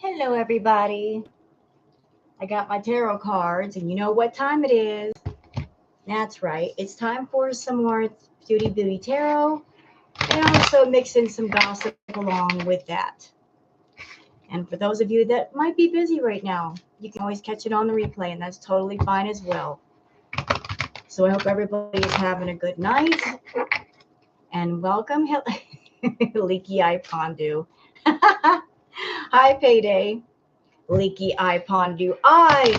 Hello, everybody. I got my tarot cards, and you know what time it is. That's right. It's time for some more Beauty Tarot, and also mix in some gossip along with that. And for those of you that might be busy right now, you can always catch it on the replay, and that's totally fine as well. So I hope everybody is having a good night, and welcome, Leaky Eye Pondu. Hi, Payday. Leaky Eye Pondu. I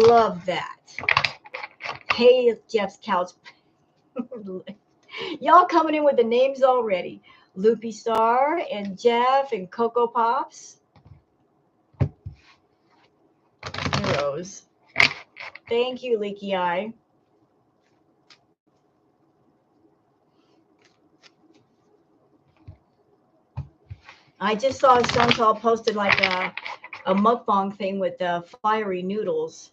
love that. Hey, Jeff's couch. Y'all coming in with the names already. Loopy Star and Jeff and Cocoa Pops. Heroes. Thank you, Leaky Eye. I just saw Chantal posted like a mukbang thing with the fiery noodles.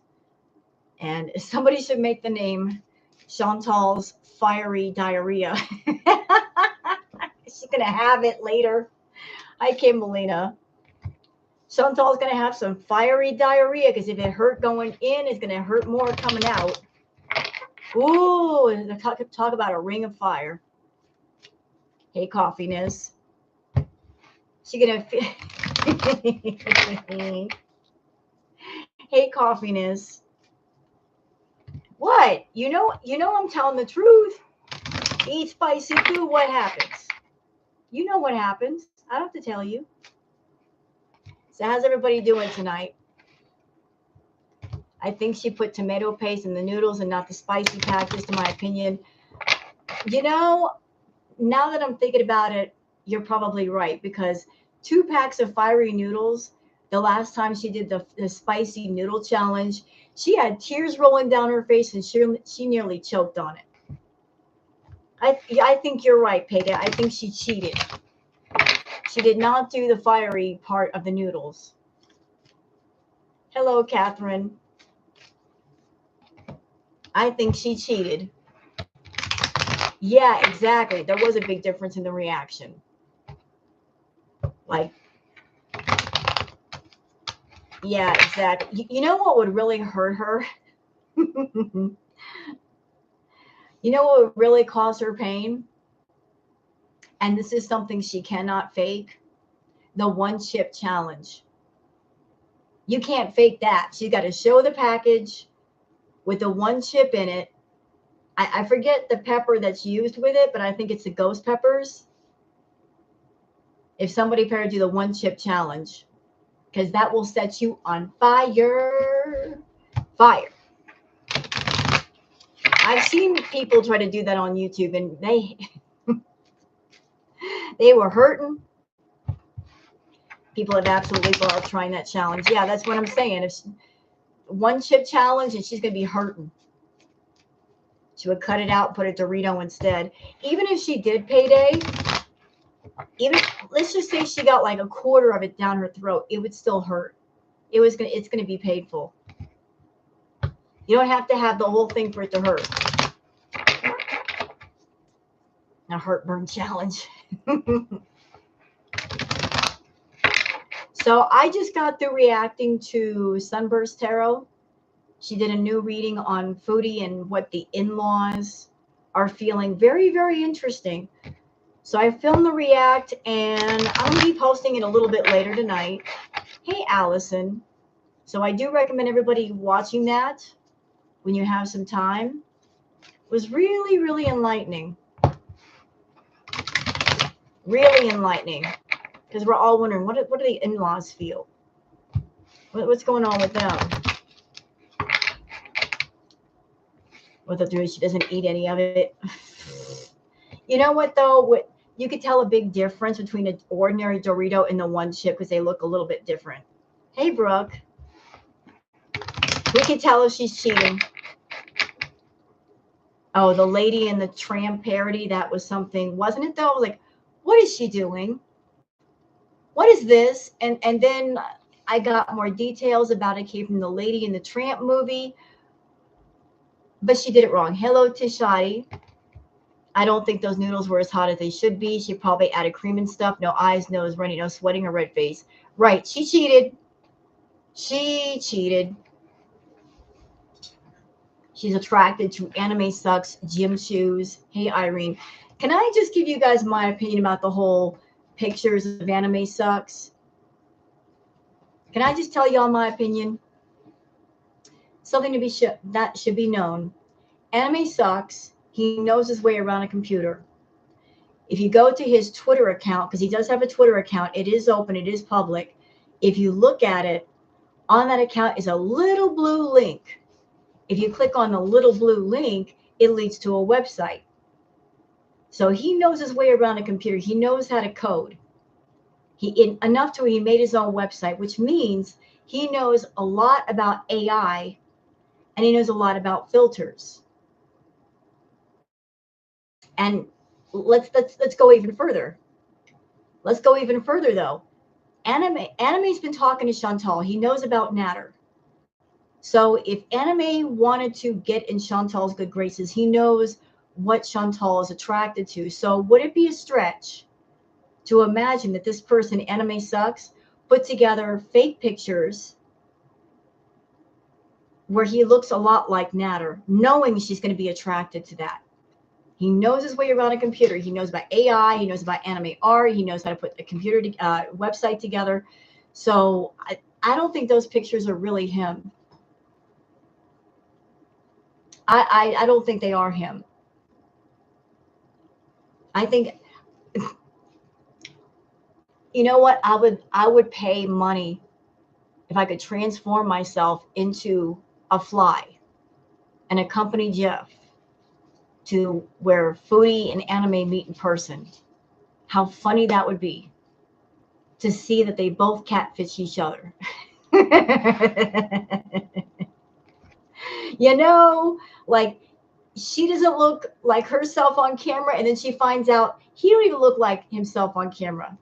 And somebody should make the name Chantal's Fiery Diarrhea. She's going to have it later. Hi, Kimberlina. Chantal's going to have some fiery diarrhea because if it hurt going in, it's going to hurt more coming out. Ooh, talk about a ring of fire. Hey, Coffeeness. She's going to... Hey, Coffeeness. What? You know I'm telling the truth. Eat spicy food, what happens? You know what happens. I don't have to tell you. So how's everybody doing tonight? I think she put tomato paste in the noodles and not the spicy pack, just in my opinion. You know, now that I'm thinking about it, you're probably right, because 2 packs of fiery noodles, the last time she did the spicy noodle challenge, she had tears rolling down her face and she nearly choked on it. I think you're right, Pega. I think she cheated. She did not do the fiery part of the noodles. Hello, Catherine. I think she cheated. Yeah, exactly. There was a big difference in the reaction. Like, yeah, exactly. You know what would really hurt her? You know what would really cause her pain? And this is something she cannot fake. The 1 chip challenge. You can't fake that. She's got to show the package with the 1 chip in it. I forget the pepper that's used with it, but I think it's the ghost peppers. If somebody paired do the 1 chip challenge, because that will set you on fire. Fire. I've seen people try to do that on YouTube, and they were hurting. People have absolutely thought of trying that challenge. Yeah, that's what I'm saying. If 1 chip challenge, and she's going to be hurting. She would cut it out and put a Dorito instead. Even if she did payday, let's just say she got like a quarter of it down her throat, it would still hurt. It's going to be painful. You don't have to have the whole thing for it to hurt. A heartburn challenge. So I just got through reacting to Sunburst Tarot. She did a new reading on FOODIE and what the in-laws are feeling. Very, very interesting. So I filmed the react, and I'm going to be posting it a little bit later tonight. Hey, Allison. So I do recommend everybody watching that when you have some time. It was really, really enlightening. Really enlightening. Because we're all wondering, what do the in-laws feel? What's going on with them? What they'll do is she doesn't eat any of it. You know what, though? You could tell a big difference between an ordinary Dorito and the 1 chip because they look a little bit different. Hey, Brooke. We can tell if she's cheating. Oh, the lady in the tram parody, that was something, wasn't it, though? I was like, what is she doing? What is this? And then I got more details about it. Came from the lady in the Tramp movie. But she did it wrong. Hello, Tishati. I don't think those noodles were as hot as they should be. She probably added cream and stuff. No eyes, nose running, no sweating, or red face. Right. She cheated. She cheated. She's attracted to anime sucks, gym shoes. Hey, Irene, can I just give you guys my opinion about the whole pictures of anime sucks? Can I just tell y'all my opinion? Something to be that should be known. Anime sucks. He knows his way around a computer. If you go to his Twitter account, because he does have a Twitter account, it is open, it is public. If you look at it, on that account is a little blue link. If you click on the little blue link, it leads to a website. So he knows his way around a computer. He knows how to code. Enough to where he made his own website, which means he knows a lot about AI and he knows a lot about filters. And let's go even further. Let's go even further though. Anime's been talking to Chantal. He knows about Natter. So if Anime wanted to get in Chantal's good graces, he knows what Chantal is attracted to. So would it be a stretch to imagine that this person, Anime Sucks, put together fake pictures where he looks a lot like Natter, knowing she's going to be attracted to that? He knows his way around a computer. He knows about AI. He knows about anime art. He knows how to put a computer website together. So I don't think those pictures are really him. I don't think they are him. I think, you know what? I would pay money if I could transform myself into a fly and accompany Jeff to where Foodie and Anime meet in person. How funny that would be to see that they both catfish each other. You know, like she doesn't look like herself on camera, and then she finds out he don't even look like himself on camera.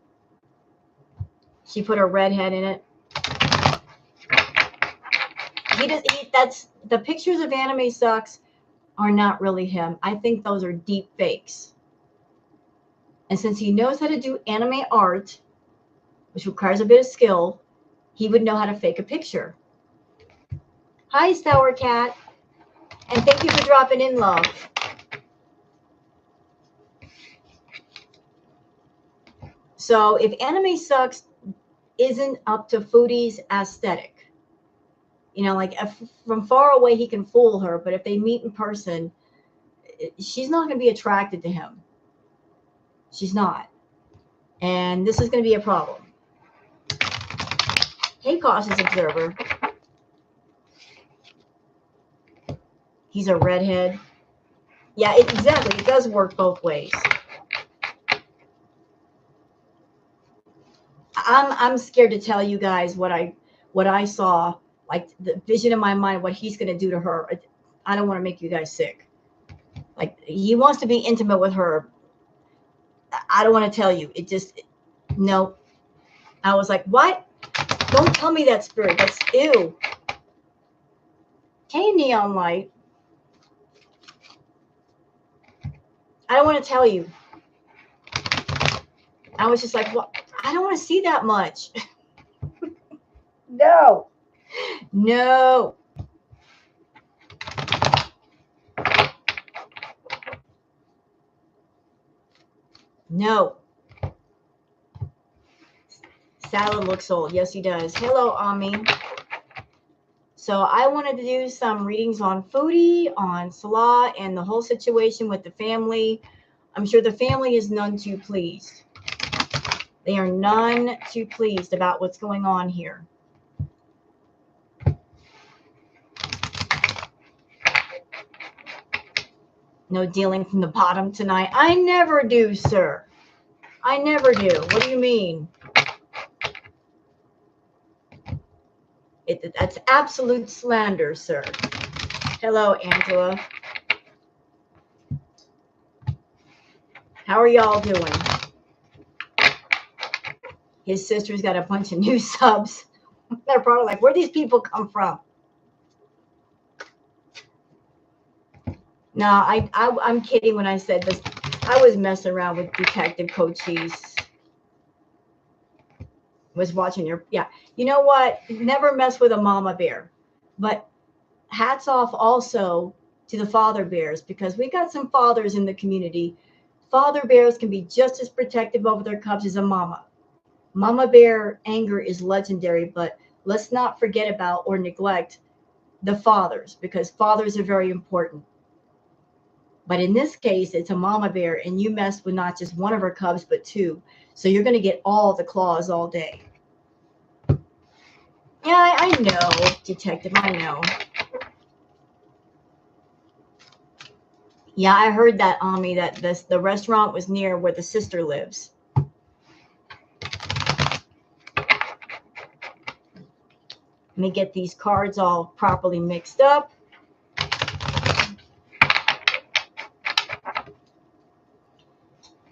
She put a redhead in it. That's the pictures of Anime Sucks are not really him. I think those are deep fakes. And since he knows how to do anime art, which requires a bit of skill, he would know how to fake a picture. Hi, Sour Cat. And thank you for dropping in, love. So if Anime Sucks isn't up to Foodie's aesthetic, you know, like from far away he can fool her, but if they meet in person, she's not going to be attracted to him. She's not. And this is going to be a problem. Hey, cautious observer. He's a redhead. Yeah, exactly. It does work both ways. I'm scared to tell you guys what I saw, like the vision in my mind, what he's going to do to her. I don't want to make you guys sick. Like he wants to be intimate with her. I don't want to tell you. It just, no. I was like, what? Don't tell me that, Spirit. That's ew. Hey, Neon Light. I don't want to tell you. I was just like, what? I don't want to see that much. No. No. No. Salah looks old. Yes, he does. Hello, Ami. So I wanted to do some readings on Foodie, on Salah, and the whole situation with the family. I'm sure the family is none too pleased. They are none too pleased about what's going on here. No dealing from the bottom tonight. I never do, sir. I never do. What do you mean? That's absolute slander, sir. Hello, Angela. How are y'all doing? His sister's got a bunch of new subs. They're probably like, where these people come from? No, I'm kidding when I said this. I was messing around with Detective Cochise. was watching your, yeah. You know what? Never mess with a mama bear. But hats off also to the father bears, because we got some fathers in the community. Father bears can be just as protective over their cubs as a mama. Mama bear anger is legendary, but let's not forget about or neglect the fathers, because fathers are very important. But in this case, it's a mama bear, and you messed with not just one of her cubs, but two. So you're going to get all the claws all day. Yeah, I know, Detective, I know. Yeah, I heard that, Ami, that the restaurant was near where the sister lives. Let me get these cards all properly mixed up.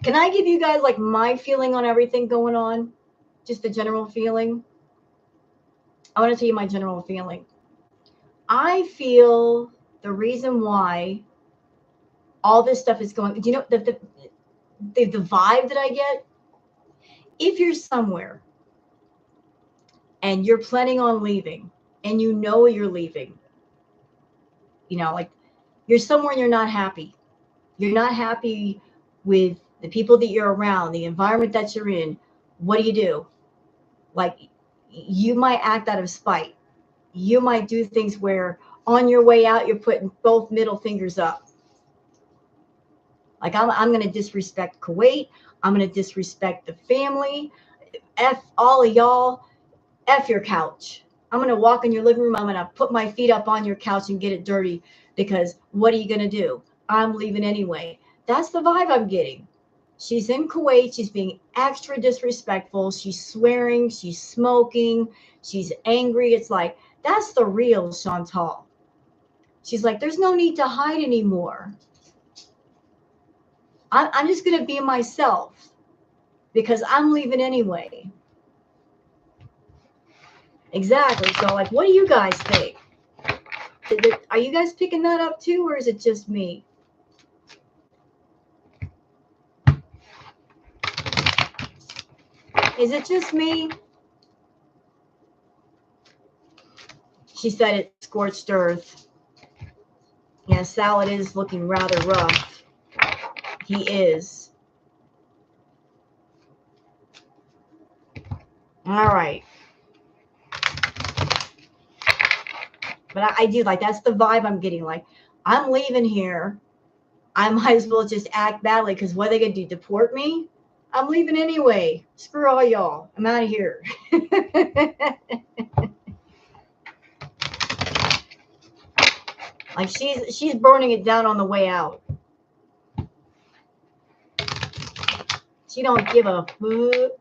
Can I give you guys like my feeling on everything going on? Just the general feeling? I want to tell you my general feeling. I feel the reason why all this stuff is going, do you know the vibe that I get? If you're somewhere and you're planning on leaving and you know you're leaving, you know, like you're somewhere and you're not happy. You're not happy with the people that you're around, the environment that you're in. What do? Like, you might act out of spite. You might do things where on your way out, you're putting both middle fingers up. Like, I'm going to disrespect Kuwait. I'm going to disrespect the family. F all of y'all. F your couch. I'm going to walk in your living room. I'm going to put my feet up on your couch and get it dirty, because what are you going to do? I'm leaving anyway. That's the vibe I'm getting. She's in Kuwait. She's being extra disrespectful. She's swearing. She's smoking. She's angry. It's like, that's the real Chantal. She's like, there's no need to hide anymore. I'm just going to be myself because I'm leaving anyway. Exactly. So, like, what do you guys think? Are you guys picking that up too, or is it just me? Is it just me? She said it's scorched earth. Yeah, Salah is looking rather rough. He is. All right. But I do, like, that's the vibe I'm getting. Like, I'm leaving here. I might as well just act badly, because what are they going to do? Deport me? I'm leaving anyway. Screw all y'all. I'm out of here. Like, she's burning it down on the way out. She don't give a foot.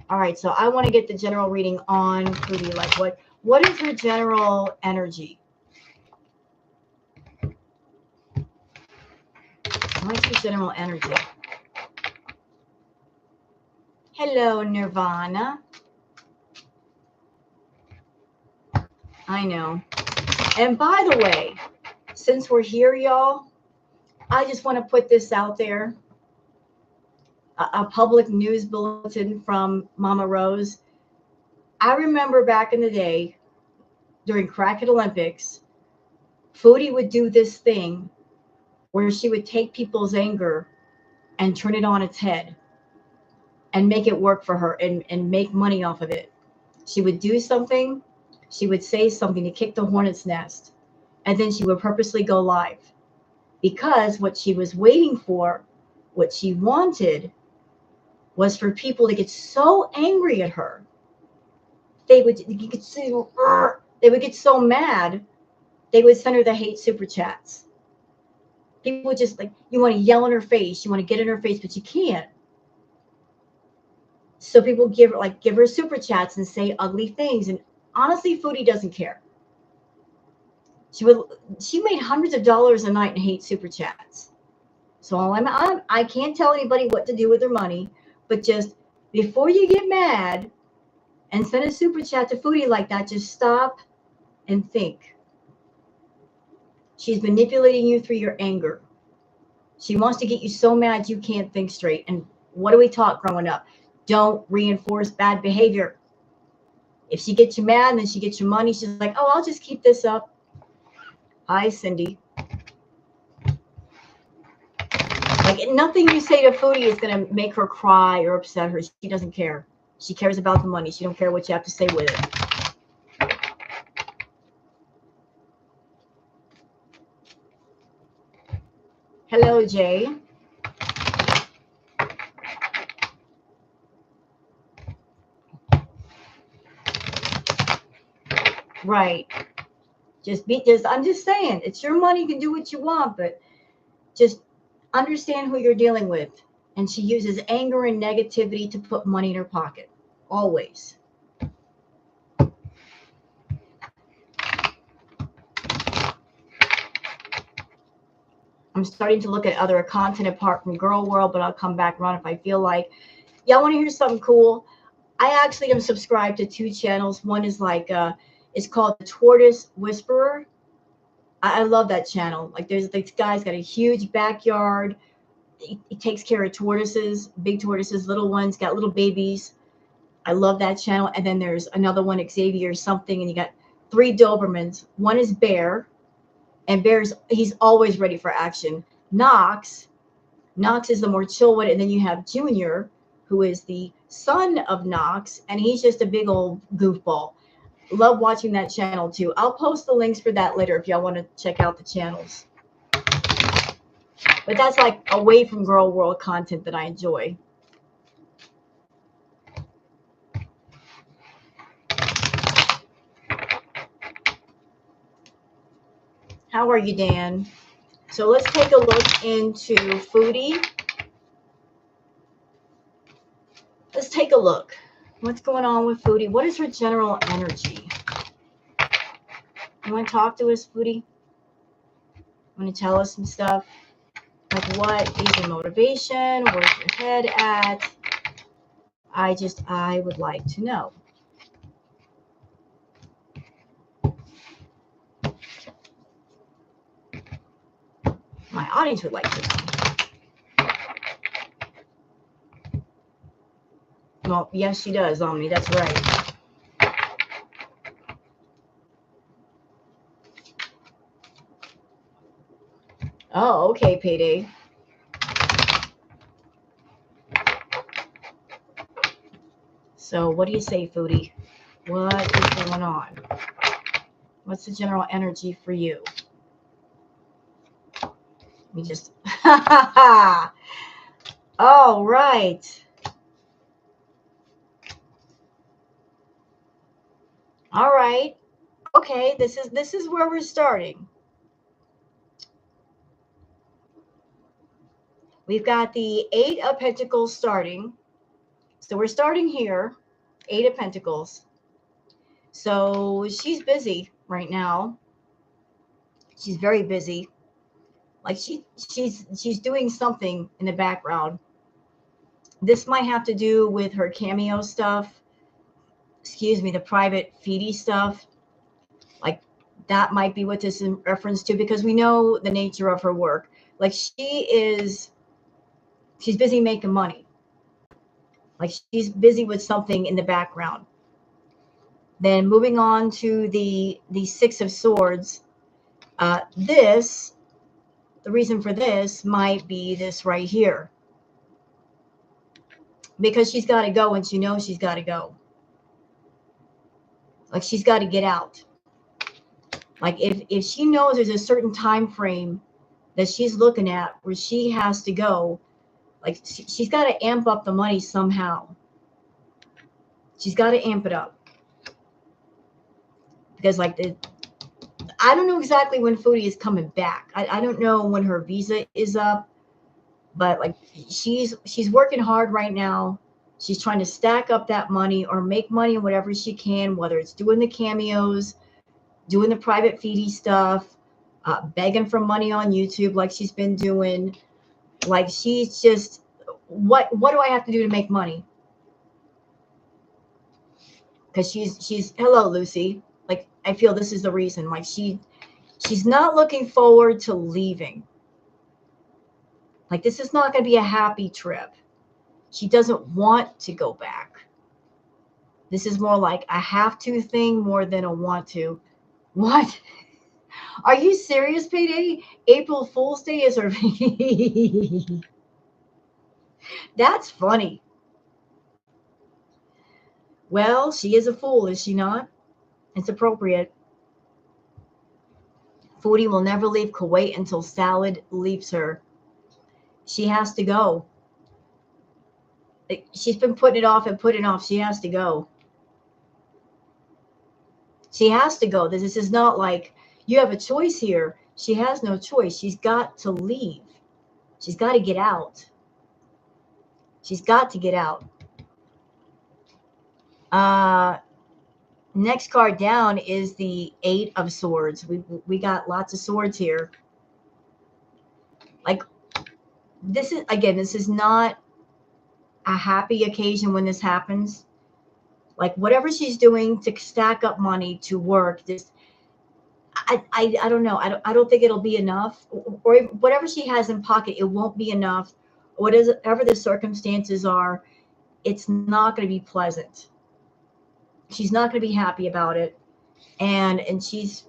All right, so I want to get the general reading on FOODIE. Like, what is her general energy? What's her general energy? Hello, Nirvana. I know. And by the way, since we're here, y'all, I just want to put this out there. A public news bulletin from Mama Rose. I remember back in the day, during Crackhead Olympics, FOODIE would do this thing where she would take people's anger and turn it on its head and make it work for her and make money off of it. She would do something, she would say something to kick the hornet's nest, and then she would purposely go live. Because what she was waiting for, what she wanted, was for people to get so angry at her. They would get so mad, they would send her the hate super chats. People would just, like, you want to yell in her face, you want to get in her face, but you can't. So people give her super chats and say ugly things. And honestly, FOODIE doesn't care. She made hundreds of dollars a night in hate super chats. So I can't tell anybody what to do with their money, but just before you get mad and send a super chat to FOODIE like that, just stop and think. She's manipulating you through your anger. She wants to get you so mad you can't think straight. And what are we taught growing up? Don't reinforce bad behavior. If she gets you mad and then she gets your money, she's like, oh, I'll just keep this up. Hi, Cindy. Like, nothing you say to Foodie is going to make her cry or upset her. She doesn't care. She cares about the money. She don't care what you have to say with it. Hello, Jay. Right. I'm just saying, it's your money. You can do what you want, but just understand who you're dealing with. And she uses anger and negativity to put money in her pocket. Always. I'm starting to look at other content apart from Girl World, but I'll come back around if I feel like. Y'all want to hear something cool? I actually am subscribed to 2 channels. One is like, it's called The Tortoise Whisperer. I love that channel. Like, there's this guy's got a huge backyard. He takes care of tortoises, big tortoises, little ones, got little babies. I love that channel. And then there's another one, Xavier something, and you got 3 Dobermans. One is Bear, and he's always ready for action. Knox is the more chill one, and then you have Junior, who is the son of Knox, and he's just a big old goofball. Love watching that channel too. I'll post the links for that later if y'all want to check out the channels. But that's like away from Girl World content that I enjoy. How are you, Dan? So let's take a look into Foodie. Let's take a look. What's going on with Foodie? What is her general energy? You want to talk to us, Foodie? Want to tell us some stuff? Like, what is your motivation? Where's your head at? I would like to know. My audience would like to know. Well, yes, she does, Omni. That's right. Oh, okay, Payday. So what do you say, Foodie? What is going on? What's the general energy for you? Let me just... All right. All right. Okay, this is where we're starting. We've got the 8 of Pentacles starting. So we're starting here, 8 of Pentacles. So she's busy right now. She's very busy. Like she's doing something in the background. This might have to do with her cameo stuff. Excuse me, the private FOODIE stuff. Like, that might be what this is in reference to, because we know the nature of her work. Like, she's busy making money. Like, she's busy with something in the background. Then moving on to the 6 of Swords. The reason for this might be this right here. Because she's got to go, and she knows she's got to go. Like, she's got to get out. Like, if she knows there's a certain time frame that she's looking at where she has to go, like, she's got to amp up the money somehow. She's got to amp it up. Because, like, I don't know exactly when Foodie is coming back. I don't know when her visa is up. But, like, she's working hard right now. She's trying to stack up that money or make money whatever she can, whether it's doing the cameos, doing the private FOODIE stuff, begging for money on YouTube like she's been doing. Like, she's just, what do I have to do to make money? Because she's hello, Lucy. Like, I feel this is the reason. Like, she's not looking forward to leaving. Like, this is not going to be a happy trip. She doesn't want to go back. This is more like a have to thing more than a want to. What? Are you serious, Payday? April Fool's Day is her. That's funny. Well, she is a fool, is she not? It's appropriate. Foodie will never leave Kuwait until Salad leaves her. She has to go. She's been putting it off and putting it off. She has to go. She has to go. This is not like you have a choice here. She has no choice. She's got to leave. She's got to get out. She's got to get out. Next card down is the Eight of Swords. We got lots of swords here. Like, this is not a happy occasion when this happens. Like, whatever she's doing to stack up money to work, I don't know. I don't think it'll be enough. Or whatever she has in pocket, it won't be enough. Whatever the circumstances are, it's not going to be pleasant. She's not going to be happy about it. And there's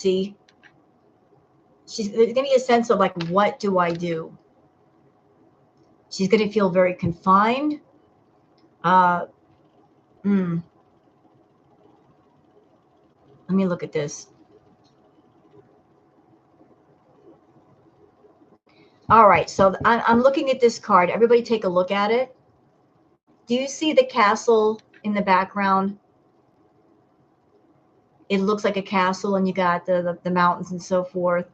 going to be a sense of like, what do I do? She's going to feel very confined. Let me look at this. All right, so I'm looking at this card. Everybody take a look at it. Do you see the castle in the background? It looks like a castle, and you got the mountains and so forth.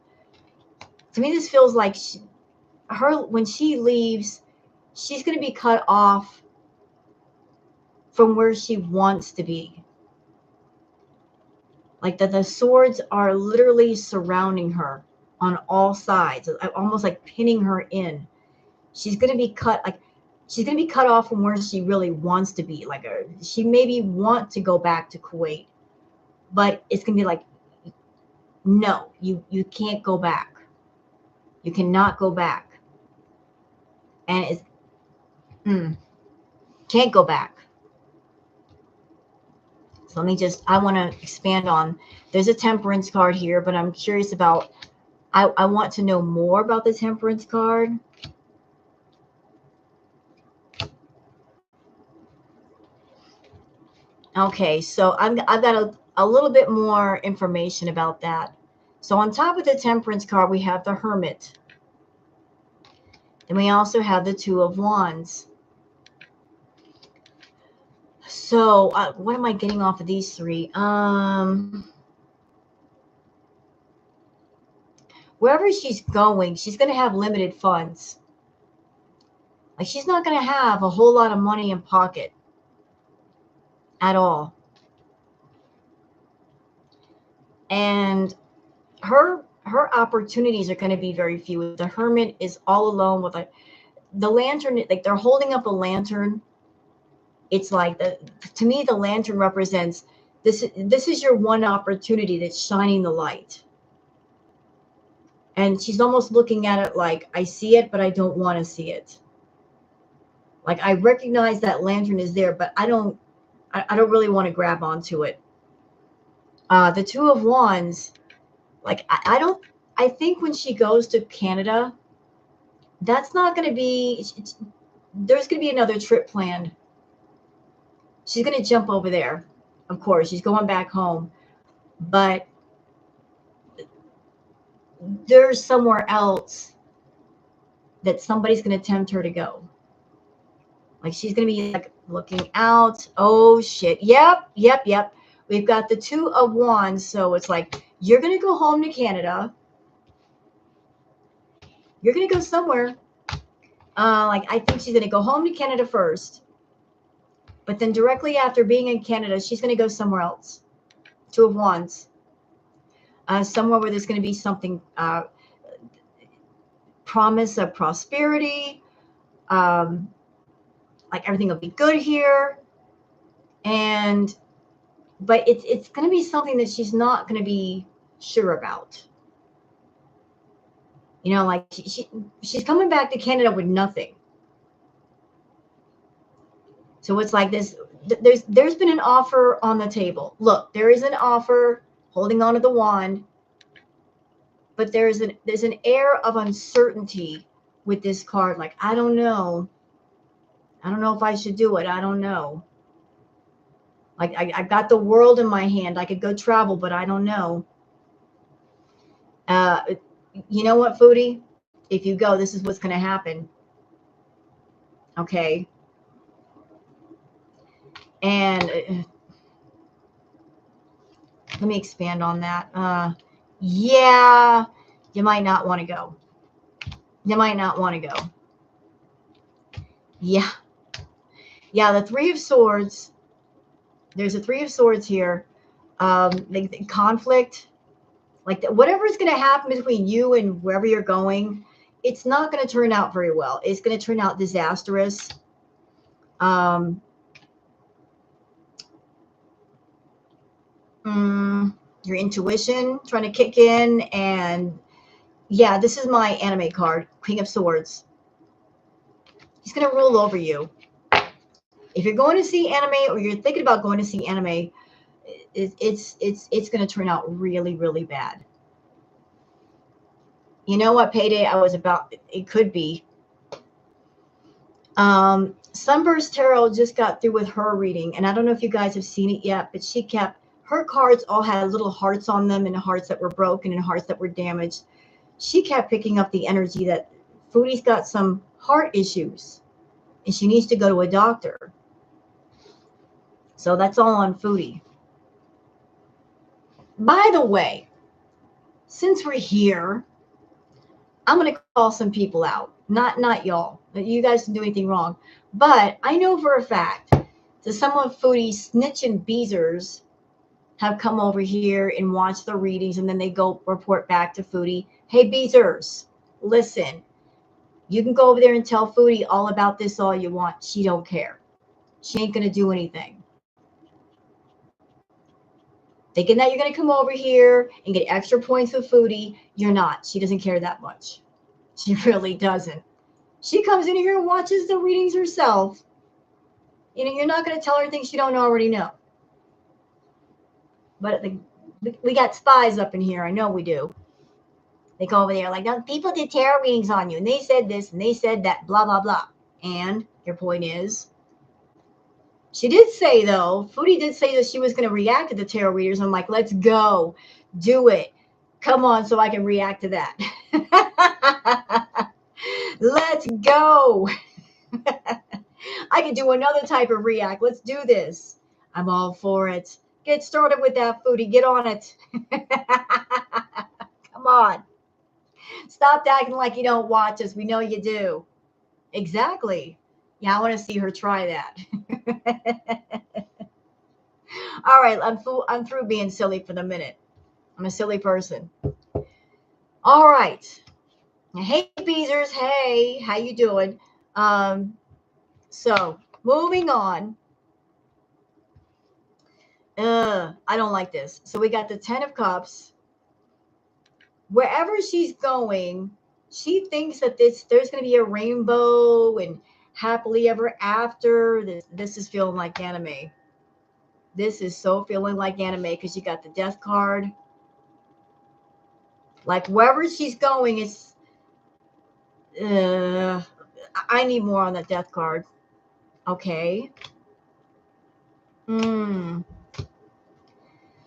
To me, this feels like when she leaves, she's going to be cut off from where she wants to be. Like the swords are literally surrounding her on all sides, almost like pinning her in. She's going to be cut off from where she really wants to be. Like she maybe want to go back to Kuwait, but it's going to be like, no, you can't go back. You cannot go back. And it's can't go back. So I want to expand on, there's a temperance card here, but I'm curious about, I want to know more about the temperance card. Okay, so I've got a little bit more information about that. So on top of the temperance card, we have the Hermit. Then we also have the Two of Wands. So what am I getting off of these three? Wherever she's going, she's going to have limited funds. Like, she's not going to have a whole lot of money in pocket at all. And her opportunities are going to be very few. The Hermit is all alone with the lantern. Like, they're holding up a lantern. It's like, to me, the lantern represents this is your one opportunity that's shining the light. And she's almost looking at it like, I see it, but I don't want to see it. Like, I recognize that lantern is there, but I don't really want to grab onto it. The Two of Wands, like, I think when she goes to Canada, that's not going to be, there's going to be another trip planned. She's going to jump over there. Of course, she's going back home. But there's somewhere else that somebody's going to tempt her to go. Like, she's going to be like looking out. Oh, shit. Yep. We've got the Two of Wands. So it's like, you're going to go home to Canada. You're going to go somewhere. Like, I think she's going to go home to Canada first. But then directly after being in Canada, she's going to go somewhere else. Two of Wands. Somewhere where there's going to be something, promise of prosperity. Like, everything will be good here. But it's going to be something that she's not going to be sure about. You know, like, she's coming back to Canada with nothing. So it's like this. There's been an offer on the table. Look, there is an offer, holding on to the wand, but there's an air of uncertainty with this card. Like, I don't know if I should do it. I don't know. Like, I got the world in my hand. I could go travel, but I don't know. You know what, Foodie? If you go, this is what's going to happen. Okay. And let me expand on that. Yeah, you might not want to go. You might not want to go. Yeah. Yeah, the Three of Swords. There's a Three of Swords here. The conflict. Like, whatever is going to happen between you and wherever you're going, it's not going to turn out very well. It's going to turn out disastrous. Your intuition trying to kick in. And yeah, this is my anime card, Queen of Swords. He's going to rule over you. If you're going to see anime or you're thinking about going to see anime, it's going to turn out really, really bad. You know what payday I was about? It could be. Sunburst Tarot just got through with her reading, and I don't know if you guys have seen it yet, but she kept her cards all had little hearts on them, and hearts that were broken and hearts that were damaged. She kept picking up the energy that Foodie's got some heart issues, and she needs to go to a doctor. So that's all on Foodie. By the way, since we're here, I'm going to call some people out. Not y'all. You guys didn't do anything wrong. But I know for a fact that some of Foodie's snitching beezers have come over here and watched the readings, and then they go report back to Foodie. Hey, beezers, listen. You can go over there and tell Foodie all about this all you want. She don't care. She ain't going to do anything. Thinking that you're going to come over here and get extra points with Foodie. You're not. She doesn't care that much. She really doesn't. She comes in here and watches the readings herself. You know, you're not going to tell her things she don't already know. But we got spies up in here. I know we do. They go over there like, no, people did tarot readings on you, and they said this, and they said that, blah, blah, blah. And your point is, she did say, though, Foodie did say that she was going to react to the tarot readers. I'm like, let's go. Do it. Come on, so I can react to that. Let's go. I can do another type of react. Let's do this. I'm all for it. Get started with that, Foodie. Get on it. Come on. Stop acting like you don't watch us. We know you do. Exactly. Yeah, I want to see her try that. All right, I'm through being silly for the minute. I'm a silly person. All right. Hey, Beezers. Hey, how you doing? So moving on. I don't like this. So we got the 10 of Cups. Wherever she's going, she thinks that there's going to be a rainbow and happily ever after. This is feeling like anime. This is so feeling like anime because you got the Death card. Like wherever she's going, it's. I need more on the Death card. Okay.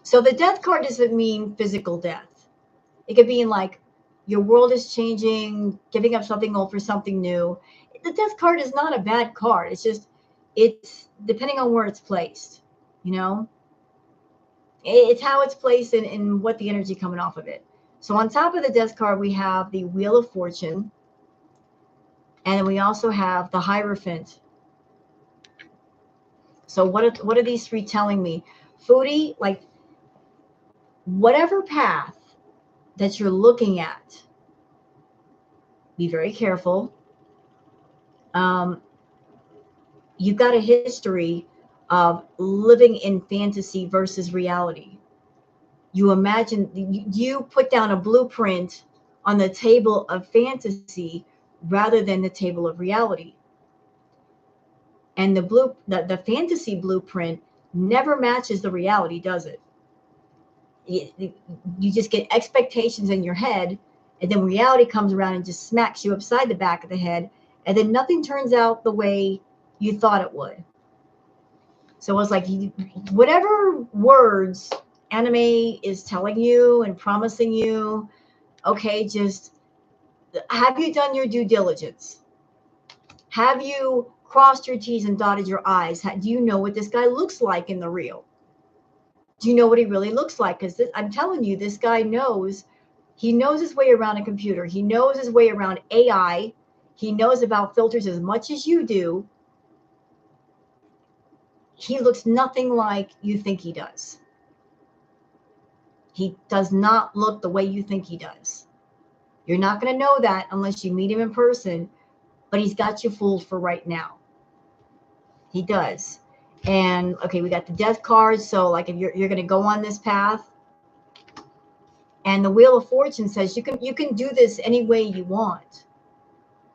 So the Death card doesn't mean physical death. It could mean like your world is changing, giving up something old for something new. The Death card is not a bad card. It's just, it's depending on where it's placed, you know? It's how it's placed and what the energy coming off of it. So on top of the Death card, we have the Wheel of Fortune. And then we also have the Hierophant. So what are these three telling me? Foodie, like whatever path that you're looking at, be very careful. You've got a history of living in fantasy versus reality. You imagine, you put down a blueprint on the table of fantasy rather than the table of reality. And the fantasy blueprint never matches the reality, does it? You just get expectations in your head, and then reality comes around and just smacks you upside the back of the head, and then nothing turns out the way you thought it would. So it's like whatever words anime is telling you and promising you, okay, just have you done your due diligence? Have you crossed your T's and dotted your I's? Do you know what this guy looks like in the real? Do you know what he really looks like? Because I'm telling you, this guy knows. He knows his way around a computer. He knows his way around AI. He knows about filters as much as you do. He looks nothing like you think he does. He does not look the way you think he does. You're not going to know that unless you meet him in person, but he's got you fooled for right now. He does. And okay, we got the death cards. So like if you're going to go on this path, and the Wheel of Fortune says you can do this any way you want.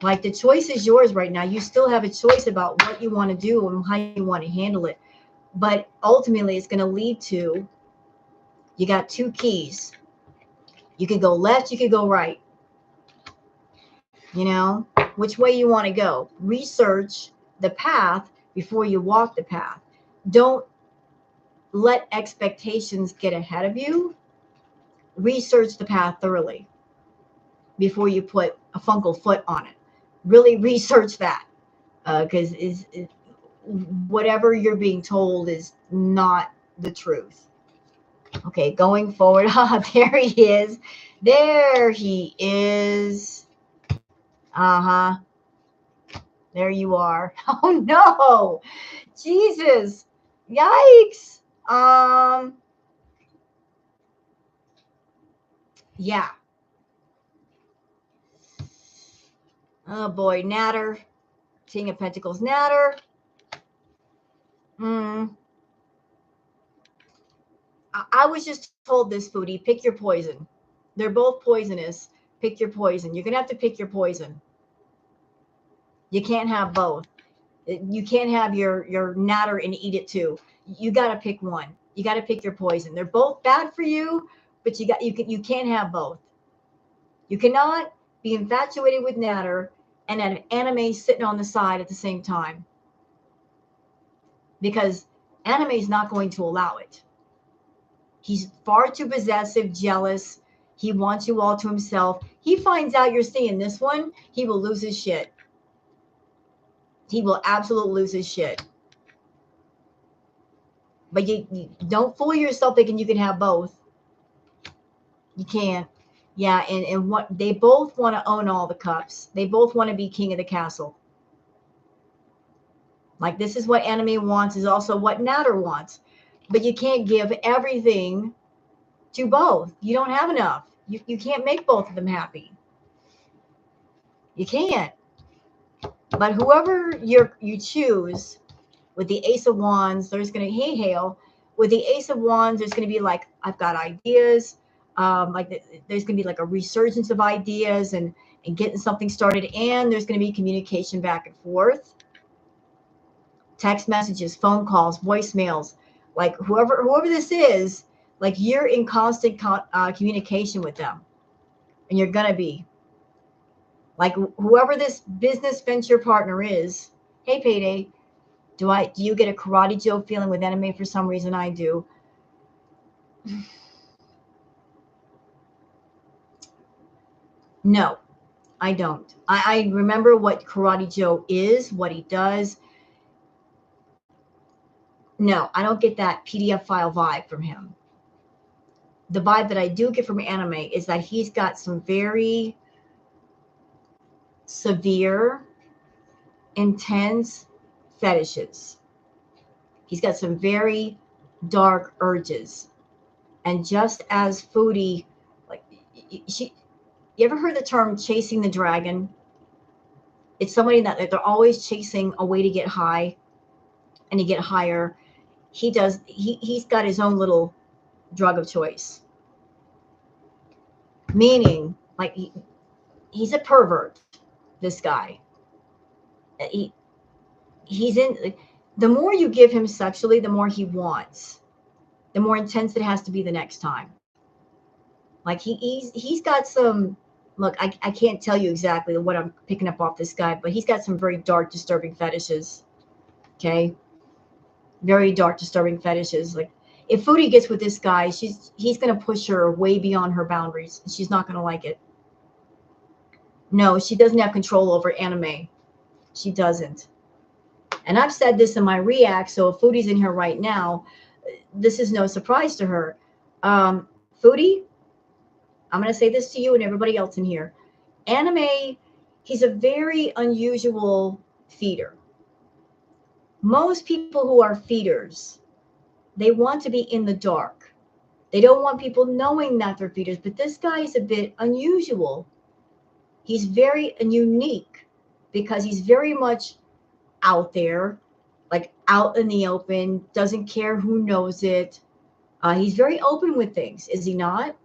Like the choice is yours right now. You still have a choice about what you want to do and how you want to handle it. But ultimately it's going to lead to, you got two keys. You could go left, you could go right. You know, which way you want to go. Research the path before you walk the path. Don't let expectations get ahead of you. Research the path thoroughly before you put a fungal foot on it. Really research that, because whatever you're being told is not the truth. Okay, going forward. There he is. There he is. Uh-huh. There you are. Oh no. Jesus. Yikes. Yeah. Oh boy, Natter. King of Pentacles, Natter. I was just told this, Foodie, pick your poison. They're both poisonous. Pick your poison. You're going to have to pick your poison. You can't have both. You can't have your Natter and eat it too. You got to pick one. You got to pick your poison. They're both bad for you, but you can't have both. You cannot be infatuated with Natter and an anime sitting on the side at the same time, because anime is not going to allow it. He's far too possessive, jealous. He wants you all to himself. He finds out you're seeing this one, he will lose his shit. He will absolutely lose his shit. But you don't fool yourself thinking you can have both. You can't. Yeah, and what they both want to own all the cups. They both want to be king of the castle. Like this is what anime wants, is also what Natter wants. But you can't give everything to both. You don't have enough. You can't make both of them happy. You can't. But whoever you choose with the Ace of Wands, there's going to, hey, Hale, with the Ace of Wands, there's going to be like, I've got ideas. There's going to be like a resurgence of ideas and getting something started. And there's going to be communication back and forth. Text messages, phone calls, voicemails. Like whoever this is, like you're in constant communication with them. And you're going to be. Like whoever this business venture partner is, hey, Payday, do you get a Karate Joe feeling with anime? For some reason I do. No, I don't. I remember what Karate Joe is, what he does. No, I don't get that PDF file vibe from him. The vibe that I do get from anime is that he's got some very severe, intense fetishes. He's got some very dark urges. And just as Foodie, like you ever heard the term chasing the dragon? It's somebody that they're always chasing a way to get high and to get higher. He's got his own little drug of choice. Meaning, like he's a pervert, this guy. he's in, the more you give him sexually, the more he wants, the more intense it has to be the next time. Like he's got some, look, I can't tell you exactly what I'm picking up off this guy, but he's got some very dark, disturbing fetishes. Okay. Very dark, disturbing fetishes. Like if Foodie gets with this guy, he's going to push her way beyond her boundaries. And she's not going to like it. No, she doesn't have control over anime. She doesn't. And I've said this in my react, so if Foodie's in here right now, this is no surprise to her. Foodie, I'm going to say this to you and everybody else in here. Anime, he's a very unusual feeder. Most people who are feeders, they want to be in the dark. They don't want people knowing that they're feeders, but this guy is a bit unusual. He's very unique because he's very much out there, like out in the open, doesn't care who knows it. He's very open with things, is he not?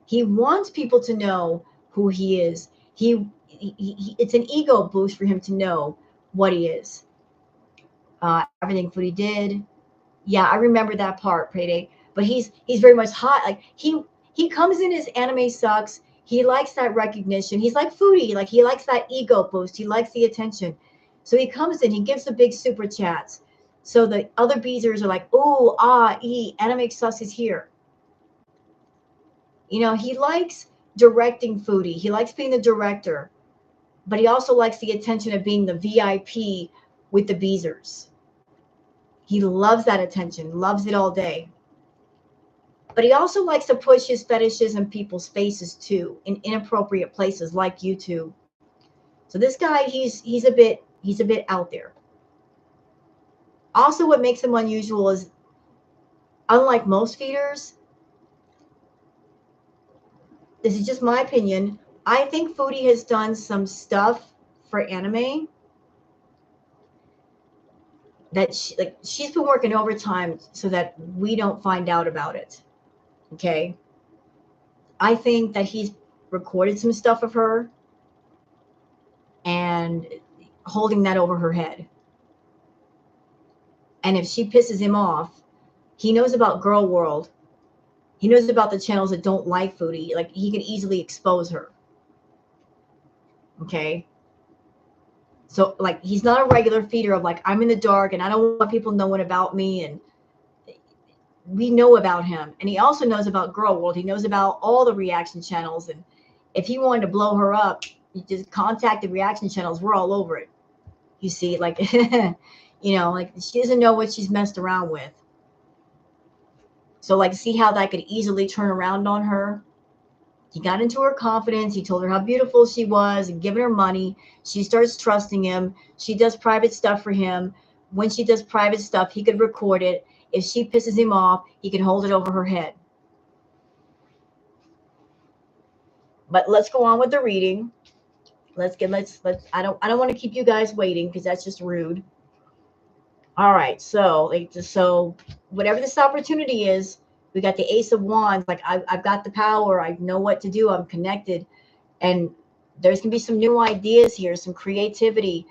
He wants people to know who he is. It's an ego boost for him to know what he is. Everything Foodie did. Yeah, I remember that part, Payday. But he's very much hot. Like he comes in as anime sucks. He likes that recognition. He's like Foodie. Like he likes that ego boost. He likes the attention. So he comes in, he gives the big super chats. So the other beezers are like, ooh, anime sucks is here. You know, he likes directing Foodie. He likes being the director. But he also likes the attention of being the VIP with the beezers. He loves that attention, loves it all day. But he also likes to push his fetishes in people's faces too, in inappropriate places like YouTube. So this guy, he's a bit out there. Also, what makes him unusual is, unlike most feeders, this is just my opinion, I think Foodie has done some stuff for anime that she's been working overtime so that we don't find out about it. Okay. I think that he's recorded some stuff of her and holding that over her head. And if she pisses him off, he knows about Girl World. He knows about the channels that don't like Foodie. Like he can easily expose her. Okay. So like he's not a regular feeder of like, I'm in the dark and I don't want people knowing about me. And we know about him. And he also knows about Girl World. He knows about all the reaction channels. And if he wanted to blow her up, you just contact the reaction channels. We're all over it. You see, like, you know, like she doesn't know what she's messed around with. So like, see how that could easily turn around on her? He got into her confidence. He told her how beautiful she was and given her money. She starts trusting him. She does private stuff for him. When she does private stuff, he could record it. If she pisses him off, he can hold it over her head. But let's go on with the reading. Let's I don't want to keep you guys waiting because that's just rude. All right, so whatever this opportunity is, we got the Ace of Wands. Like I've got the power. I know what to do. I'm connected, and there's gonna be some new ideas here, some creativity,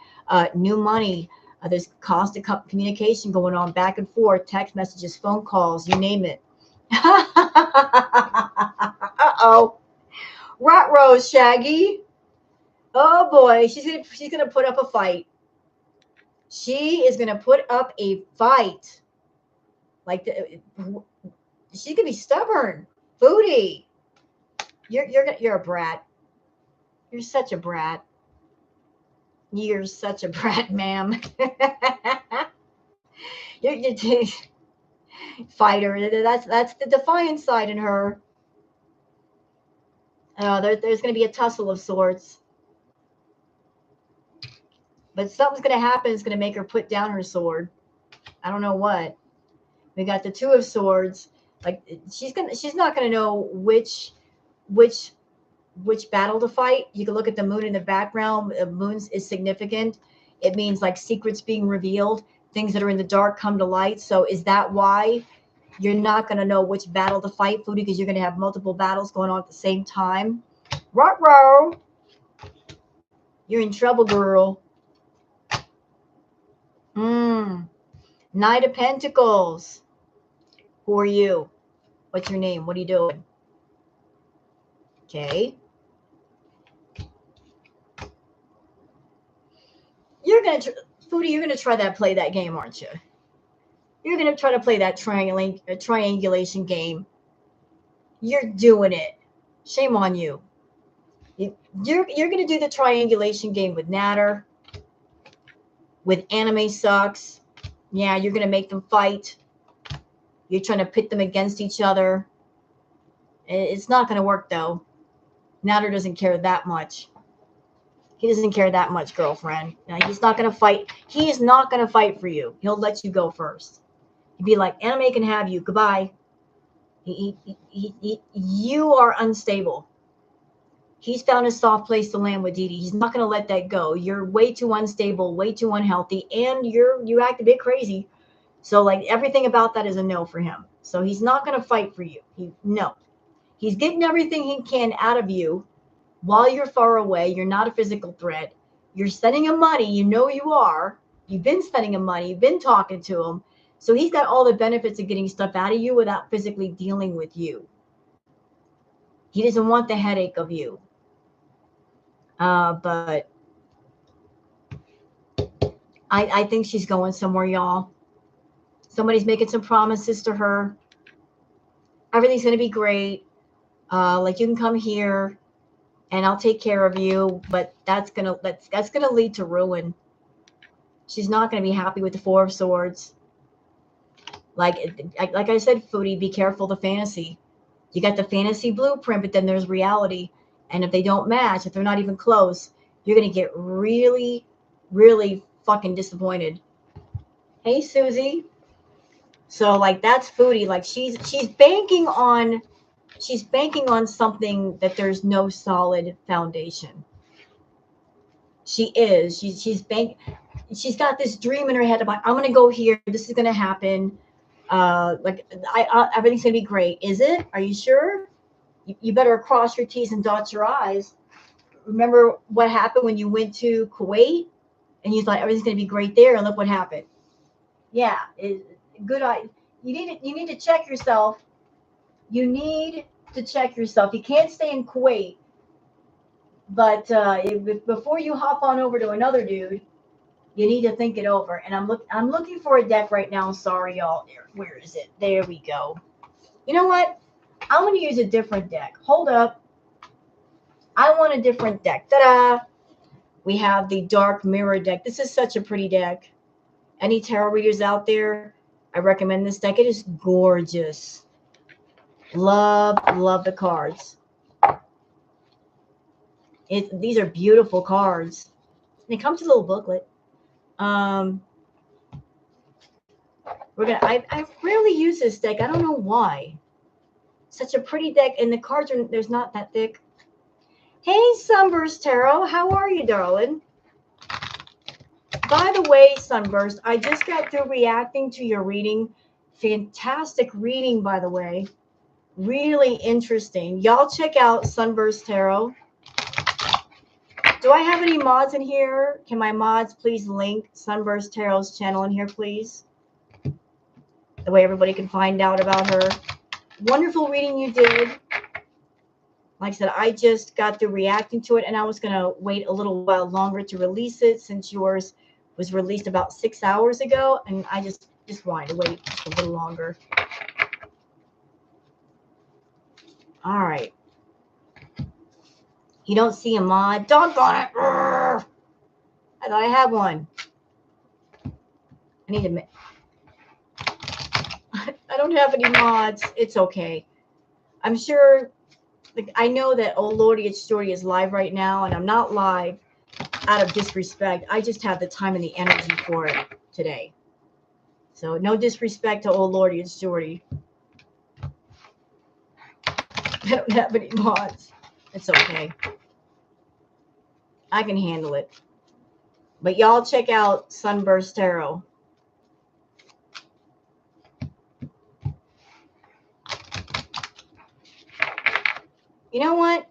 new money. There's constant communication going on back and forth, text messages, phone calls, you name it. Uh-oh. Rot Rose, Shaggy. Oh boy, she's gonna put up a fight. She is gonna put up a fight. Like she's gonna be stubborn. Foodie. You're a brat. You're such a brat. You're such a brat, ma'am. you're fighter. That's the defiant side in her. There's going to be a tussle of sorts. But something's going to happen. It's going to make her put down her sword. I don't know what. We got the Two of Swords. Like she's not going to know which battle to fight. You can look at the moon in the background. The moon is significant. It means like secrets being revealed. Things that are in the dark come to light. So is that why you're not going to know which battle to fight, Foodie? Because you're going to have multiple battles going on at the same time. Ruh-roh. You're in trouble, girl. Knight of Pentacles. Who are you? What's your name? What are you doing? Okay. You're going to, Foodie, you're going to try that, play that game, aren't you? You're going to try to play that triangulation game. You're doing it. Shame on you. You're going to do the triangulation game with Natter, with Anime Sucks. Yeah, you're going to make them fight. You're trying to pit them against each other. It's not going to work, though. Natter doesn't care that much. He doesn't care that much, girlfriend. Now, he's not going to fight. He is not going to fight for you. He'll let you go first. He'd be like, Anime can have you. Goodbye. You are unstable. He's found a soft place to land with Dee Dee. He's not going to let that go. You're way too unstable, way too unhealthy, and you act a bit crazy. So, like, everything about that is a no for him. So he's not going to fight for you. No. He's getting everything he can out of you while you're far away. You're not a physical threat. You're sending him money. You know you are. You've been sending him money. You've been talking to him. So he's got all the benefits of getting stuff out of you without physically dealing with you. He doesn't want the headache of you. But I think she's going somewhere, y'all. Somebody's making some promises to her. Everything's going to be great. Like, you can come here and I'll take care of you, but that's gonna lead to ruin. She's not gonna be happy with the Four of Swords. Like I said, Foodie, be careful the fantasy. You got the fantasy blueprint, but then there's reality. And if they don't match, if they're not even close, you're gonna get really, really fucking disappointed. Hey, Susie. So, like, that's Foodie. Like, she's banking on something that there's no solid foundation. She is. She's got this dream in her head about, I'm gonna go here. This is gonna happen. Everything's gonna be great. Is it? Are you sure? You better cross your T's and dot your I's. Remember what happened when you went to Kuwait and you thought everything's gonna be great there, and look what happened. Yeah, good. You need to check yourself. You need to check yourself. You can't stay in Kuwait. But before you hop on over to another dude, you need to think it over. And I'm looking for a deck right now. Sorry, y'all. Where is it? There we go. You know what? I'm going to use a different deck. Hold up. I want a different deck. Ta-da! We have the Dark Mirror deck. This is such a pretty deck. Any tarot readers out there, I recommend this deck. It is gorgeous. Love the cards. These are beautiful cards. And it comes with a little booklet. I rarely use this deck. I don't know why. Such a pretty deck, and the cards there's not that thick. Hey, Sunburst Tarot, how are you, darling? By the way, Sunburst, I just got through reacting to your reading. Fantastic reading, by the way. Really interesting. Y'all check out Sunburst Tarot. Do I have any mods in here? Can my mods please link Sunburst Tarot's channel in here, please? The way everybody can find out about her. Wonderful reading you did. Like I said, I just got through reacting to it, and I was going to wait a little while longer to release it since yours was released about 6 hours ago, and I just wanted to wait just a little longer. All right. You don't see a mod? Doggone it. Urgh. I thought I had one. I need to... I don't have any mods. It's okay. I'm sure... I know that Oh Lordy, It's Shorty is live right now, and I'm not live out of disrespect. I just have the time and the energy for it today. So no disrespect to Oh Lordy, It's Shorty. I don't have any mods. It's okay. I can handle it. But y'all check out Sunburst Tarot. You know what?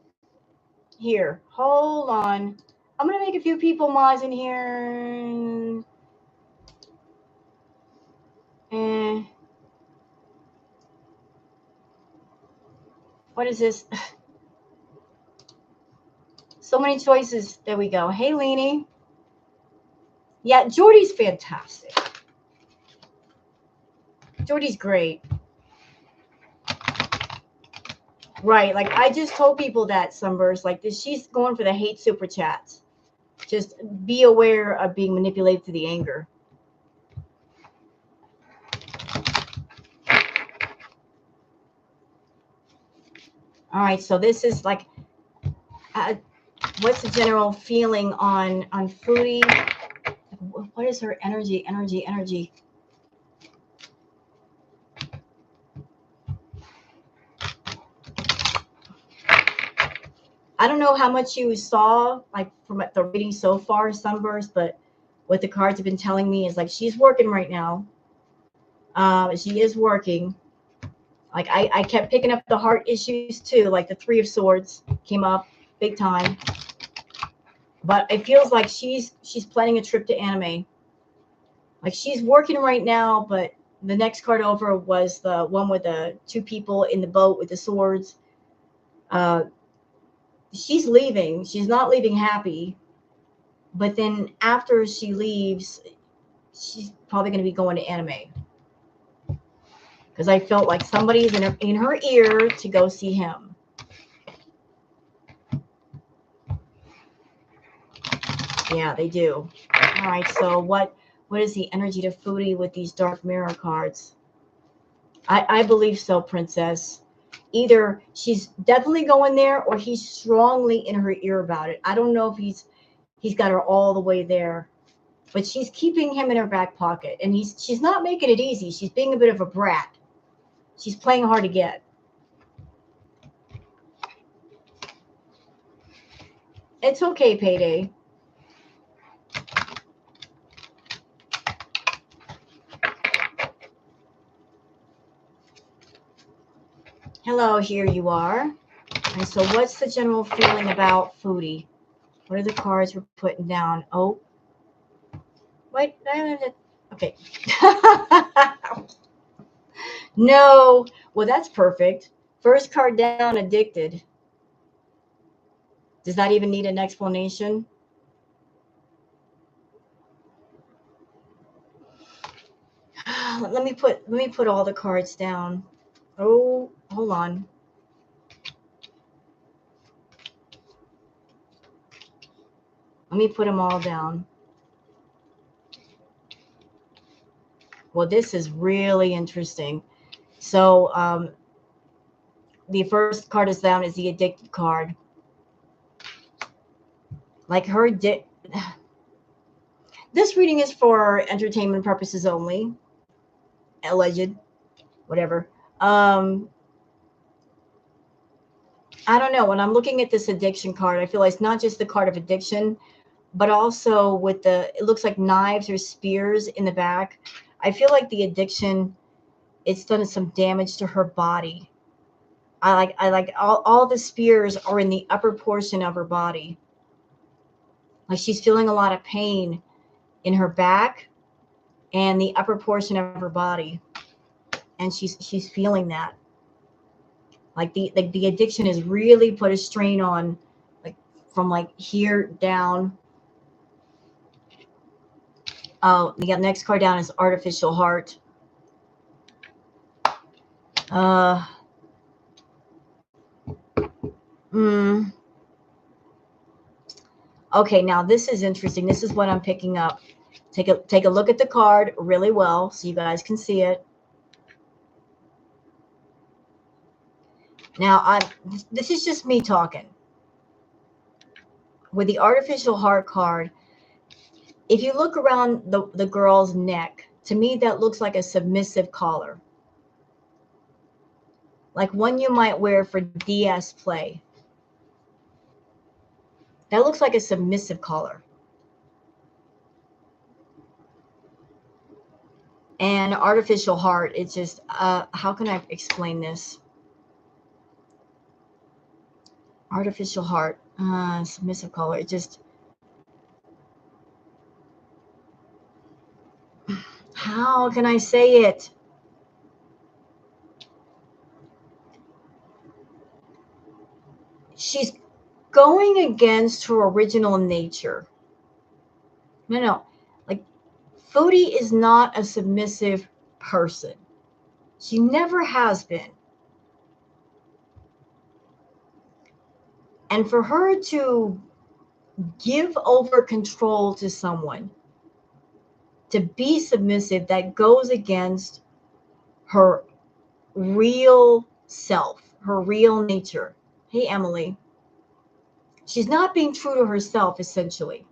Here, hold on. I'm going to make a few people mods in here. Eh, what is this? So many choices. There we go. Hey, Leanie. Yeah, Jordy's fantastic. Jordy's great. Right. Like, I just told people that, Sunburst. Like, this, she's going for the hate super chats. Just be aware of being manipulated to the anger. All right. So this is like, what's the general feeling on Foodie? What is her energy? I don't know how much you saw, like, from the reading so far, Sunburst, but what the cards have been telling me is like she's working right now. She is working. Like, I kept picking up the heart issues too, like the Three of Swords came up big time. But it feels like she's planning a trip to anime. Like, she's working right now, but the next card over was the one with the two people in the boat with the swords. She's leaving. She's not leaving happy. But then after she leaves, she's probably going to be going to anime. Because I felt like somebody's in her ear to go see him. Yeah, they do. All right, so what is the energy to Foodie with these dark mirror cards? I believe so, Princess. Either she's definitely going there, or he's strongly in her ear about it. I don't know if he's got her all the way there, but she's keeping him in her back pocket, and she's not making it easy. She's being a bit of a brat. She's playing hard to get. It's okay, Payday. Hello, here you are. And so what's the general feeling about Foodie? What are the cards we're putting down? Oh, wait. Okay. No. Well, that's perfect. First card down, addicted. Does that even need an explanation? Let me put all the cards down. Oh, hold on. Let me put them all down. Well, this is really interesting. So the first card is down is the addicted card. Like her this reading is for entertainment purposes only. Alleged, whatever. I don't know. When I'm looking at this addiction card, I feel like it's not just the card of addiction, but also with it looks like knives or spears in the back. I feel like the addiction, it's done some damage to her body. I like all the spears are in the upper portion of her body. Like, she's feeling a lot of pain in her back and the upper portion of her body. And she's feeling that. Like the addiction has really put a strain on, like, from like here down. Oh, the next card down is artificial heart. Okay, now this is interesting. This is what I'm picking up. Take a look at the card really well so you guys can see it. Now, this is just me talking. With the artificial heart card, if you look around the girl's neck, to me that looks like a submissive collar. Like one you might wear for DS play. That looks like a submissive collar. And artificial heart, it's just, how can I explain this? Artificial heart, submissive collar. It just, how can I say it? She's going against her original nature. No. Like, Foodie is not a submissive person. She never has been. And for her to give over control to someone, to be submissive, that goes against her real self, her real nature. Hey, Emily. She's not being true to herself, essentially.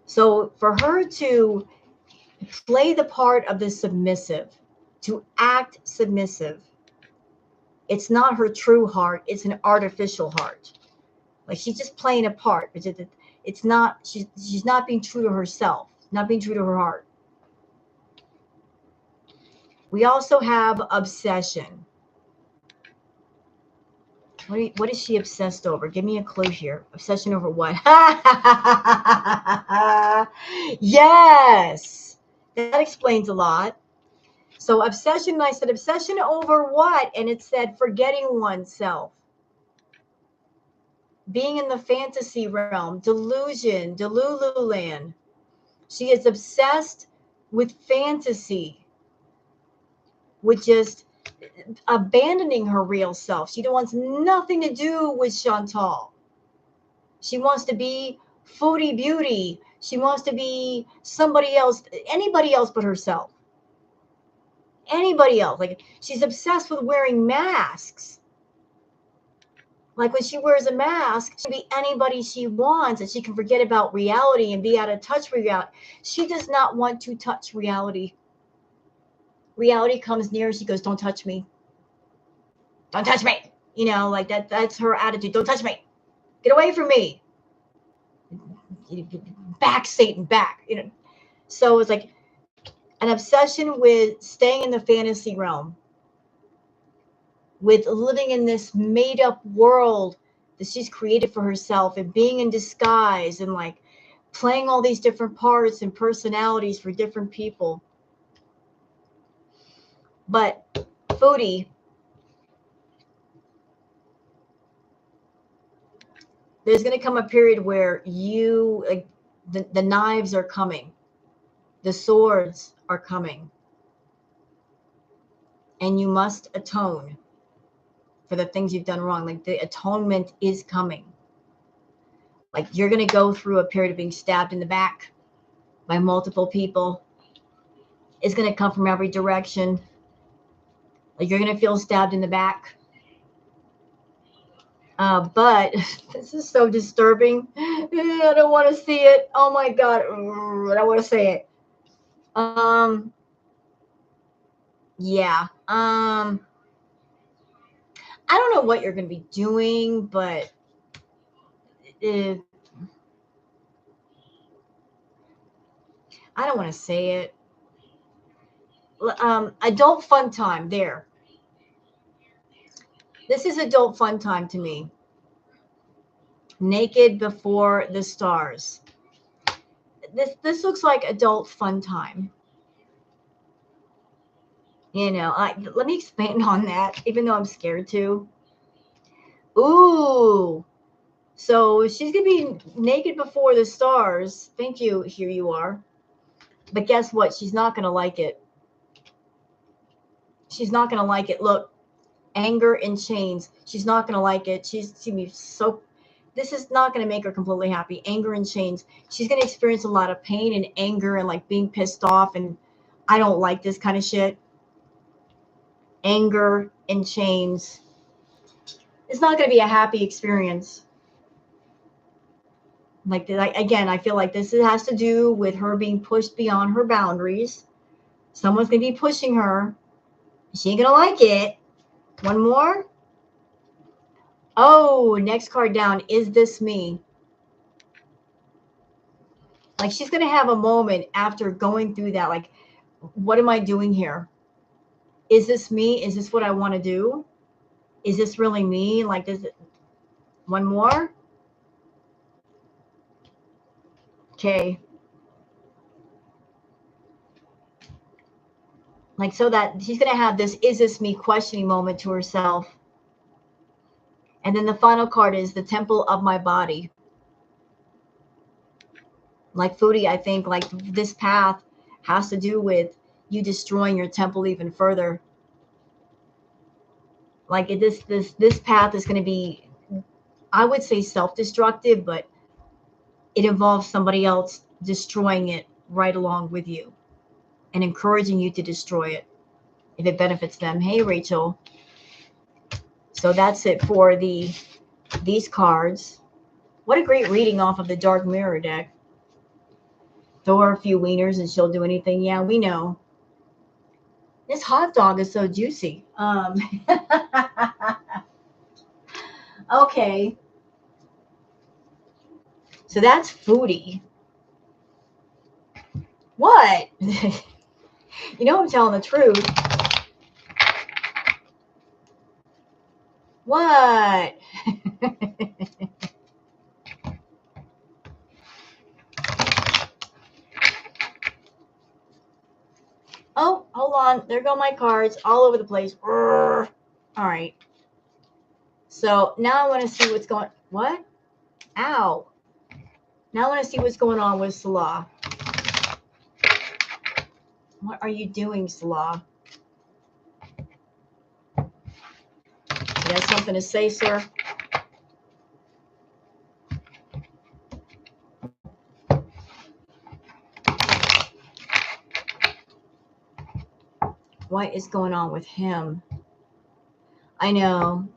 So for her to play the part of the submissive, to act submissive, it's not her true heart, it's an artificial heart. Like, she's just playing a part. It's not, she's not being true to herself, not being true to her heart. We also have obsession. What is she obsessed over? Give me a clue here. Obsession over what? Yes, that explains a lot. So obsession, I said obsession over what? And it said forgetting oneself. Being in the fantasy realm, delusion, Delululand. She is obsessed with fantasy, with just abandoning her real self. She wants nothing to do with Chantal. She wants to be Foodie Beauty. She wants to be somebody else, anybody else but herself. Anybody else. Like, she's obsessed with wearing masks. Like, when she wears a mask, she can be anybody she wants, and she can forget about reality and be out of touch with reality. She does not want to touch reality. Reality comes near, she goes, don't touch me. Don't touch me. You know, like that's her attitude. Don't touch me. Get away from me. Back, Satan, back. You know. So it's like an obsession with staying in the fantasy realm, with living in this made up world that she's created for herself, and being in disguise, and like playing all these different parts and personalities for different people. But Foodie, there's going to come a period where you, like, the knives are coming, the swords are coming, and you must atone for the things you've done wrong. Like, the atonement is coming. Like, you're going to go through a period of being stabbed in the back by multiple people. It's going to come from every direction. Like, you're going to feel stabbed in the back. But this is so disturbing. I don't want to see it. Oh my God. I don't want to say it. Yeah. I don't know what you're going to be doing, but I don't want to say it. Adult fun time there. This is adult fun time to me. Naked before the stars. This looks like adult fun time. You know, let me expand on that, even though I'm scared to. Ooh. So she's going to be naked before the stars. Thank you. Here you are. But guess what? She's not going to like it. She's not going to like it. Look, anger in chains. She's not going to like it. She's going to be so... This is not going to make her completely happy. Anger in chains. She's going to experience a lot of pain and anger and like being pissed off. And I don't like this kind of shit. Anger in chains. It's not going to be a happy experience. Like, again, I feel like this has to do with her being pushed beyond her boundaries. Someone's going to be pushing her. She ain't going to like it. One more. Oh, next card down. Is this me? Like, she's going to have a moment after going through that. Like, what am I doing here? Is this me? Is this what I want to do? Is this really me? Like, does it... One more. Okay. Like, so that she's going to have this, is this me questioning moment to herself. And then the final card is the temple of my body. Like Foodie, I think like this path has to do with you destroying your temple even further. Like this path is going to be, I would say self-destructive, but it involves somebody else destroying it right along with you and encouraging you to destroy it if it benefits them. Hey, Rachel. So that's it for these cards. What a great reading off of the Dark Mirror deck. Throw her a few wieners and she'll do anything. Yeah, we know. This hot dog is so juicy. Okay. So that's Foodie. What? You know I'm telling the truth. What? Oh, hold on. There go my cards all over the place. All right. So now I want to see what's going. What? Ow. Now I want to see what's going on with Salah. What are you doing, Salah? You got something to say, sir? What is going on with him? I know.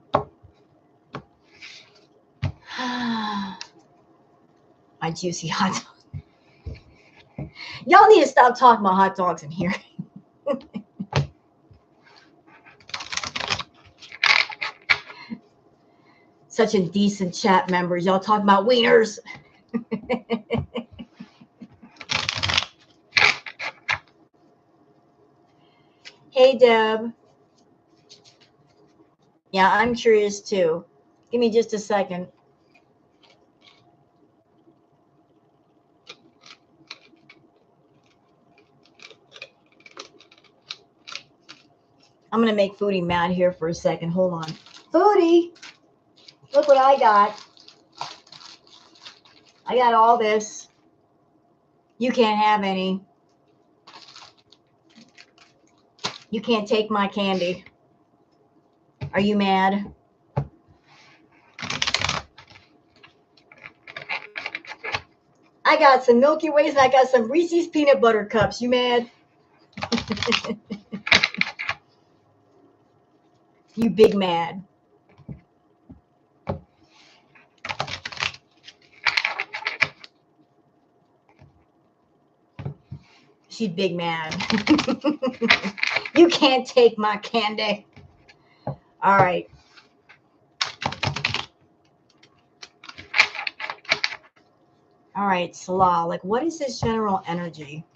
My juicy hot dog. Y'all need to stop talking about hot dogs in here. Such indecent chat members. Y'all talking about wieners. Hey, Deb. Yeah, I'm curious too. Give me just a second. I'm going to make Foodie mad here for a second. Hold on. Foodie, look what I got. I got all this. You can't have any. You can't take my candy. Are you mad? I got some Milky Ways and I got some Reese's peanut butter cups. You mad? You big mad. She's big mad. You can't take my candy. All right. All right, Salah. Like, what is this general energy?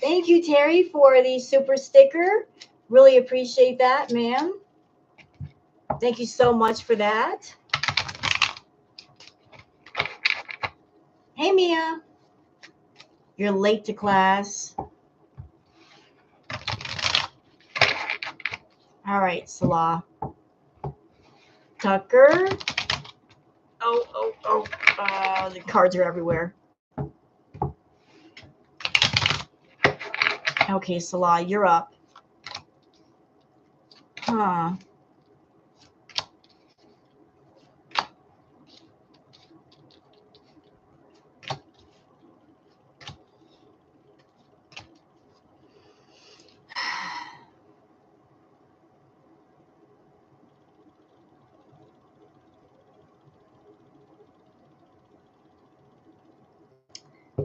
Thank you, Terry, for the super sticker. Really appreciate that, ma'am. Thank you so much for that. Hey, Mia. You're late to class. All right, Salah. Tucker. Oh. The cards are everywhere. Okay, Salah, you're up. Huh.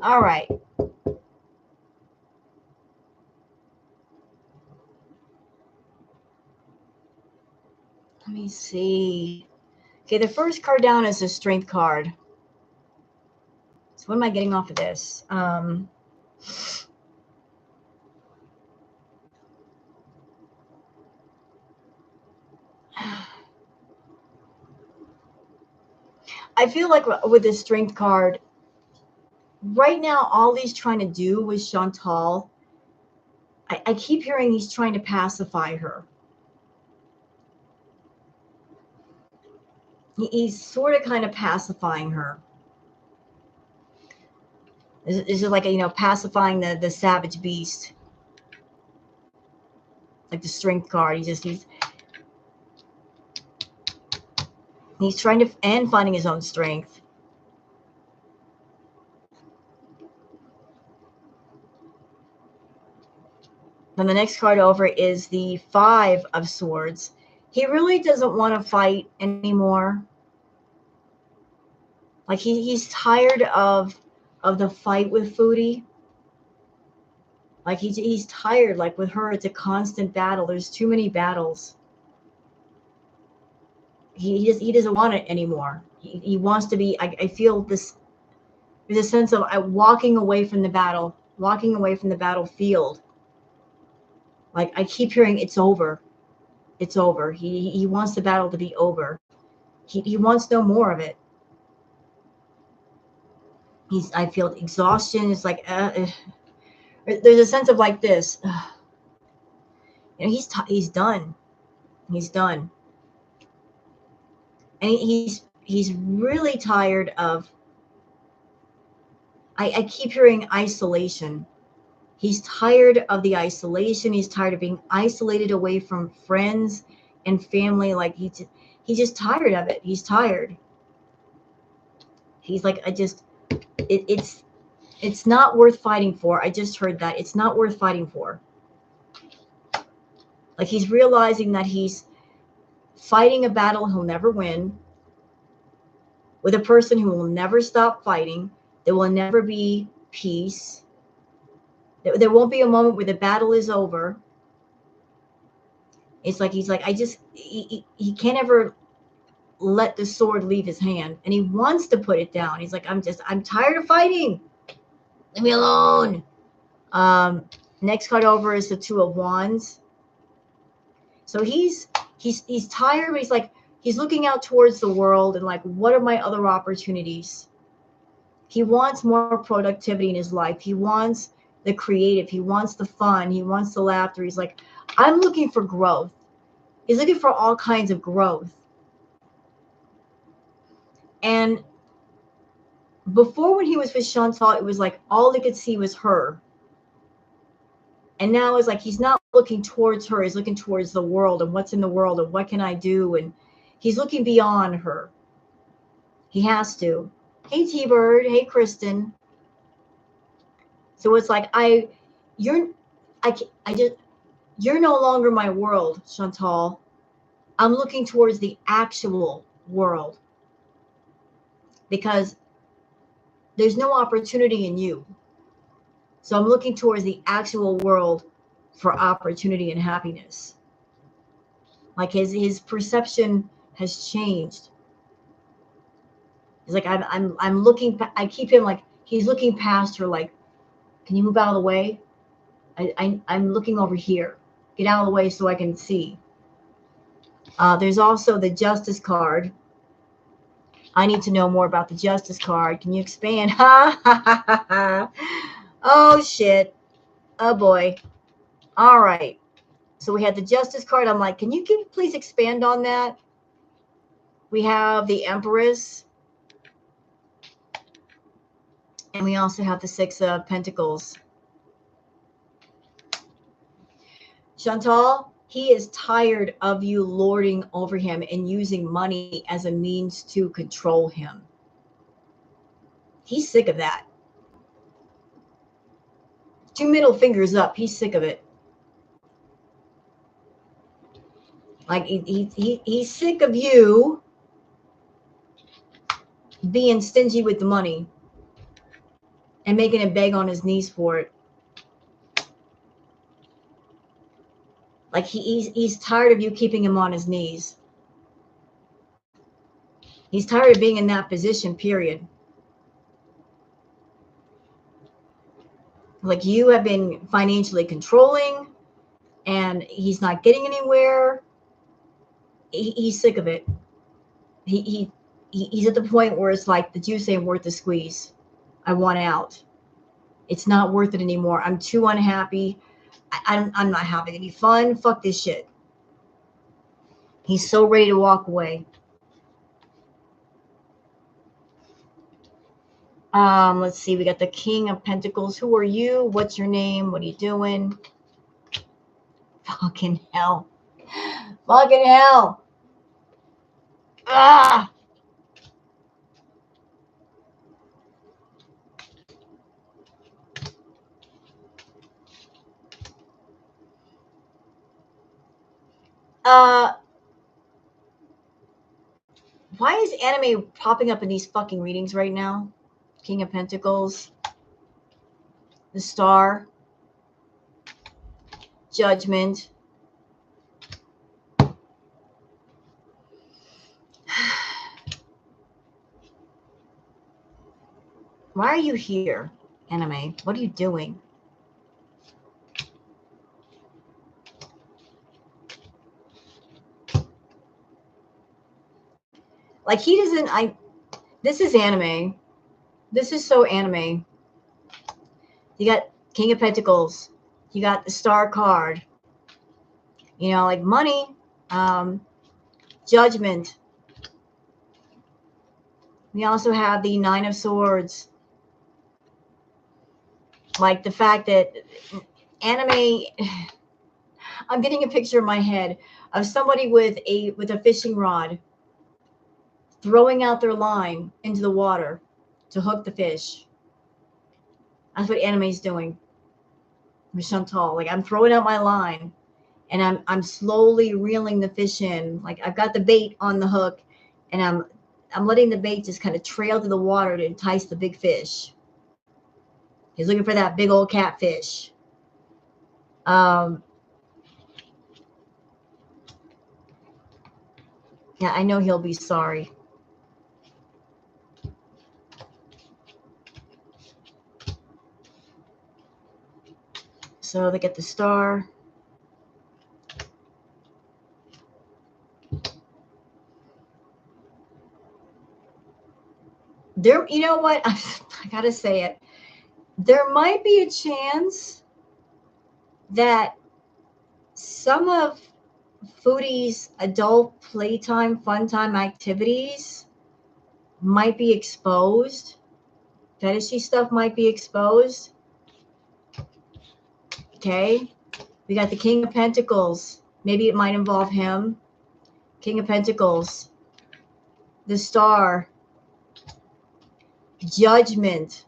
All right. Let me see. Okay, the first card down is the strength card. So what am I getting off of this? I feel like with the strength card, right now, all he's trying to do with Chantal, I keep hearing he's trying to pacify her. He's sort of kind of pacifying her. Is it like, pacifying the savage beast? Like the strength card. He's trying to, and finding his own strength. Then the next card over is the Five of Swords. He really doesn't want to fight anymore. Like he's tired of the fight with Foodie. Like he's tired. Like with her, it's a constant battle. There's too many battles. He doesn't want it anymore. He wants to be. I feel this. There's a sense of walking away from the battle, walking away from the battlefield. Like I keep hearing, it's over. It's over. He wants the battle to be over. He wants no more of it. I feel exhaustion. It's like there's a sense of like this. He's done. He's done. And he's really tired of. I keep hearing isolation. He's tired of the isolation. He's tired of being isolated away from friends and family. Like he's just tired of it. He's tired. He's like, it's not worth fighting for. I just heard that. It's not worth fighting for. Like he's realizing that he's fighting a battle he'll never win with a person who will never stop fighting. There will never be peace. There won't be a moment where the battle is over. It's like he's like, he can't ever let the sword leave his hand, and he wants to put it down. He's like, I'm tired of fighting. Leave me alone. Next card over is the Two of Wands. So he's tired, but he's like, he's looking out towards the world and like, what are my other opportunities? He wants more productivity in his life. He wants the creative. He wants the fun. He wants the laughter. He's like, I'm looking for growth. He's looking for all kinds of growth. And before, when he was with Chantal, it was like all he could see was her. And now it's like he's not looking towards her. He's looking towards the world and what's in the world and what can I do? And he's looking beyond her. He has to. Hey, T-Bird. Hey, Kristen. So it's like, you're no longer my world, Chantal. I'm looking towards the actual world because there's no opportunity in you. So I'm looking towards the actual world for opportunity and happiness. Like his perception has changed. It's like I'm looking. I keep him like he's looking past her. Like, can you move out of the way? I'm looking over here. Get out of the way so I can see. There's also the Justice card. I need to know more about the Justice card. Can you expand? Oh, shit. Oh, boy. All right. So we had the Justice card. I'm like, can you please expand on that? We have the Empress. And we also have the Six of Pentacles. Chantal, he is tired of you lording over him and using money as a means to control him. He's sick of that. Two middle fingers up. He's sick of it. Like he's sick of you being stingy with the money and making him beg on his knees for it. Like he's tired of you keeping him on his knees. He's tired of being in that position, period. Like you have been financially controlling and he's not getting anywhere. He's sick of it. He's at the point where it's like the juice ain't worth the squeeze. I want out. It's not worth it anymore. I'm too unhappy. I'm not having any fun. Fuck this shit. He's so ready to walk away. Let's see. We got the King of Pentacles. Who are you? What's your name? What are you doing? Fucking hell. Fucking hell. Ah. Why is anime popping up in these fucking readings right now? King of Pentacles, the Star, Judgment. Why are you here, anime? What are you doing? Like he doesn't, this is anime. This is so anime. You got King of Pentacles. You got the Star card. You know, like money, Judgment. We also have the Nine of Swords. Like the fact that anime, I'm getting a picture in my head of somebody with a fishing rod throwing out their line into the water to hook the fish. That's what anime is doing. With Chantal, like I'm throwing out my line and I'm slowly reeling the fish in. Like I've got the bait on the hook and I'm letting the bait just kind of trail to the water to entice the big fish. He's looking for that big old catfish. Yeah, I know he'll be sorry. So they get the Star. There, you know what? I gotta say it. There might be a chance that some of Foodie's adult playtime, fun time activities might be exposed. Fetishy stuff might be exposed. Okay. We got the King of Pentacles. Maybe it might involve him. King of Pentacles. The Star. Judgment.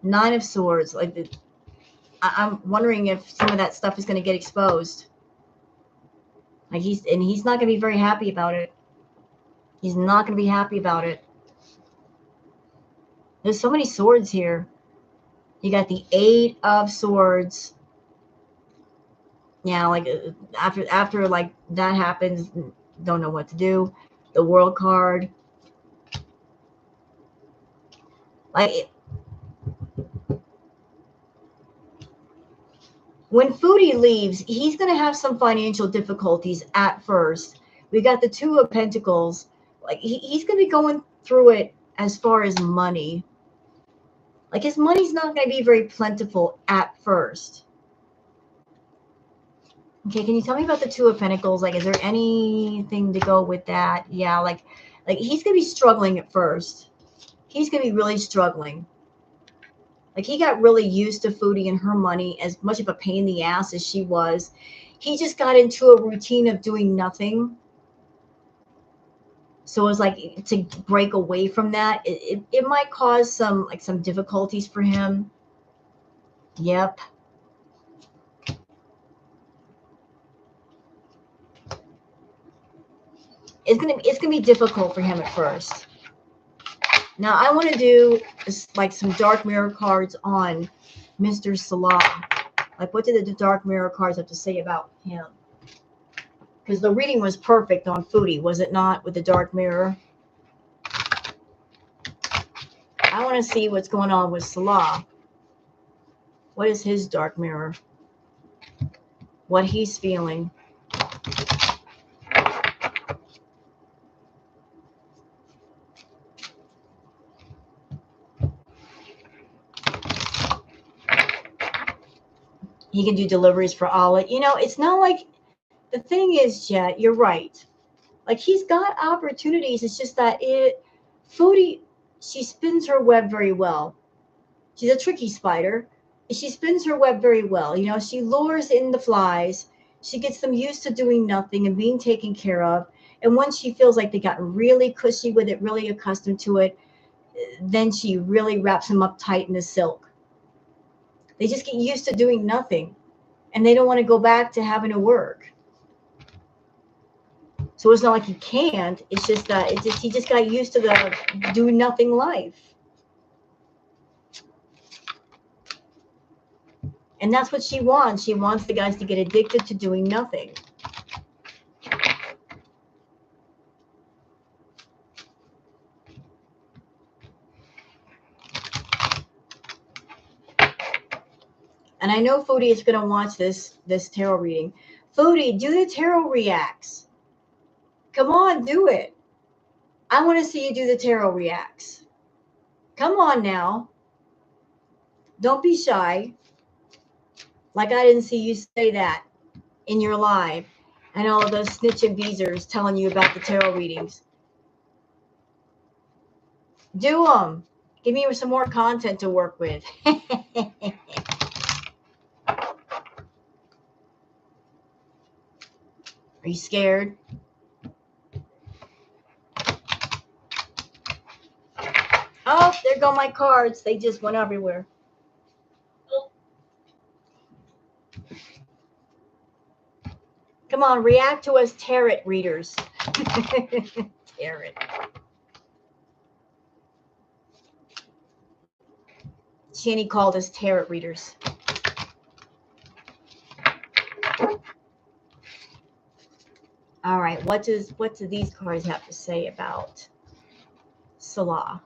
Nine of Swords. Like I'm wondering if some of that stuff is going to get exposed. Like he's not going to be very happy about it. He's not going to be happy about it. There's so many swords here. You got the Eight of Swords. Yeah, like after like that happens, don't know what to do. The World card. Like when Foodie leaves, he's going to have some financial difficulties at first. We got the Two of Pentacles. Like he's going to be going through it as far as money. Like his money's not going to be very plentiful at first. Okay, can you tell me about the Two of Pentacles? Like, is there anything to go with that? Yeah, like he's going to be struggling at first. He's going to be really struggling. Like he got really used to Foodie and her money, as much of a pain in the ass as she was. He just got into a routine of doing nothing. So it's like to break away from that, it might cause some difficulties for him. Yep. It's gonna be difficult for him at first. Now I want to do like some dark mirror cards on Mr. Salah. Like what did the dark mirror cards have to say about him? Because the reading was perfect on Foodie, was it not, with the dark mirror? I want to see what's going on with Salah. What is his dark mirror? What he's feeling. He can do deliveries for Allah. You know, it's not like, the thing is, Jet, you're right. Like, he's got opportunities. It's just that Foodie, she spins her web very well. She's a tricky spider. She spins her web very well. You know, she lures in the flies. She gets them used to doing nothing and being taken care of. And once she feels like they got really cushy with it, really accustomed to it, then she really wraps them up tight in the silk. They just get used to doing nothing, and they don't want to go back to having to work. So it's not like he can't. It's just that he just got used to the do nothing life. And that's what she wants. She wants the guys to get addicted to doing nothing. And I know Foodie is going to watch this tarot reading. Foodie, do the tarot reacts. Come on, do it. I want to see you do the tarot reacts. Come on now. Don't be shy. Like I didn't see you say that in your live. And all of those snitch and beezers telling you about the tarot readings. Do them. Give me some more content to work with. Are you scared? Oh, there go my cards. They just went everywhere. Come on, react to us tarot readers. Tarot. Shanny called us tarot readers. All right, what do these cards have to say about Salah?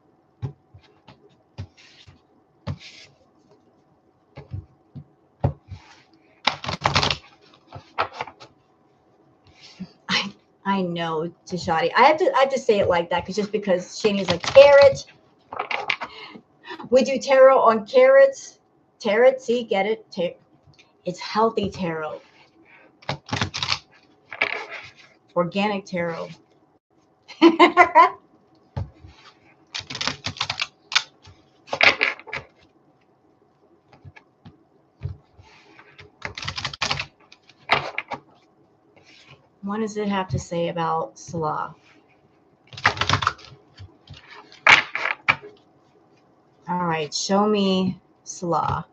I know, Tashadi. I have to say it like that because Shanny's like carrot. We do tarot on carrots. Tarot, see, get it? It's healthy tarot. Organic tarot. What does it have to say about Salah? All right, show me Salah.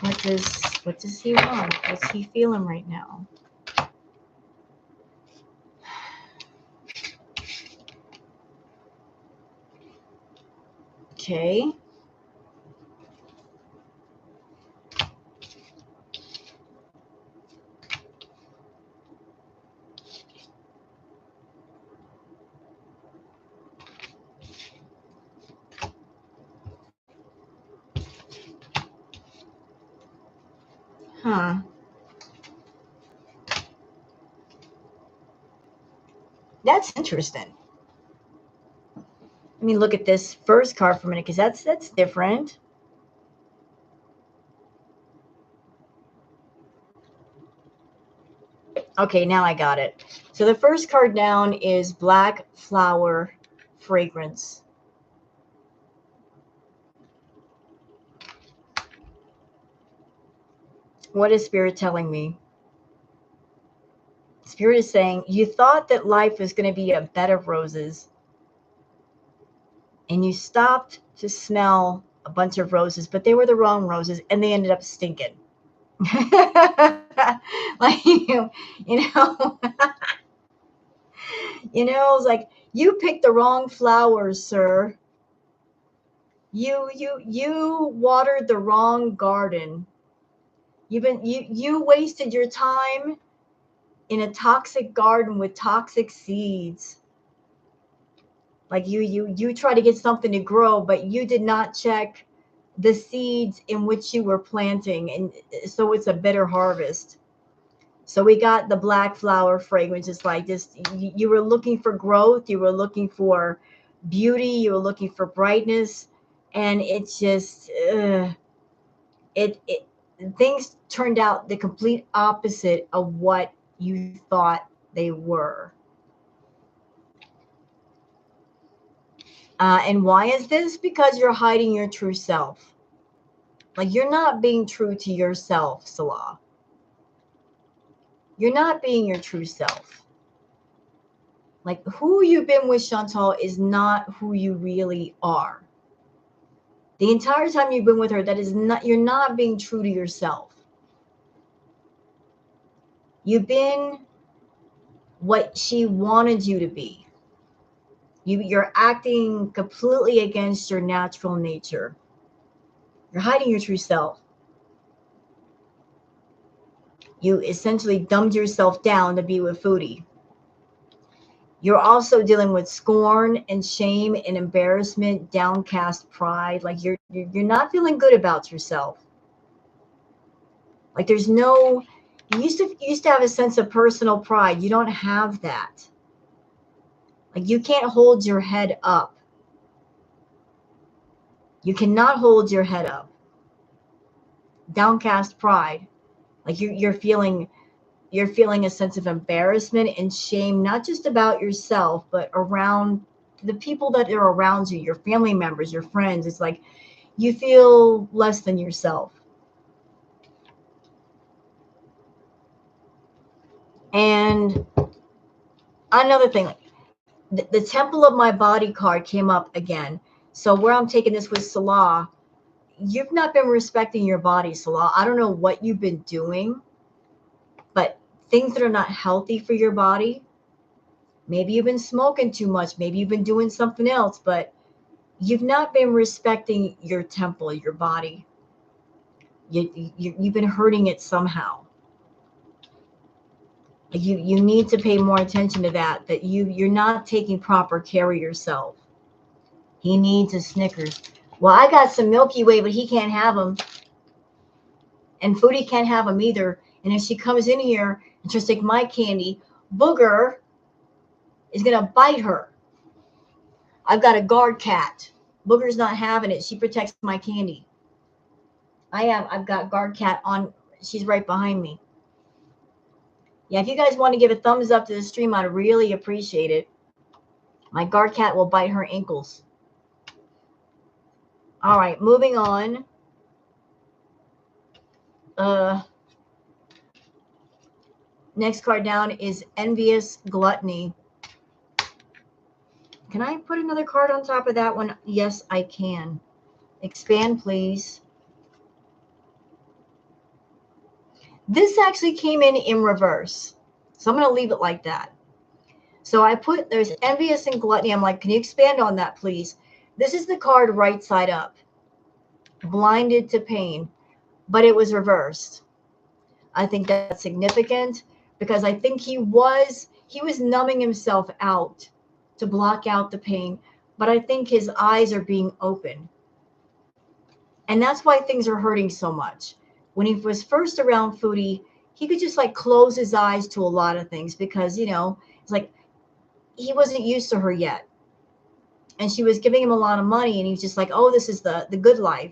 What does he want? What's he feeling right now? Okay. Huh. That's interesting. Let me look at this first card for a minute, because that's different. Okay, now I got it. So the first card down is Black Flower Fragrance. What is Spirit telling me? Spirit is saying, you thought that life was going to be a bed of roses, and you stopped to smell a bunch of roses, but they were the wrong roses, and they ended up stinking. Like, you know, it's like, you picked the wrong flowers, sir. You watered the wrong garden. You wasted your time in a toxic garden with toxic seeds. Like you try to get something to grow, but you did not check the seeds in which you were planting, and so it's a bitter harvest. So we got the black flower fragrance. It's like this, you were looking for growth, you were looking for beauty, you were looking for brightness, and it's just it things turned out the complete opposite of what you thought they were. And why is this? Because you're hiding your true self. Like, you're not being true to yourself, Salah. You're not being your true self. Like, who you've been with, Chantal, is not who you really are. The entire time you've been with her, that is not, you're not being true to yourself. You've been what she wanted you to be. You're acting completely against your natural nature. You're hiding your true self. You essentially dumbed yourself down to be with Foodie. You're also dealing with scorn and shame and embarrassment, downcast pride. Like, you're not feeling good about yourself. Like, there's no, you used to have a sense of personal pride. You don't have that. Like, you can't hold your head up. You cannot hold your head up. Downcast pride. Like, you're feeling a sense of embarrassment and shame, not just about yourself, but around the people that are around you, your family members, your friends. It's like you feel less than yourself. And another thing, the temple of my body card came up again. So where I'm taking this with Salah, you've not been respecting your body, Salah. I don't know what you've been doing, but things that are not healthy for your body. Maybe you've been smoking too much. Maybe you've been doing something else, but you've not been respecting your temple, your body. You've been hurting it somehow. You need to pay more attention to that, that you're not taking proper care of yourself. He needs a Snickers. Well, I got some Milky Way, but he can't have them. And Foodie can't have them either. And if she comes in here and tries to take my candy, Booger is going to bite her. I've got a guard cat. Booger's not having it. She protects my candy. I've got guard cat on. She's right behind me. Yeah, if you guys want to give a thumbs up to the stream, I'd really appreciate it. My guard cat will bite her ankles. All right, moving on. Next card down is envious gluttony. Can I put another card on top of that one? Yes, I can. Expand, please. This actually came in reverse. So I'm going to leave it like that. So I put, there's envious and gluttony. I'm like, can you expand on that, please? This is the card right side up. Blinded to pain. But it was reversed. I think that's significant because I think he was numbing himself out to block out the pain. But I think his eyes are being open. And that's why things are hurting so much. When he was first around Foodie, he could just like close his eyes to a lot of things because, you know, it's like he wasn't used to her yet. And she was giving him a lot of money and he was just like, oh, this is the good life.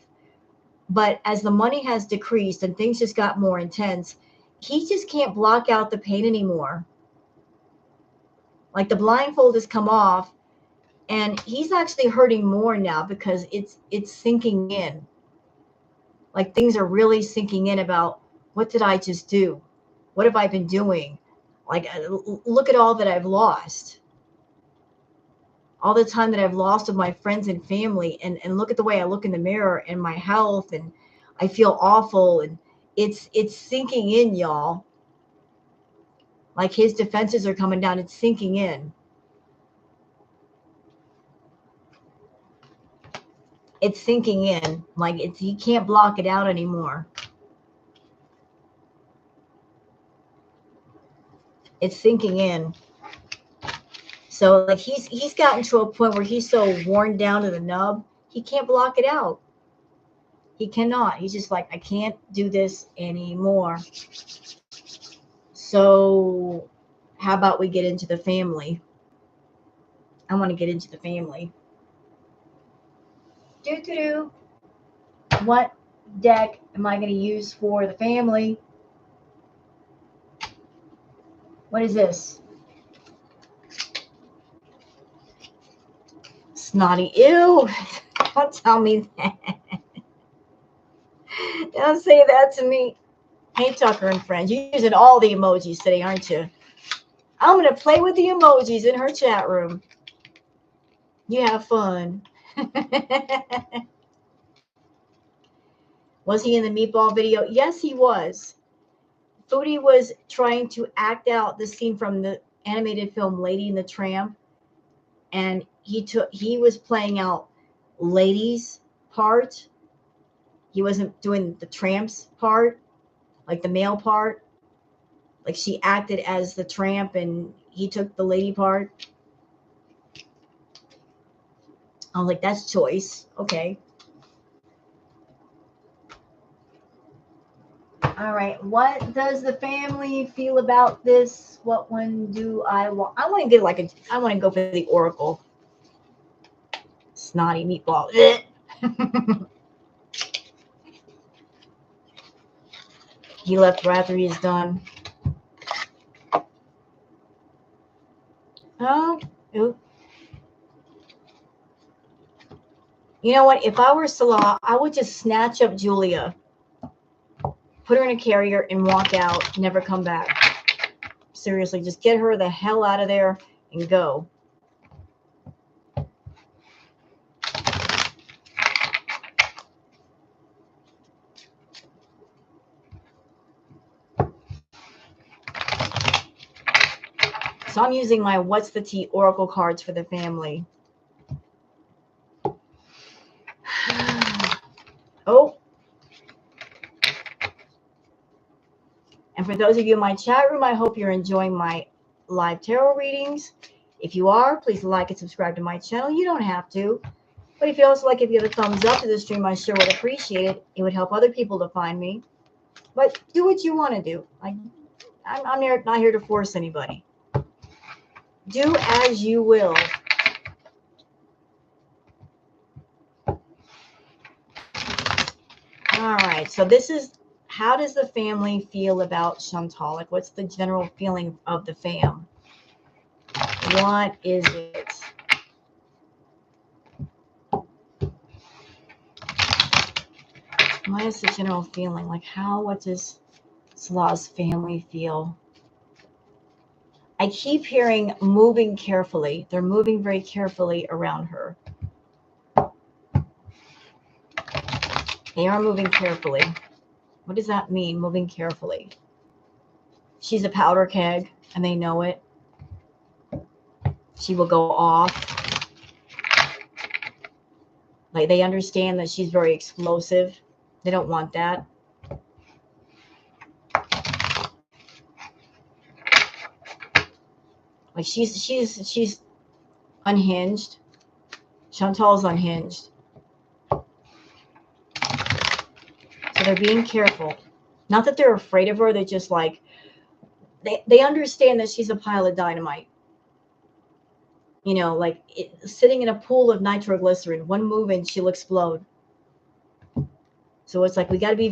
But as the money has decreased and things just got more intense, he just can't block out the pain anymore. Like the blindfold has come off and he's actually hurting more now because it's sinking in. Like things are really sinking in about what did I just do? What have I been doing? Like, look at all that I've lost. All the time that I've lost with my friends and family, and look at the way I look in the mirror and my health, and I feel awful, and it's sinking in, y'all. Like his defenses are coming down. It's sinking in. It's sinking in. Like he can't block it out anymore. It's sinking in. So like he's gotten to a point where he's so worn down to the nub, he can't block it out. He cannot. He's just like, I can't do this anymore. So how about we get into the family? I want to get into the family. Do. What deck am I going to use for the family? What is this? Snotty. Ew. Don't tell me that. Don't say that to me. Hey, Tucker and friends. You're using all the emojis today, aren't you? I'm going to play with the emojis in her chat room. You have fun. Was he in the meatball video? Yes, he was. Foodie was trying to act out the scene from the animated film Lady and the Tramp, and he was playing out Lady's part. He wasn't doing the tramp's part, like the male part. Like she acted as the tramp and he took the lady part. I'm like, that's choice. Okay. All right. What does the family feel about this? What one do I want? I want to get I want to go for the Oracle. Snotty meatball. He left right after he is done. Oh, oop. You know what? If I were Salah, I would just snatch up Julia, put her in a carrier, and walk out, never come back. Seriously, just get her the hell out of there and go. So I'm using my What's the Tea Oracle cards for the family. Oh. And for those of you in my chat room, I hope you're enjoying my live tarot readings. If you are, please like and subscribe to my channel. You don't have to. But if you also like, if you give a thumbs up to the stream, I sure would appreciate it. It would help other people to find me. But do what you want to do. I'm not here to force anybody. Do as you will. All right. So this is, how does the family feel about Chantal? Like, what's the general feeling of the fam? What is it? What is the general feeling? Like, what does Salah's family feel? I keep hearing moving carefully. They're moving very carefully around her. They are moving carefully. What does that mean, moving carefully? She's a powder keg, and they know it. She will go off. Like, they understand that she's very explosive. They don't want that. Like, she's unhinged. Chantal's unhinged. So they're being careful. Not that they're afraid of her. They're just like, they understand that she's a pile of dynamite. You know, like sitting in a pool of nitroglycerin. One move and she'll explode. So it's like, we got to be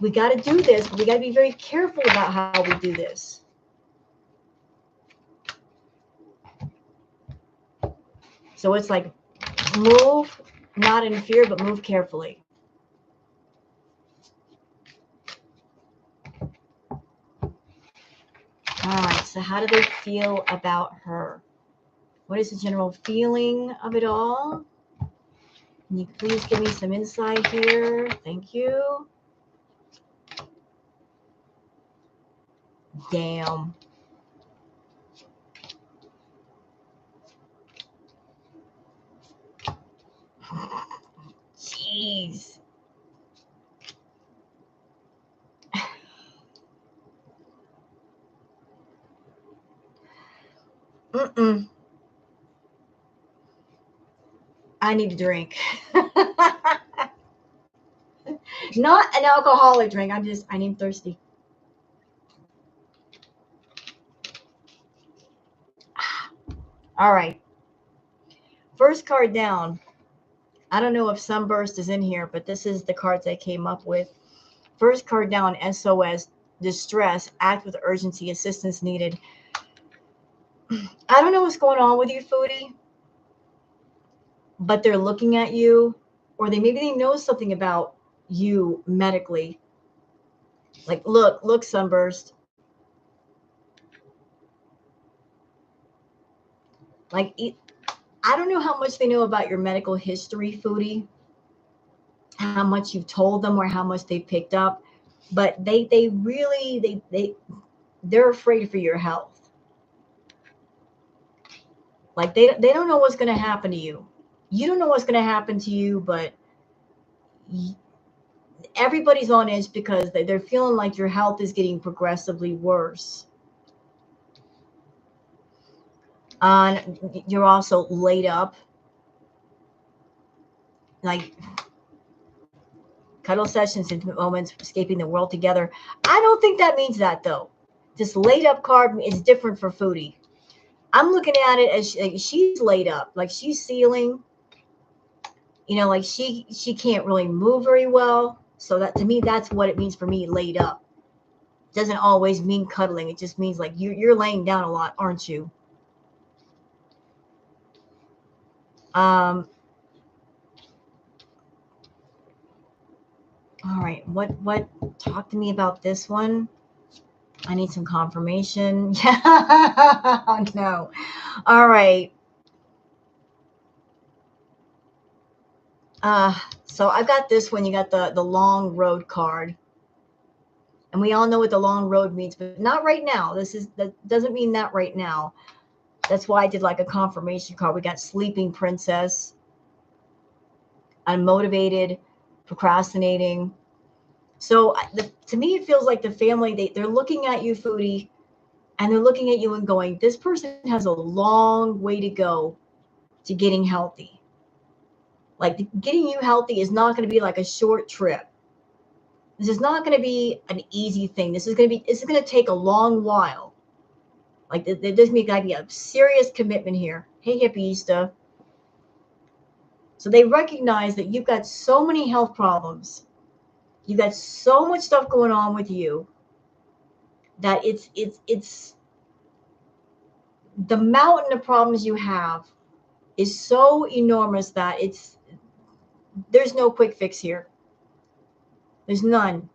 we got to do this, but we got to be very careful about how we do this. So it's like, move, not in fear, but move carefully. All right, so how do they feel about her? What is the general feeling of it all? Can you please give me some insight here? Thank you. Damn. Jeez. I need a drink. Not an alcoholic drink. I need thirsty. All right. First card down. I don't know if Sunburst is in here, but this is the cards I came up with. First card down, SOS, distress, act with urgency, assistance needed. I don't know what's going on with you, Foodie, but they're looking at you, or maybe they know something about you medically. Like, look, Sunburst. Like, I don't know how much they know about your medical history, Foodie, how much you've told them or how much they picked up, but they're afraid for your health. Like, they don't know what's going to happen to you. You don't know what's going to happen to you, but everybody's on edge because they're feeling like your health is getting progressively worse. You're also laid up. Like, cuddle sessions, intimate moments, escaping the world together. I don't think that means that, though. This laid up card is different for Foodie. I'm looking at it as she's laid up, like she's ceiling. You know, like she can't really move very well. So that, to me, that's what it means for me, laid up. Doesn't always mean cuddling. It just means like you're laying down a lot, aren't you? All right. What? Talk to me about this one. I need some confirmation. No. All right. So I've got this one. You got the long road card. And we all know what the long road means, but not right now. That doesn't mean that right now. That's why I did like a confirmation card. We got sleeping princess, unmotivated, procrastinating. So to me, it feels like the family, they're looking at you, Foodie, and they're looking at you and going, this person has a long way to go to getting healthy. Like, getting you healthy is not going to be like a short trip. This is not going to be an easy thing. This is going to take a long while. Like, there's going to be a serious commitment here. Hey, Hippieista. So they recognize that you've got so many health problems. You've got so much stuff going on with you that it's the mountain of problems you have is so enormous that there's no quick fix here. There's none,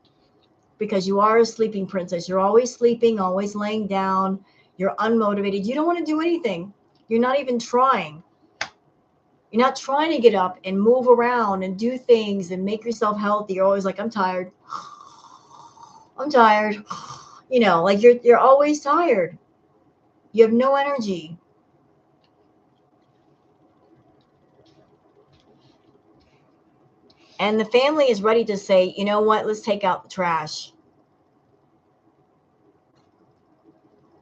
because you are a sleeping princess. You're always sleeping, always laying down. You're unmotivated. You don't want to do anything. You're not even trying. You're not trying to get up and move around and do things and make yourself healthy. You're always like, I'm tired. I'm tired. You know, like you're always tired. You have no energy. And the family is ready to say, you know what, let's take out the trash.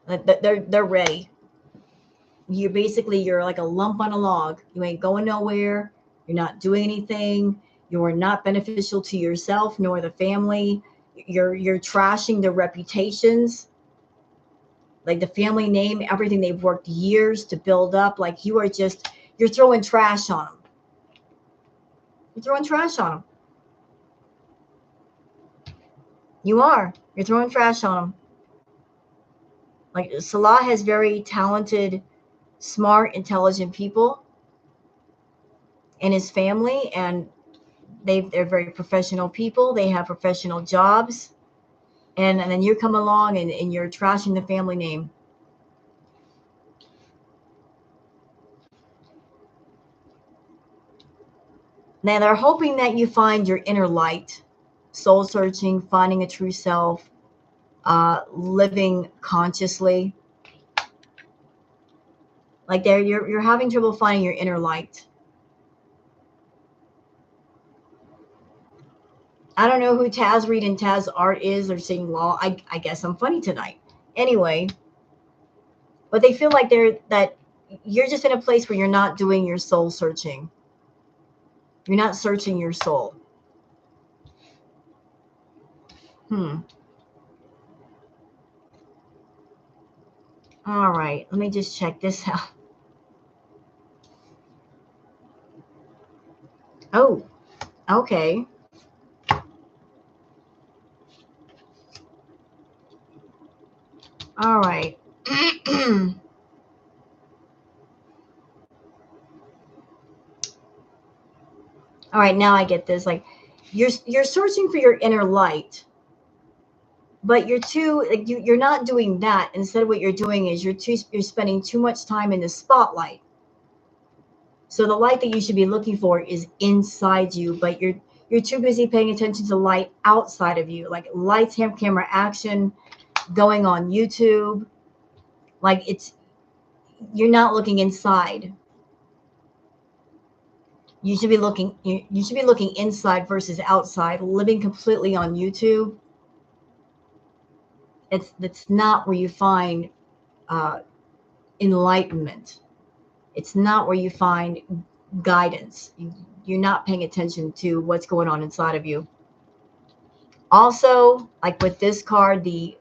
They're ready. You're like a lump on a log. You ain't going nowhere. You're not doing anything. You are not beneficial to yourself nor the family. You're trashing their reputations, like the family name, everything they've worked years to build up. Like, you're throwing trash on them. You're throwing trash on them. You're throwing trash on them. Like, Salah has very talented, smart, intelligent people in his family, and they're very professional people. They have professional jobs, and then you come along and you're trashing the family name. Now they're hoping that you find your inner light, soul searching, finding a true self, living consciously. Like, you're having trouble finding your inner light. I don't know who Taz Reed and Taz Art is, or Sing Law. I guess I'm funny tonight. Anyway, but they feel like that you're just in a place where you're not doing your soul searching. You're not searching your soul. All right, let me just check this out. Oh, okay. All right. All right, now I get this. Like, you're searching for your inner light, but you're too like you're not doing that. Instead, what you're doing is you're spending too much time in the spotlight. So the light that you should be looking for is inside you, but you're too busy paying attention to light outside of you, like lights, camera, action, going on YouTube. Like you're not looking inside. You should be looking inside versus outside. Living completely on YouTube, that's not where you find uh, enlightenment. It's not where you find guidance. You're not paying attention to what's going on inside of you. Also, like with this card, the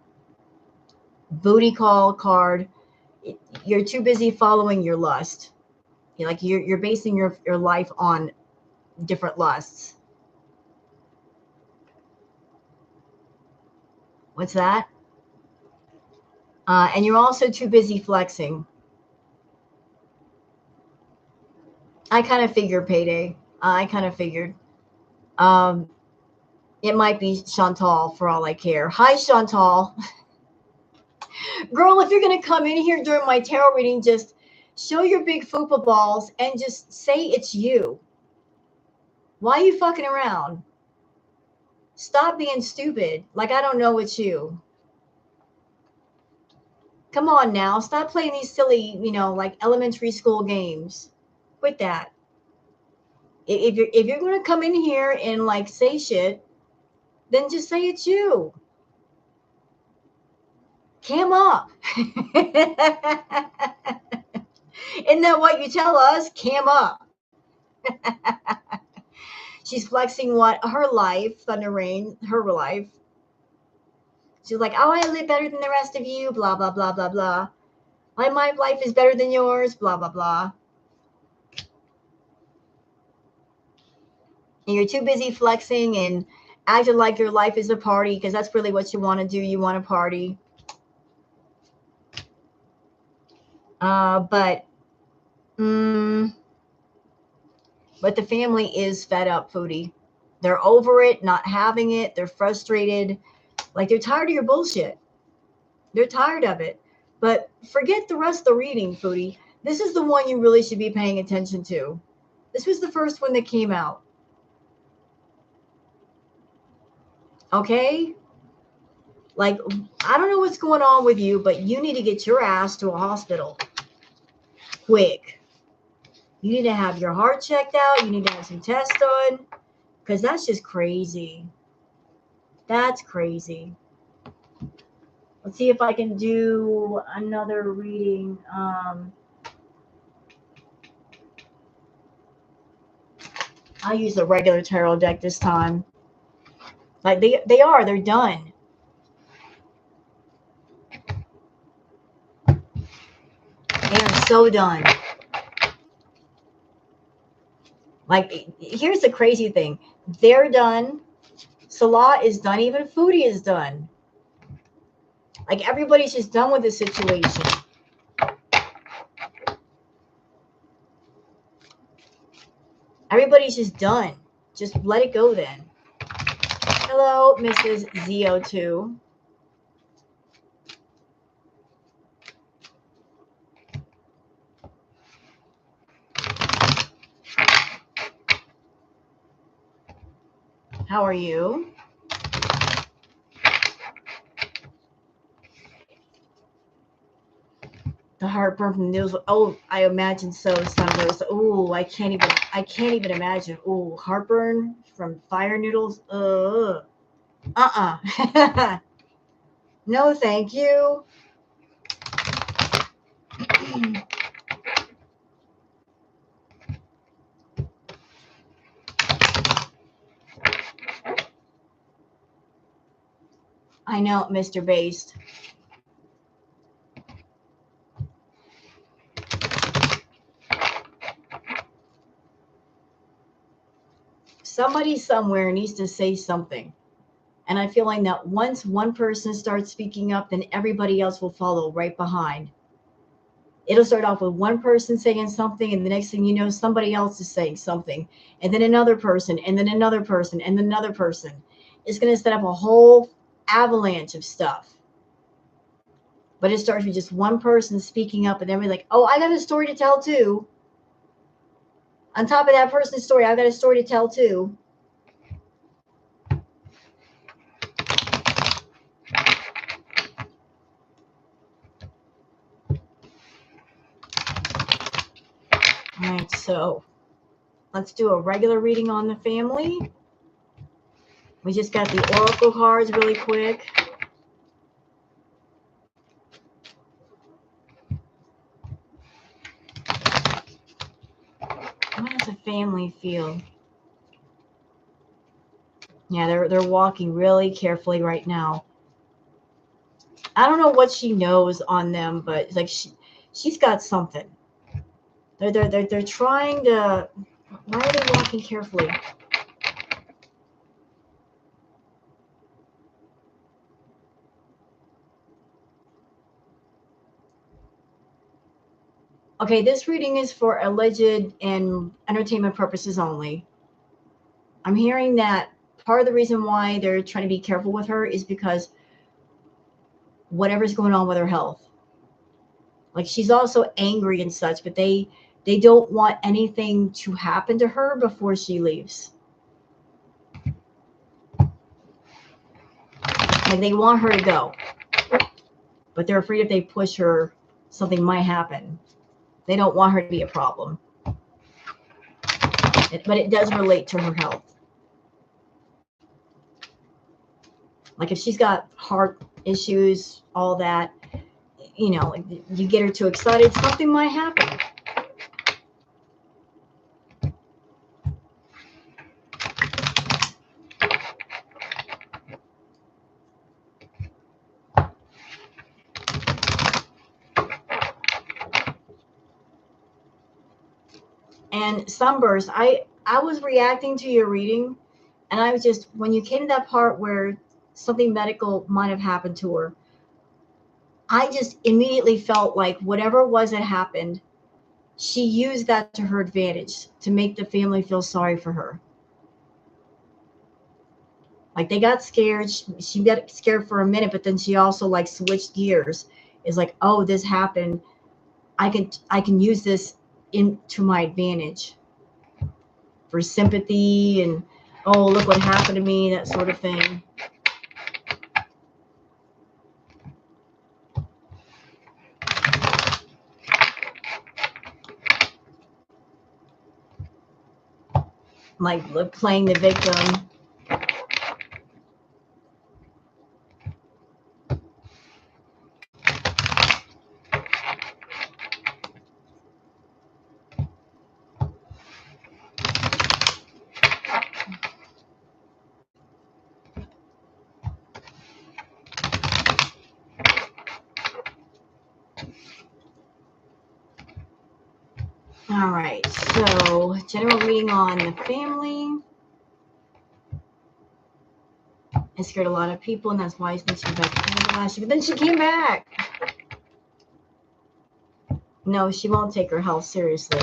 booty call card, you're too busy following your lust. You're basing your life on different lusts. What's that? And you're also too busy flexing. I kind of figured payday. I kind of figured. Um, it might be Chantal for all I care. Hi, Chantal. Girl, if you're going to come in here during my tarot reading, just show your big fupa balls and just say it's you. Why are you fucking around? Stop being stupid. Like I don't know it's you. Come on now. Stop playing these silly, like elementary school games. Quit that. If you're going to come in here and like say shit, then just say it's you. Cam up. Isn't that what you tell us? Cam up. She's flexing what? Her life, Thunder Rain, her life. She's like, oh, I live better than the rest of you, blah, blah, blah, blah, blah. My life is better than yours, blah, blah, blah. And you're too busy flexing and acting like your life is a party because that's really what you want to do. You want to party. But the family is fed up, Foodie. They're over it, not having it. They're frustrated. Like they're tired of your bullshit. They're tired of it. But forget the rest of the reading, Foodie. This is the one you really should be paying attention to. This was the first one that came out. Okay? Like, I don't know what's going on with you, but you need to get your ass to a hospital. Quick. You need to have your heart checked out. You need to have some tests done. Because that's just crazy. That's crazy. Let's see if I can do another reading. I'll use the regular tarot deck this time. Like they're done. They are so done. Like, here's the crazy thing. They're done. Salah is done. Even Foodie is done. Like, everybody's just done with the situation. Everybody's just done. Just let it go then. Hello, Mrs. ZO2. How are you? The heartburn from the noodles. Oh, I imagine so. Some of those. Oh, I can't even imagine. Oh, heartburn from fire noodles. No, thank you. I know, Mr. Based. Somebody somewhere needs to say something. And I feel like that once one person starts speaking up, then everybody else will follow right behind. It'll start off with one person saying something, and the next thing you know, somebody else is saying something, and then another person, and then another person, and then another person. It's going to set up a whole avalanche of stuff. But it starts with just one person speaking up, and everybody's like, oh, I got a story to tell too. On top of that person's story, I've got a story to tell too. All right, so let's do a regular reading on the family. We just got the oracle cards really quick. How does the family feel? Yeah, they're walking really carefully right now. I don't know what she knows on them, but it's like she's got something. They're trying to. Why are they walking carefully? Okay, this reading is for alleged and entertainment purposes only. I'm hearing that part of the reason why they're trying to be careful with her is because whatever's going on with her health. Like she's also angry and such, but they don't want anything to happen to her before she leaves. Like they want her to go, but they're afraid if they push her, something might happen. They don't want her to be a problem. But it does relate to her health. Like if she's got heart issues, all that, you know, like you get her too excited, something might happen. And Sunburst, I was reacting to your reading, and I was just, when you came to that part where something medical might have happened to her, I just immediately felt like whatever it was that happened, she used that to her advantage to make the family feel sorry for her. Like they got scared. She got scared for a minute, but then she also like switched gears. Is like, oh, this happened. I can use this to my advantage for sympathy and, oh, look what happened to me, that sort of thing. Like playing the victim. All right, so general reading on the family. It scared a lot of people, and that's why I think she was back to Canada last year. But then she came back. No, she won't take her health seriously.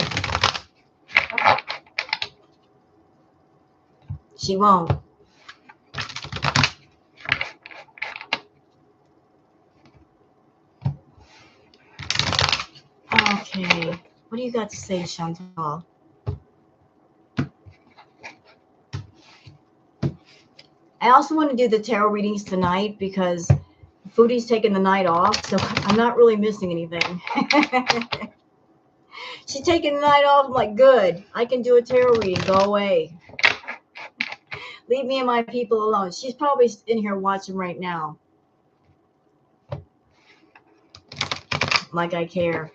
She won't. Okay, what do you got to say, Chantal? I also want to do the tarot readings tonight because Foodie's taking the night off, so I'm not really missing anything. She's taking the night off. I'm like, good. I can do a tarot reading. Go away. Leave me and my people alone. She's probably in here watching right now. Like I care.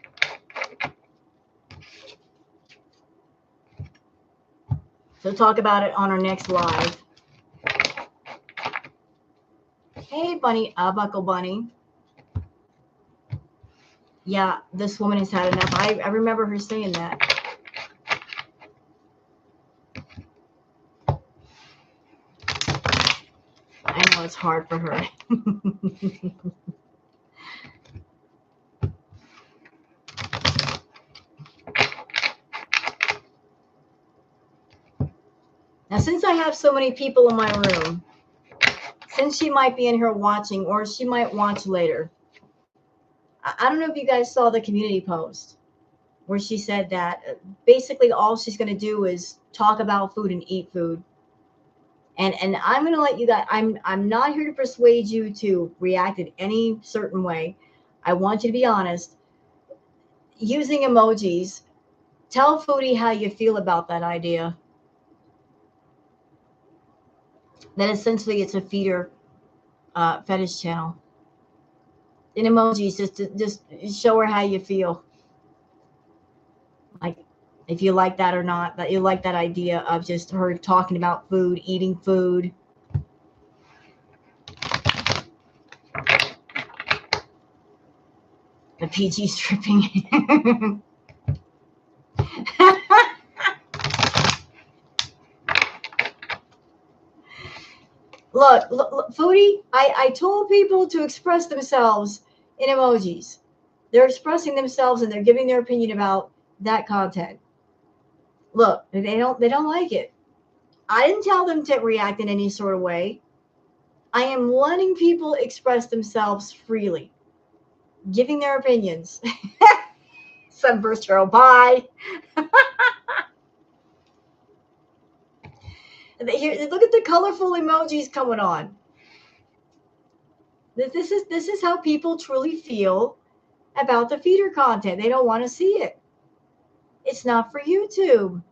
So talk about it on our next live. Hey, Bunny, Buckle Bunny. Yeah, this woman has had enough. I remember her saying that. I know it's hard for her. Now, since I have so many people in my room, since she might be in here watching, or she might watch later, I don't know if you guys saw the community post where she said that basically all she's going to do is talk about food and eat food. And I'm going to let you guys, I'm not here to persuade you to react in any certain way. I want you to be honest. Using emojis, tell Foodie how you feel about that idea. That essentially it's a feeder fetish channel. In emojis, just show her how you feel. Like, if you like that or not, that you like that idea of just her talking about food, eating food. The PG stripping. Look, Foodie, I told people to express themselves in emojis. They're expressing themselves and they're giving their opinion about that content. Look, they don't like it. I didn't tell them to react in any sort of way. I am letting people express themselves freely, giving their opinions. Sunburst girl, bye. Here, look at the colorful emojis coming on. This is how people truly feel about the feeder content. They don't want to see it. It's not for YouTube.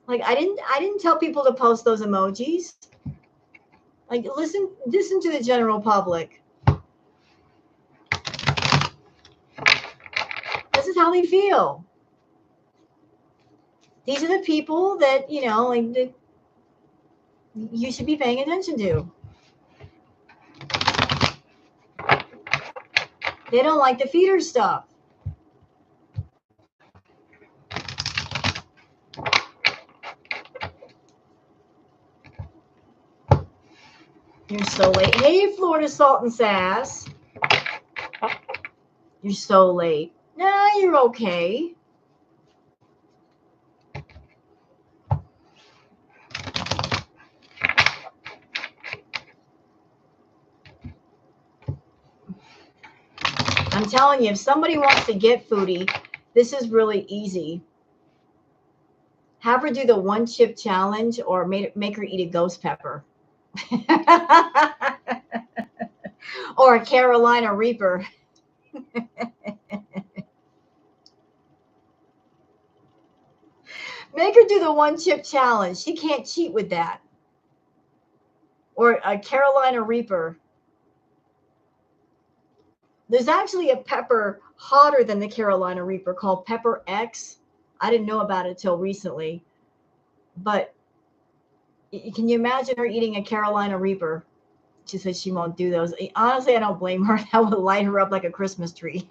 Like I didn't tell people to post those emojis. Like listen to the general public. This is how they feel. These are the people that, you know, like that you should be paying attention to. They don't like the feeder stuff. You're so late. Hey, Florida Salt and Sass. You're so late. Nah, you're okay. I'm telling you, if somebody wants to get Foodie, this is really easy. Have her do the one chip challenge or make her eat a ghost pepper. Or a Carolina Reaper. Make her do the one chip challenge. She can't cheat with that. Or a Carolina Reaper. There's actually a pepper hotter than the Carolina Reaper called Pepper X. I didn't know about it till recently. But can you imagine her eating a Carolina Reaper? She says she won't do those. Honestly, I don't blame her. That would light her up like a Christmas tree.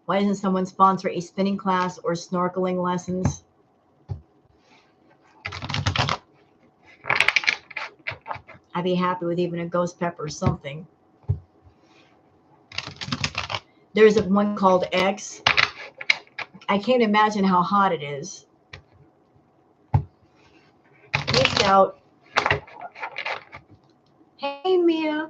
Why doesn't someone sponsor a spinning class or snorkeling lessons? I'd be happy with even a ghost pepper or something. There's one called X. I can't imagine how hot it is. Missed out. Hey, Mia.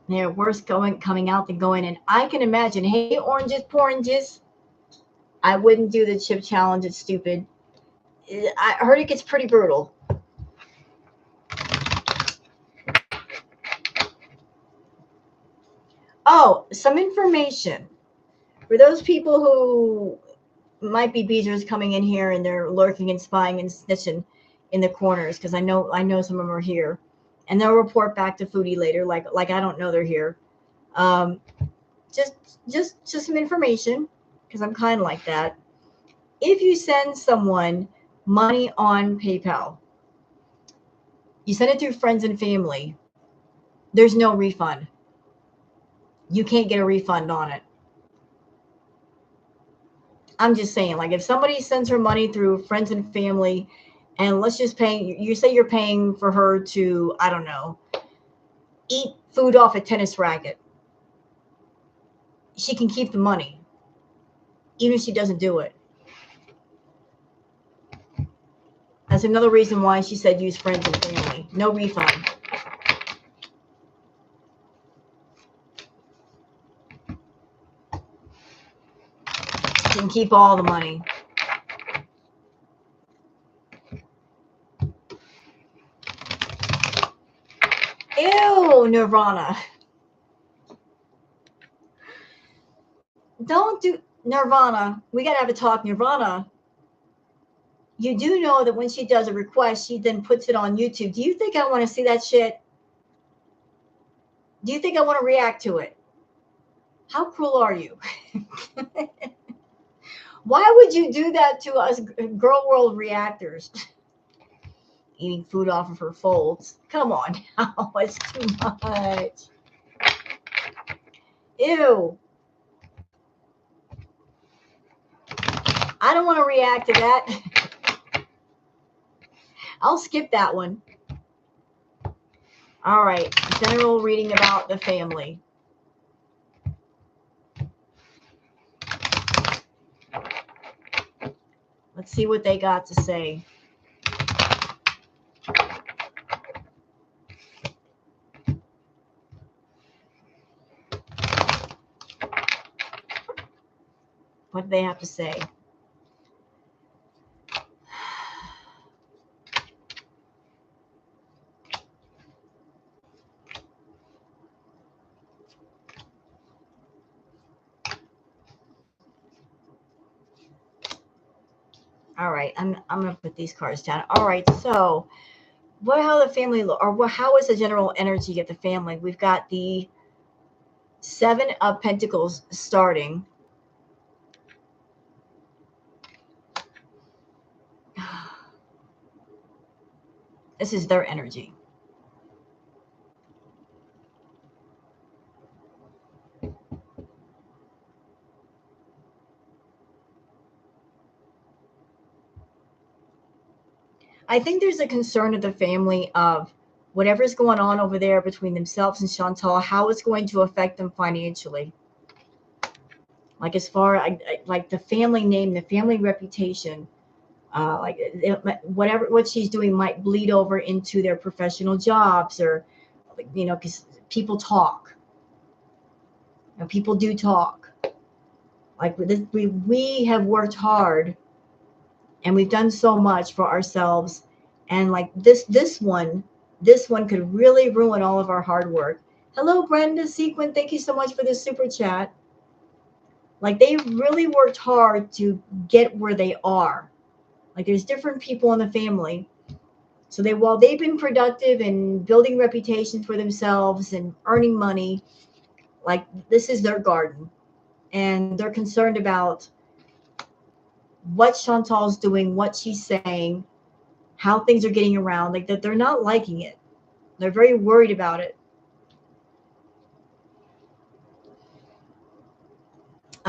They're worse coming out than going in. I can imagine. Hey, oranges, poranges. I wouldn't do the chip challenge. It's stupid. I heard it gets pretty brutal. Oh, some information for those people who might be beaters coming in here and they're lurking and spying and snitching in the corners, because I know some of them are here. and they'll report back to Foodie later, like I don't know they're here. Um, just some information, because I'm kind of like that. If you send someone money on PayPal, you send it through friends and family, there's no refund. You can't get a refund on it. I'm just saying, like if somebody sends her money through friends and family, and let's just pay, you say you're paying for her to, I don't know, eat food off a tennis racket, she can keep the money, even if she doesn't do it. That's another reason why she said use friends and family. No refund. She can keep all the money. Ew, Nirvana. Don't do Nirvana. We gotta have a talk, Nirvana. You do know that when she does a request, she then puts it on YouTube. Do you think I want to see that shit? Do you think I want to react to it? How cruel are you? Why would you do that to us girl world reactors? Eating food off of her folds. Come on now, it's too much. Ew. I don't want to react to that. I'll skip that one. All right, general reading about the family. Let's see what they got to say. What do they have to say? All right, I'm gonna put these cards down. All right, so how the family look, or how is the general energy of the family? We've got the Seven of Pentacles starting. This is their energy. I think there's a concern of the family of whatever's going on over there between themselves and Chantal, how it's going to affect them financially. Like as far like the family name, the family reputation, like what she's doing might bleed over into their professional jobs, or because people talk. People do talk. Like we have worked hard, and we've done so much for ourselves, and like this one could really ruin all of our hard work. Hello, Brenda Sequin. Thank you so much for this super chat. Like they really worked hard to get where they are. Like there's different people in the family. So while they've been productive and building reputation for themselves and earning money, like this is their garden. And they're concerned about what Chantal's doing, what she's saying, how things are getting around. Like that they're not liking it. They're very worried about it.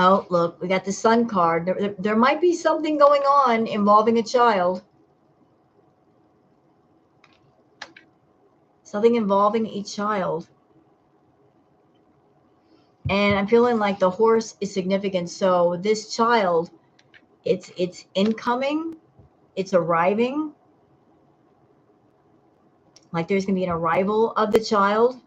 Oh, look, we got the Sun card. There might be something going on involving a child. Something involving a child. And I'm feeling like the horse is significant. So this child, it's incoming, it's arriving. Like there's going to be an arrival of the child.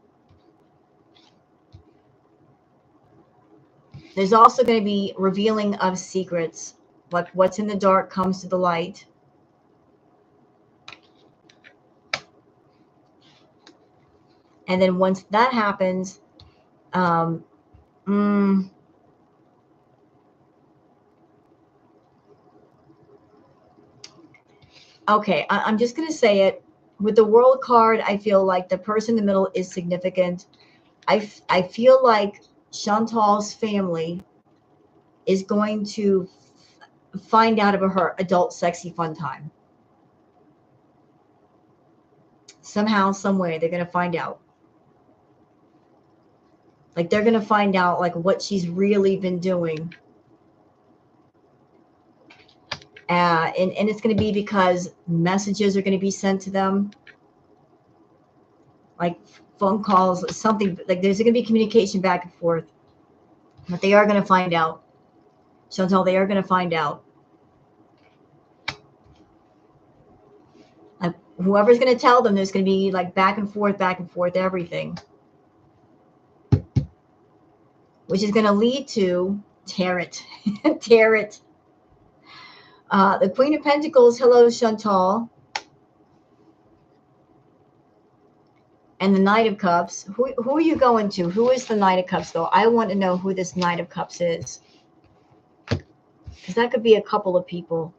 There's also going to be revealing of secrets. Like what's in the dark comes to the light. And then once that happens, okay, I'm just going to say it. With the world card, I feel like the person in the middle is significant. I feel like Chantal's family is going to find out about her adult sexy fun time. Somehow, some way, they're going to find out. Like, they're going to find out, like, what she's really been doing. And it's going to be because messages are going to be sent to them. Like, phone calls, something. Like, there's going to be communication back and forth. But they are going to find out. Chantal, they are going to find out. Like, whoever's going to tell them, there's going to be, like, back and forth, everything. Which is going to lead to Tarot. Tarot. The Queen of Pentacles, hello, Chantal. And the Knight of Cups. Who are you going to? Who is the Knight of Cups, though? I want to know who this Knight of Cups is. Because that could be a couple of people.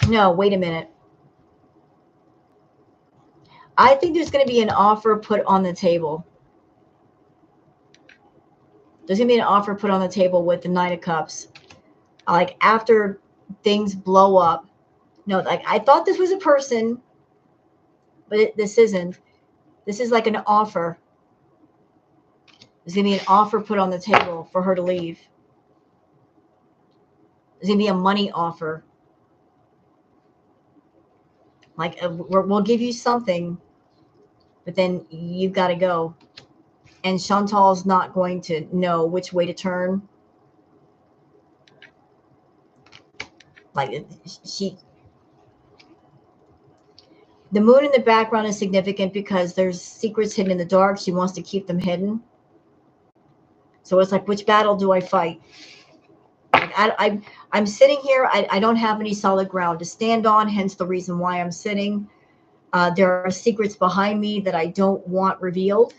No, wait a minute. I think there's going to be an offer put on the table. There's going to be an offer put on the table with the Knight of Cups. Like, after things blow up. No, like, I thought this was a person, but this isn't. This is like an offer. There's going to be an offer put on the table for her to leave. There's going to be a money offer. Like, we'll give you something, but then you've got to go. And Chantal's not going to know which way to turn. Like, the moon in the background is significant because there's secrets hidden in the dark. She wants to keep them hidden. So it's like, which battle do I fight? Like, I'm sitting here. I don't have any solid ground to stand on, hence the reason why I'm sitting. There are secrets behind me that I don't want revealed.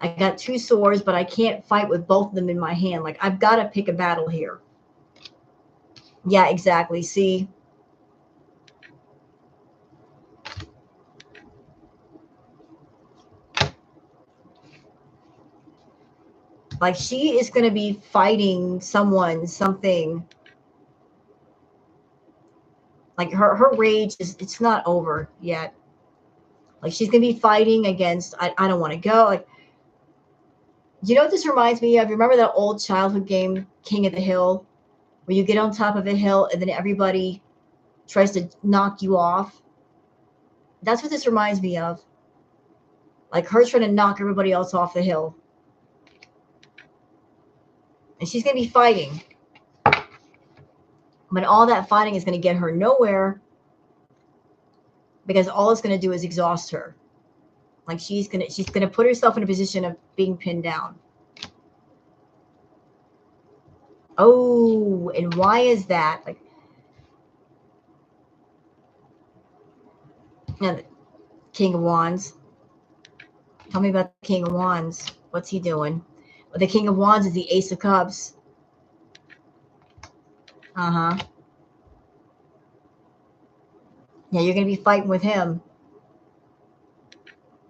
I got 2 swords, but I can't fight with both of them in my hand. Like, I've got to pick a battle here. Yeah, exactly. See? Like, she is going to be fighting someone, something. Like, her rage it's not over yet. Like, she's going to be fighting against, I don't want to go. Like, you know what this reminds me of? Remember that old childhood game, King of the Hill? Where you get on top of a hill and then everybody tries to knock you off? That's what this reminds me of. Like, her trying to knock everybody else off the hill. And she's going to be fighting. But all that fighting is going to get her nowhere. Because all it's going to do is exhaust her. Like, she's going to put herself in a position of being pinned down. Oh, and why is that? Like, now, the King of Wands. Tell me about the King of Wands. What's he doing? Well, the King of Wands is the Ace of Cups. Uh-huh. Yeah, you're going to be fighting with him.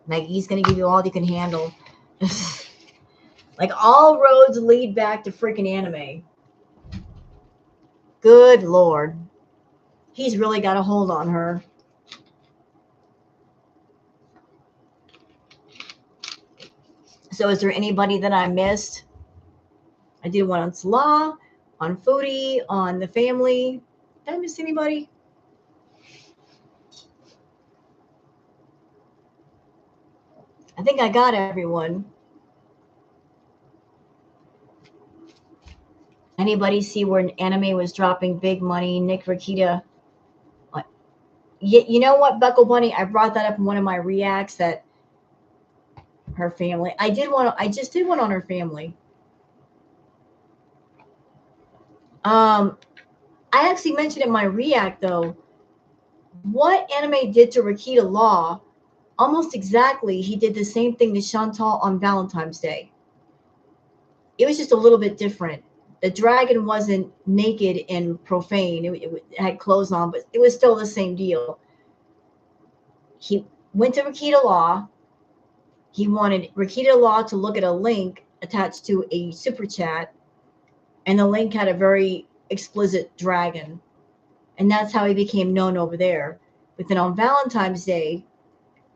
Like, he's going to give you all you can handle. Like, all roads lead back to freaking anime. Good Lord. He's really got a hold on her. So is there anybody that I missed? I did one on Salah, on FOODIE, on the family. Did I miss anybody? I think I got everyone. Anybody see where an anime was dropping big money? Nick Rakita. You know what, Buckle Bunny? I brought that up in one of my reacts that her family. I just did one on her family. I actually mentioned in my react, though, what anime did to Rakita Law. Almost exactly, he did the same thing to Chantal on Valentine's Day. It was just a little bit different. the dragon wasn't naked and profane. It had clothes on, but it was still the same deal. He went to Rakita Law. He wanted Rakita Law to look at a link attached to a super chat, and the link had a very explicit dragon. And that's how he became known over there. But then on Valentine's Day,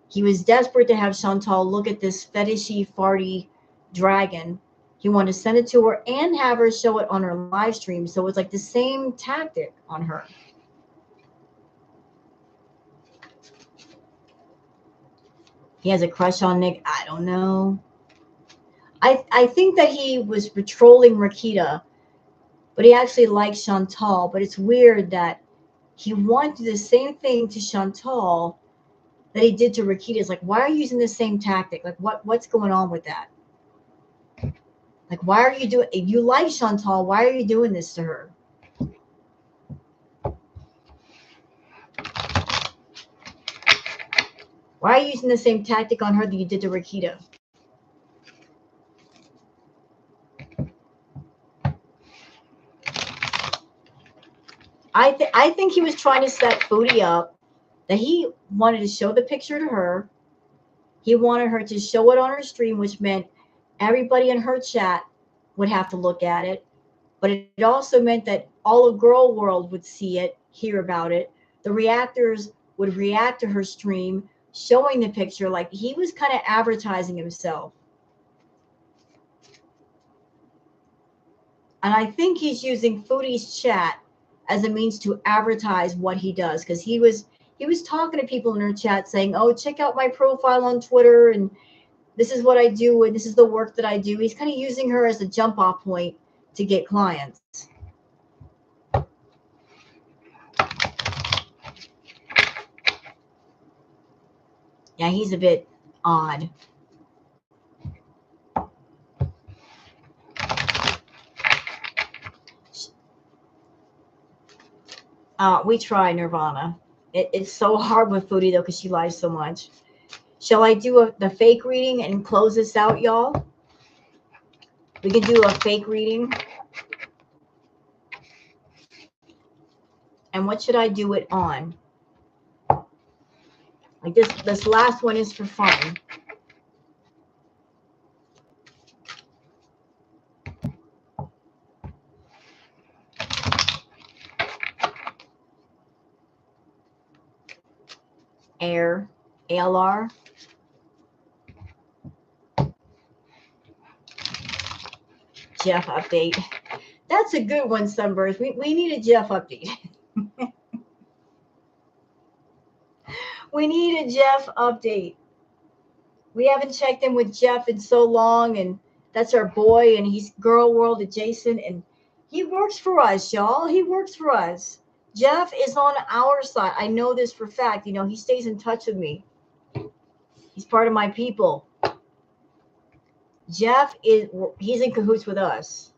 he was desperate to have Chantal look at this fetishy, farty dragon. He wanted to send it to her and have her show it on her live stream. So it was like the same tactic on her. He has a crush on Nick. I don't know. I think that he was patrolling Rakita, but he actually liked Chantal. But it's weird that he wanted the same thing to Chantal that he did to Rakita. It's like, why are you using the same tactic? Like, what's going on with that? Like, why are you doing? If you like Chantal, why are you doing this to her? Why are you using the same tactic on her that you did to Rakita? I think he was trying to set FOODIE up, that he wanted to show the picture to her. He wanted her to show it on her stream, which meant everybody in her chat would have to look at it. But it also meant that all of Girl World would see it, hear about it. The reactors would react to her stream, showing the picture. Like, he was kind of advertising himself. And I think he's using FOODIE's chat as a means to advertise what he does, because he was talking to people in her chat saying, oh, check out my profile on Twitter, and this is what I do, and this is the work that I do. He's kind of using her as a jump off point to get clients. Yeah, he's a bit odd. We try, Nirvana. It's so hard with FOODIE, though, because she lies so much. Shall I do the fake reading and close this out, y'all? We can do a fake reading. And what should I do it on? Like this last one is for fun. Air, ALR. Jeff update. That's a good one, Sunburst. We need a Jeff update. We need a Jeff update. We haven't checked in with Jeff in so long, and that's our boy, and he's Girl World adjacent, and he works for us, y'all. He works for us. Jeff is on our side. I know this for a fact. You know, he stays in touch with me. He's part of my people. He's in cahoots with us.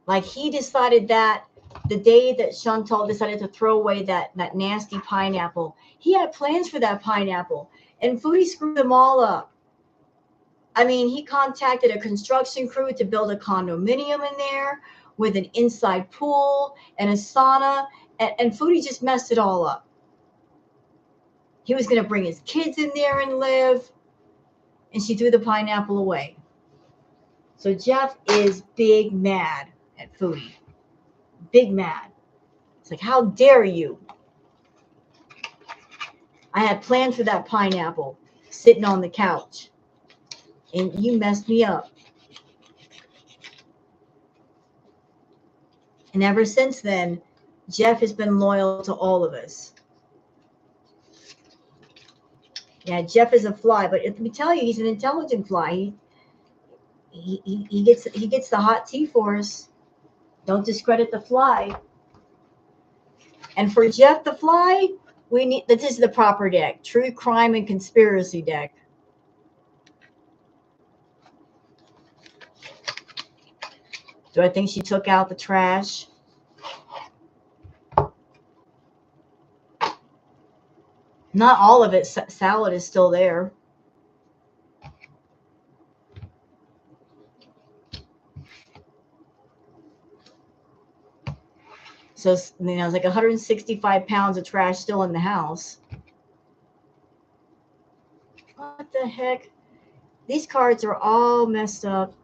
Like, he decided that the day that Chantal decided to throw away that nasty pineapple, he had plans for that pineapple, and FOODIE screwed them all up. I mean, he contacted a construction crew to build a condominium in there with an inside pool and a sauna, and FOODIE just messed it all up. He was going to bring his kids in there and live, and she threw the pineapple away. So Jeff is big mad at FOODIE. Big mad. It's like, how dare you? I had plans for that pineapple sitting on the couch, and you messed me up. And ever since then, Jeff has been loyal to all of us. Yeah, Jeff is a fly, but let me tell you, he's an intelligent fly. He gets the hot tea for us. Don't discredit the fly. And for Jeff the fly, this is the proper deck. True crime and conspiracy deck. Do I think she took out the trash? Not all of it. Salad is still there. So, it's like 165 pounds of trash still in the house. What the heck? These cards are all messed up.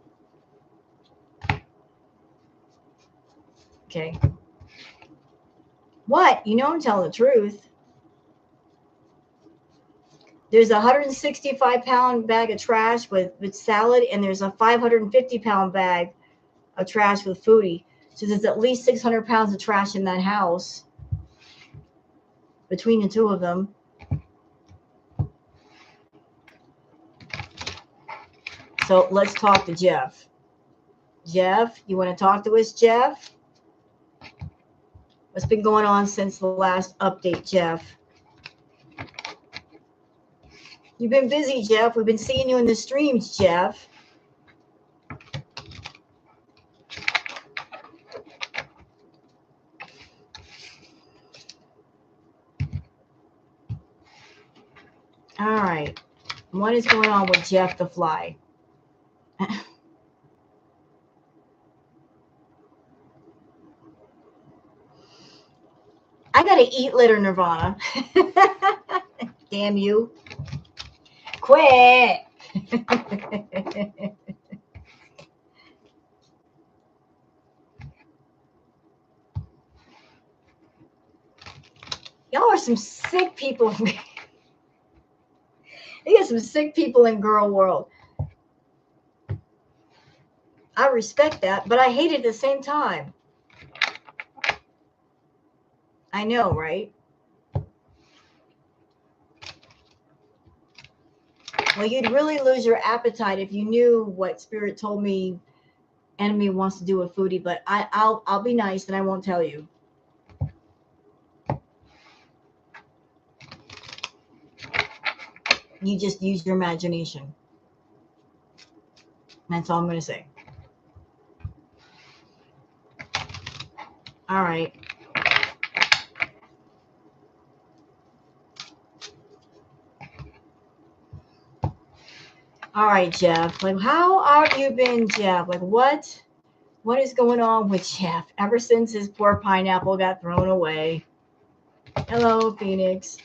Okay. What? I'm telling the truth. There's a 165-pound bag of trash with salad, and there's a 550-pound bag of trash with foodie. So there's at least 600 pounds of trash in that house between the two of them. So let's talk to Jeff. Jeff, you want to talk to us, Jeff? What's been going on since the last update, Jeff? You've been busy, Jeff. We've been seeing you in the streams, Jeff. All right. What is going on with Jeff the Fly? I gotta eat later, Nirvana. Damn you. Quit. Y'all are some sick people. You got some sick people in girl world. I respect that, but I hate it at the same time. I know, right? Well, you'd really lose your appetite if you knew what Spirit told me enemy wants to do with foodie, but I'll be nice and I won't tell you. You just use your imagination. That's all I'm going to say. All right. All right, Jeff. Like, how have you been, Jeff? Like, what is going on with Jeff ever since his poor pineapple got thrown away? Hello, Phoenix.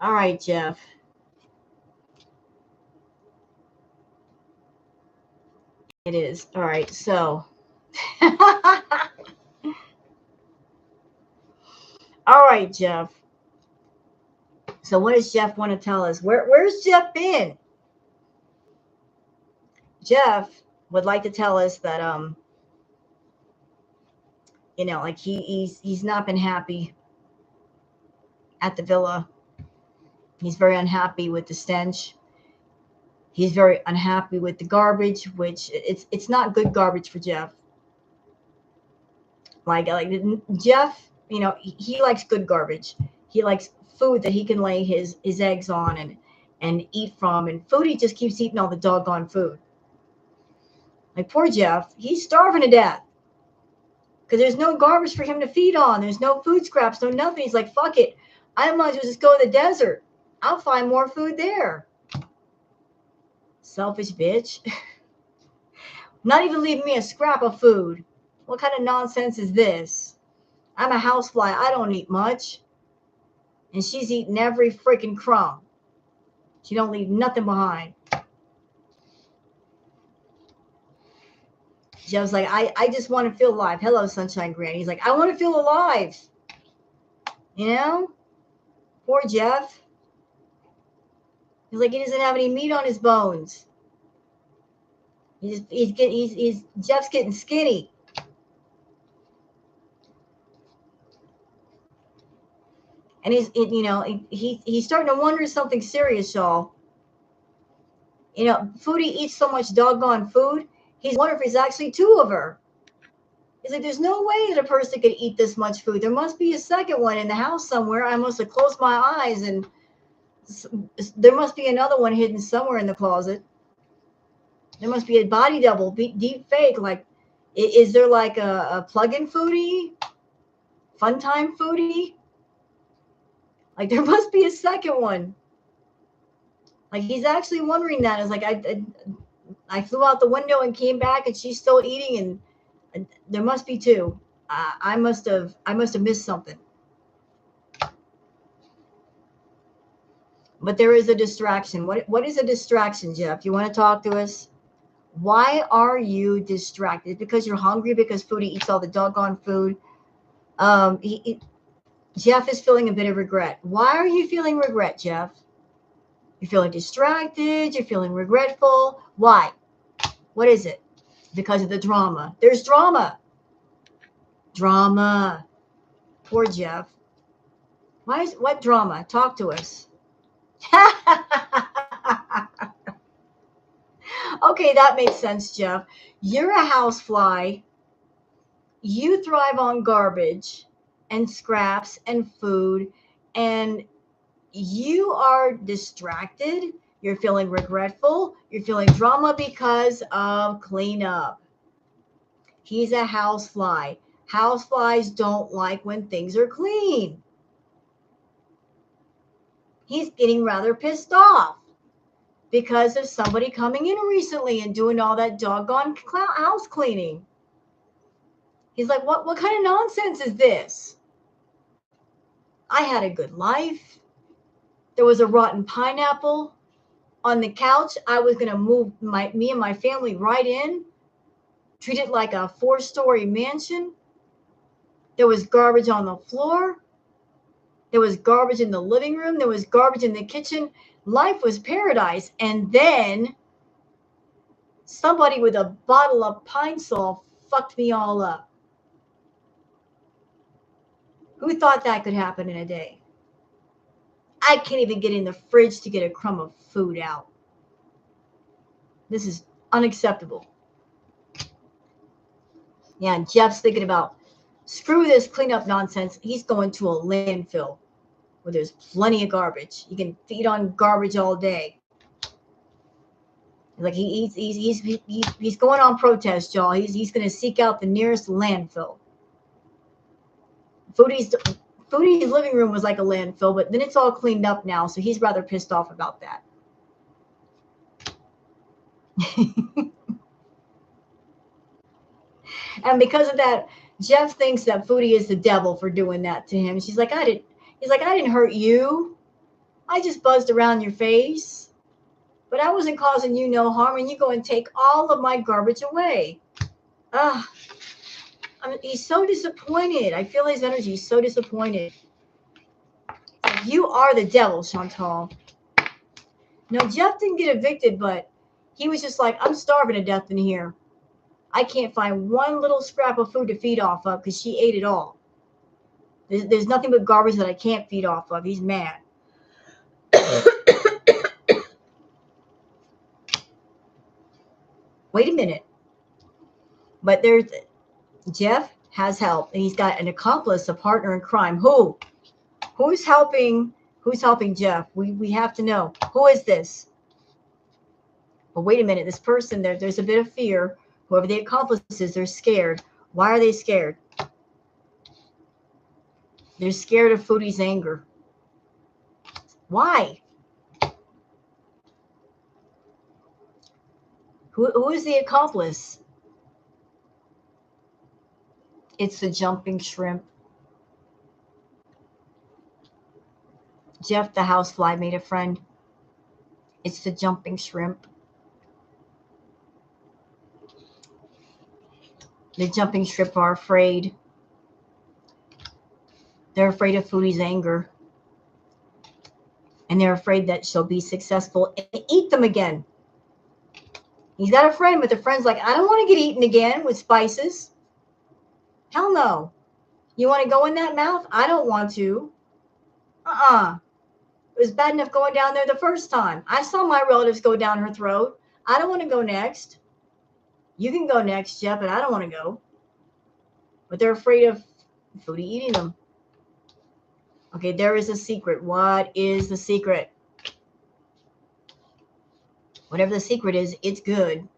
All right, Jeff. It is. All right, so. All right, Jeff. So what does Jeff want to tell us? Where's Jeff been? Jeff would like to tell us that like he's not been happy at the villa. He's very unhappy with the stench. He's very unhappy with the garbage, which it's not good garbage for Jeff. Like Jeff, he likes good garbage. He likes food that he can lay his eggs on and eat from. And Foodie just keeps eating all the doggone food. Like poor Jeff, he's starving to death because there's no garbage for him to feed on. There's no food scraps, no nothing. He's like, fuck it. I might as well just go to the desert. I'll find more food there. Selfish bitch. Not even leaving me a scrap of food. What kind of nonsense is this? I'm a housefly. I don't eat much. And she's eating every freaking crumb. She don't leave nothing behind. Jeff's like, I just want to feel alive. Hello, Sunshine Granny. He's like, I want to feel alive. Poor Jeff. He's like, he doesn't have any meat on his bones. Jeff's getting skinny. And he's starting to wonder something serious, y'all. Foodie eats so much doggone food. He's wondering if it's actually two of her. He's like, there's no way that a person could eat this much food. There must be a second one in the house somewhere. I must have closed my eyes and there must be another one hidden somewhere in the closet. There must be a body double, deep fake. Like, is there like a plug-in foodie, fun time foodie? Like, there must be a second one. Like, he's actually wondering that. It's like I flew out the window and came back, and she's still eating, and there must be two. I must have missed something. But there is a distraction. What is a distraction, Jeff? You want to talk to us? Why are you distracted? Because you're hungry? Because Foodie eats all the doggone food? Jeff is feeling a bit of regret. Why are you feeling regret, Jeff? You're feeling distracted. You're feeling regretful. Why? What is it? Because of the drama. There's drama. Drama. Poor Jeff. What drama? Talk to us. Okay, that makes sense, Jeff. You're a housefly. You thrive on garbage and scraps and food, and you are distracted. You're feeling regretful. You're feeling drama because of cleanup. He's a housefly. Houseflies don't like when things are clean. He's getting rather pissed off because of somebody coming in recently and doing all that doggone house cleaning. He's like, what kind of nonsense is this? I had a good life. There was a rotten pineapple on the couch. I was going to move me and my family right in, treat it like a 4-story mansion. There was garbage on the floor. There was garbage in the living room. There was garbage in the kitchen. Life was paradise. And then somebody with a bottle of Pine Sol fucked me all up. Who thought that could happen in a day? I can't even get in the fridge to get a crumb of food out. This is unacceptable. Yeah, and Jeff's thinking about, screw this cleanup nonsense. He's going to a landfill where there's plenty of garbage. You can feed on garbage all day. Like he's going on protest, y'all. He's going to seek out the nearest landfill. Foodie's living room was like a landfill, but then it's all cleaned up now, so he's rather pissed off about that. And because of that, Jeff thinks that Foodie is the devil for doing that to him. He's like, I didn't hurt you. I just buzzed around your face. But I wasn't causing you no harm, and you go and take all of my garbage away. He's so disappointed. I feel his energy. He's so disappointed. You are the devil, Chantal. No, Jeff didn't get evicted, but he was just like, I'm starving to death in here. I can't find one little scrap of food to feed off of because she ate it all. There's nothing but garbage that I can't feed off of. He's mad. Wait a minute. But Jeff has help, and he's got an accomplice, a partner in crime. Who's helping Jeff? We have to know. Who is this? But wait a minute. This person, there's a bit of fear. Whoever the accomplice is, they're scared. Why are they scared? They're scared of Foodie's anger. Why? Who is the accomplice? It's the jumping shrimp. Jeff, the housefly, made a friend. It's the jumping shrimp. The jumping shrimp are afraid. They're afraid of Foodie's anger. And they're afraid that she'll be successful and eat them again. He's got a friend, but the friend's like, I don't want to get eaten again with spices. Hell no. You want to go in that mouth? I don't want to. It was bad enough going down there the first time. I saw my relatives go down her throat. I don't want to go next. You can go next, Jeff, but I don't want to go. But they're afraid of Foodie eating them. Okay, there is a secret. What is the secret? Whatever the secret is, it's good.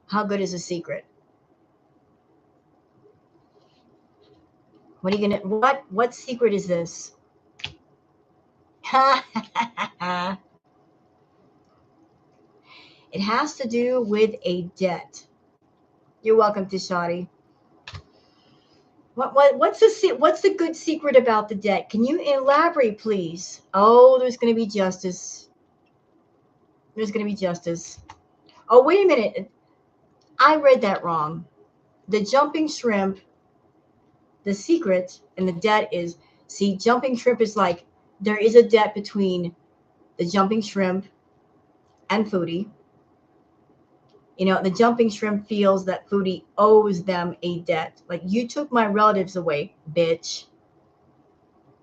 How good is a secret? What are you gonna? What secret is this? It has to do with a debt. You're welcome, Tishadi. What's the good secret about the debt? Can you elaborate, please? Oh, there's going to be justice. There's going to be justice. Oh, wait a minute. I read that wrong. The jumping shrimp, the secret and the debt is, see, jumping shrimp is like there is a debt between the jumping shrimp and Foodie. You know, the jumping shrimp feels that Foodie owes them a debt. Like, you took my relatives away, bitch.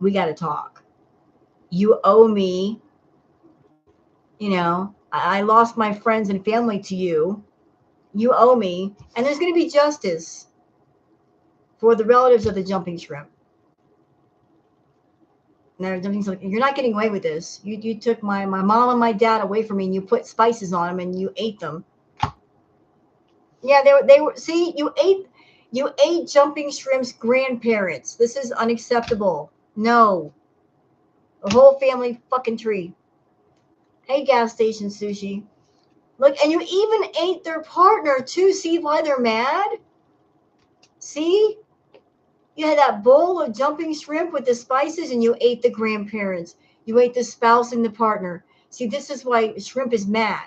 We got to talk. You owe me. You know, I lost my friends and family to you. You owe me. And there's going to be justice for the relatives of the jumping shrimp. You're not getting away with this. You took my mom and my dad away from me, and you put spices on them, and you ate them. Yeah, they were. See, you ate jumping shrimp's grandparents. This is unacceptable. No, the whole family fucking tree. Hey, gas station sushi. Look, and you even ate their partner too. See why they're mad? See, you had that bowl of jumping shrimp with the spices, and you ate the grandparents. You ate the spouse and the partner. See, this is why shrimp is mad,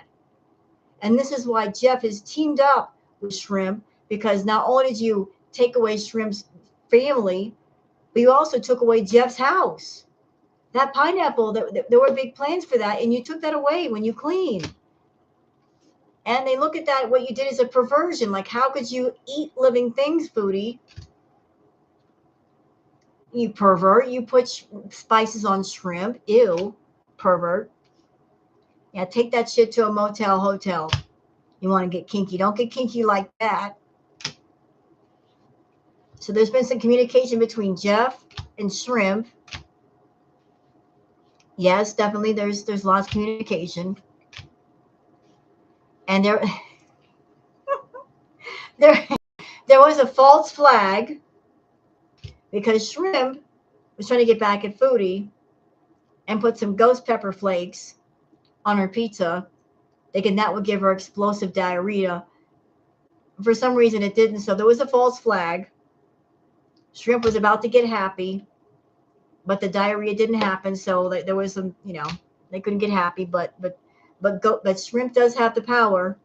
and this is why Jeff is teamed up with shrimp, because not only did you take away shrimp's family, but you also took away Jeff's house. That pineapple, there were big plans for that, and you took that away when you cleaned. And they look at that, what you did is a perversion. Like, how could you eat living things, Foodie? You pervert. You put spices on shrimp. Ew, pervert. Yeah, take that shit to a motel, hotel. You want to get kinky. Don't get kinky like that. So there's been some communication between Jeff and shrimp. Yes, definitely there's lots of communication. And there was a false flag because shrimp was trying to get back at Foodie and put some ghost pepper flakes on her pizza, thinking that would give her explosive diarrhea. For some reason, it didn't. So there was a false flag. Shrimp was about to get happy, but the diarrhea didn't happen. So there was some, they couldn't get happy. But shrimp does have the power.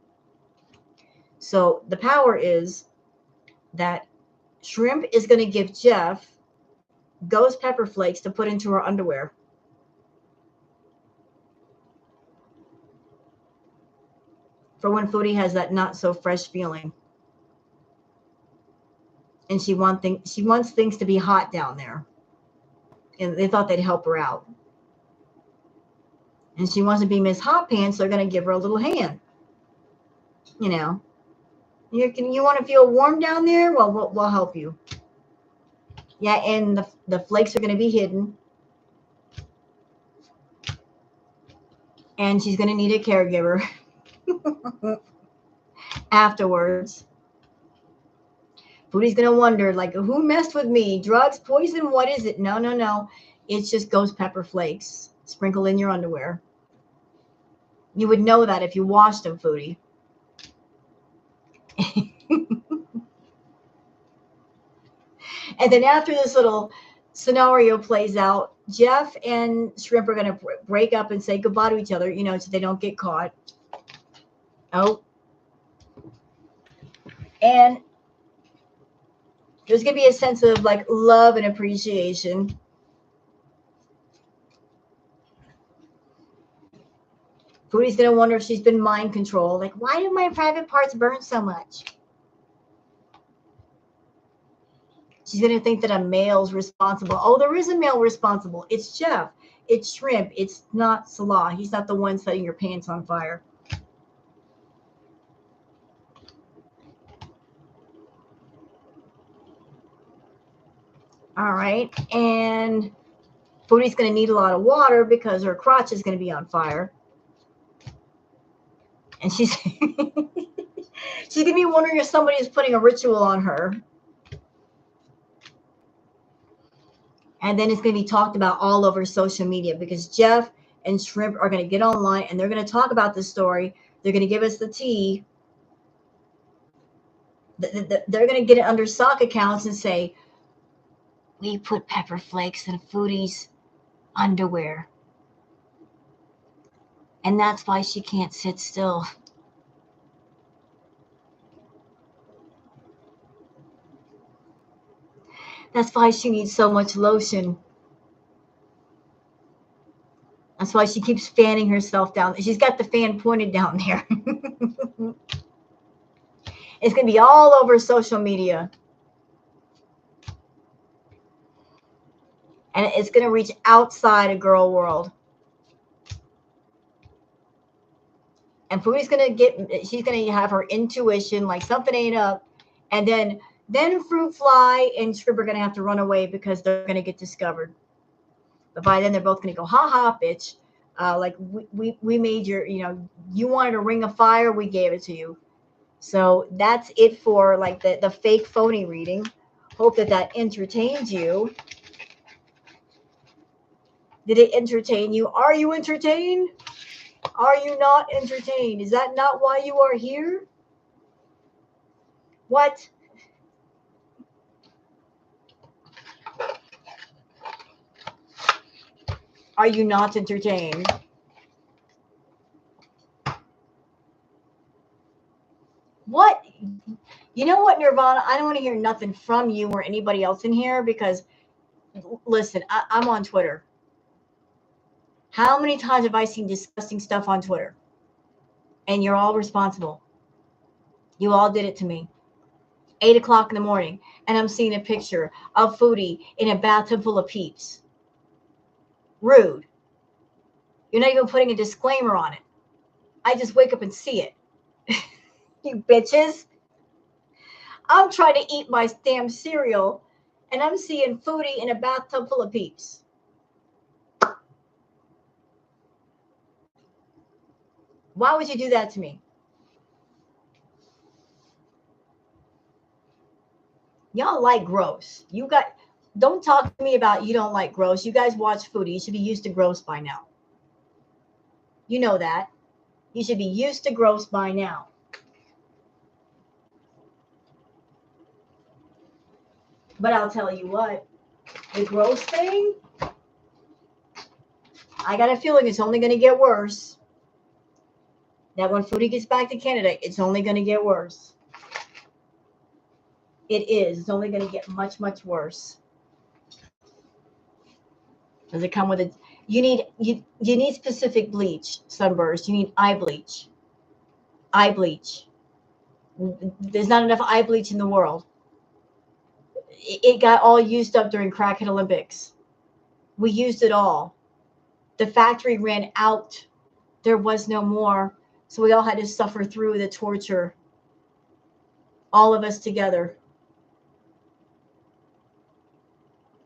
So the power is that shrimp is going to give Jeff ghost pepper flakes to put into her underwear. For when Foodie has that not so fresh feeling. And she wants things to be hot down there. And they thought they'd help her out. And she wants to be Miss Hot Pants, so they're going to give her a little hand. You want to feel warm down there? Well, we'll help you. Yeah, and the flakes are going to be hidden. And she's going to need a caregiver afterwards. Foodie's going to wonder, like, who messed with me? Drugs, poison, what is it? No. It's just ghost pepper flakes sprinkled in your underwear. You would know that if you washed them, Foodie. And then after this little scenario plays out, Jeff and Shrimp are going to break up and say goodbye to each other, so they don't get caught. Oh. And there's going to be a sense of, like, love and appreciation. Foodie's going to wonder if she's been mind controlled. Like, why do my private parts burn so much? She's going to think that a male's responsible. Oh, there is a male responsible. It's Jeff. It's Shrimp. It's not Salah. He's not the one setting your pants on fire. All right. And Foodie's going to need a lot of water because her crotch is going to be on fire. And she's She's going to be wondering if somebody is putting a ritual on her. And then it's going to be talked about all over social media because Jeff and Shrimp are going to get online and they're going to talk about this story. They're going to give us the tea. They're going to get it under sock accounts and say, we put pepper flakes in Foodie's underwear. And that's why she can't sit still. That's why she needs so much lotion. That's why she keeps fanning herself down. She's got the fan pointed down there. It's going to be all over social media. And it's going to reach outside of girl world. And Foodie's going to she's going to have her intuition, like something ain't up. And then Fruit Fly and Scrib are going to have to run away because they're going to get discovered. But by then, they're both going to go, ha ha, bitch. Like, we made you wanted a ring of fire, we gave it to you. So that's it for, like, the fake phony reading. Hope that entertains you. Did it entertain you? Are you entertained? Are you not entertained? Is that not why you are here? What? Are you not entertained? What? You know what, Nirvana? I don't want to hear nothing from you or anybody else in here because, listen, I'm on Twitter. How many times have I seen disgusting stuff on Twitter? And you're all responsible. You all did it to me. 8 o'clock in the morning, and I'm seeing a picture of Foodie in a bathtub full of peeps. Rude. You're not even putting a disclaimer on it. I just wake up and see it. You bitches. I'm trying to eat my damn cereal, and I'm seeing Foodie in a bathtub full of peeps. Why would you do that to me? Y'all like gross. Don't talk to me about you don't like gross. You guys watch Foodie. You should be used to gross by now. You know that. You should be used to gross by now. But I'll tell you what, the gross thing, I got a feeling it's only going to get worse. That when Foodie gets back to Canada, it's only going to get worse. It is. It's only going to get much, much worse. Does it come with it? You need specific bleach, Sunburst. You need eye bleach. Eye bleach. There's not enough eye bleach in the world. It got all used up during Crackhead Olympics. We used it all. The factory ran out. There was no more. So we all had to suffer through the torture. All of us together.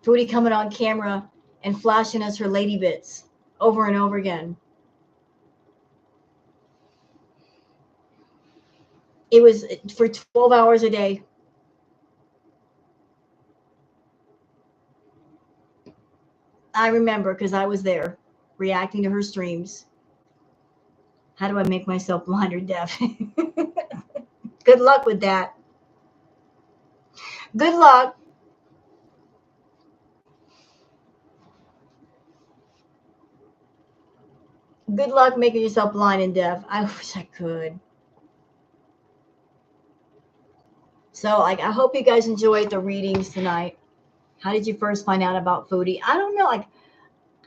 Foodie coming on camera and flashing us her lady bits over and over again. It was for 12 hours a day. I remember because I was there reacting to her streams. How do I make myself blind or deaf? Good luck with that. Good luck. Good luck making yourself blind and deaf. I wish I could. So, I hope you guys enjoyed the readings tonight. How did you first find out about Foodie? I don't know.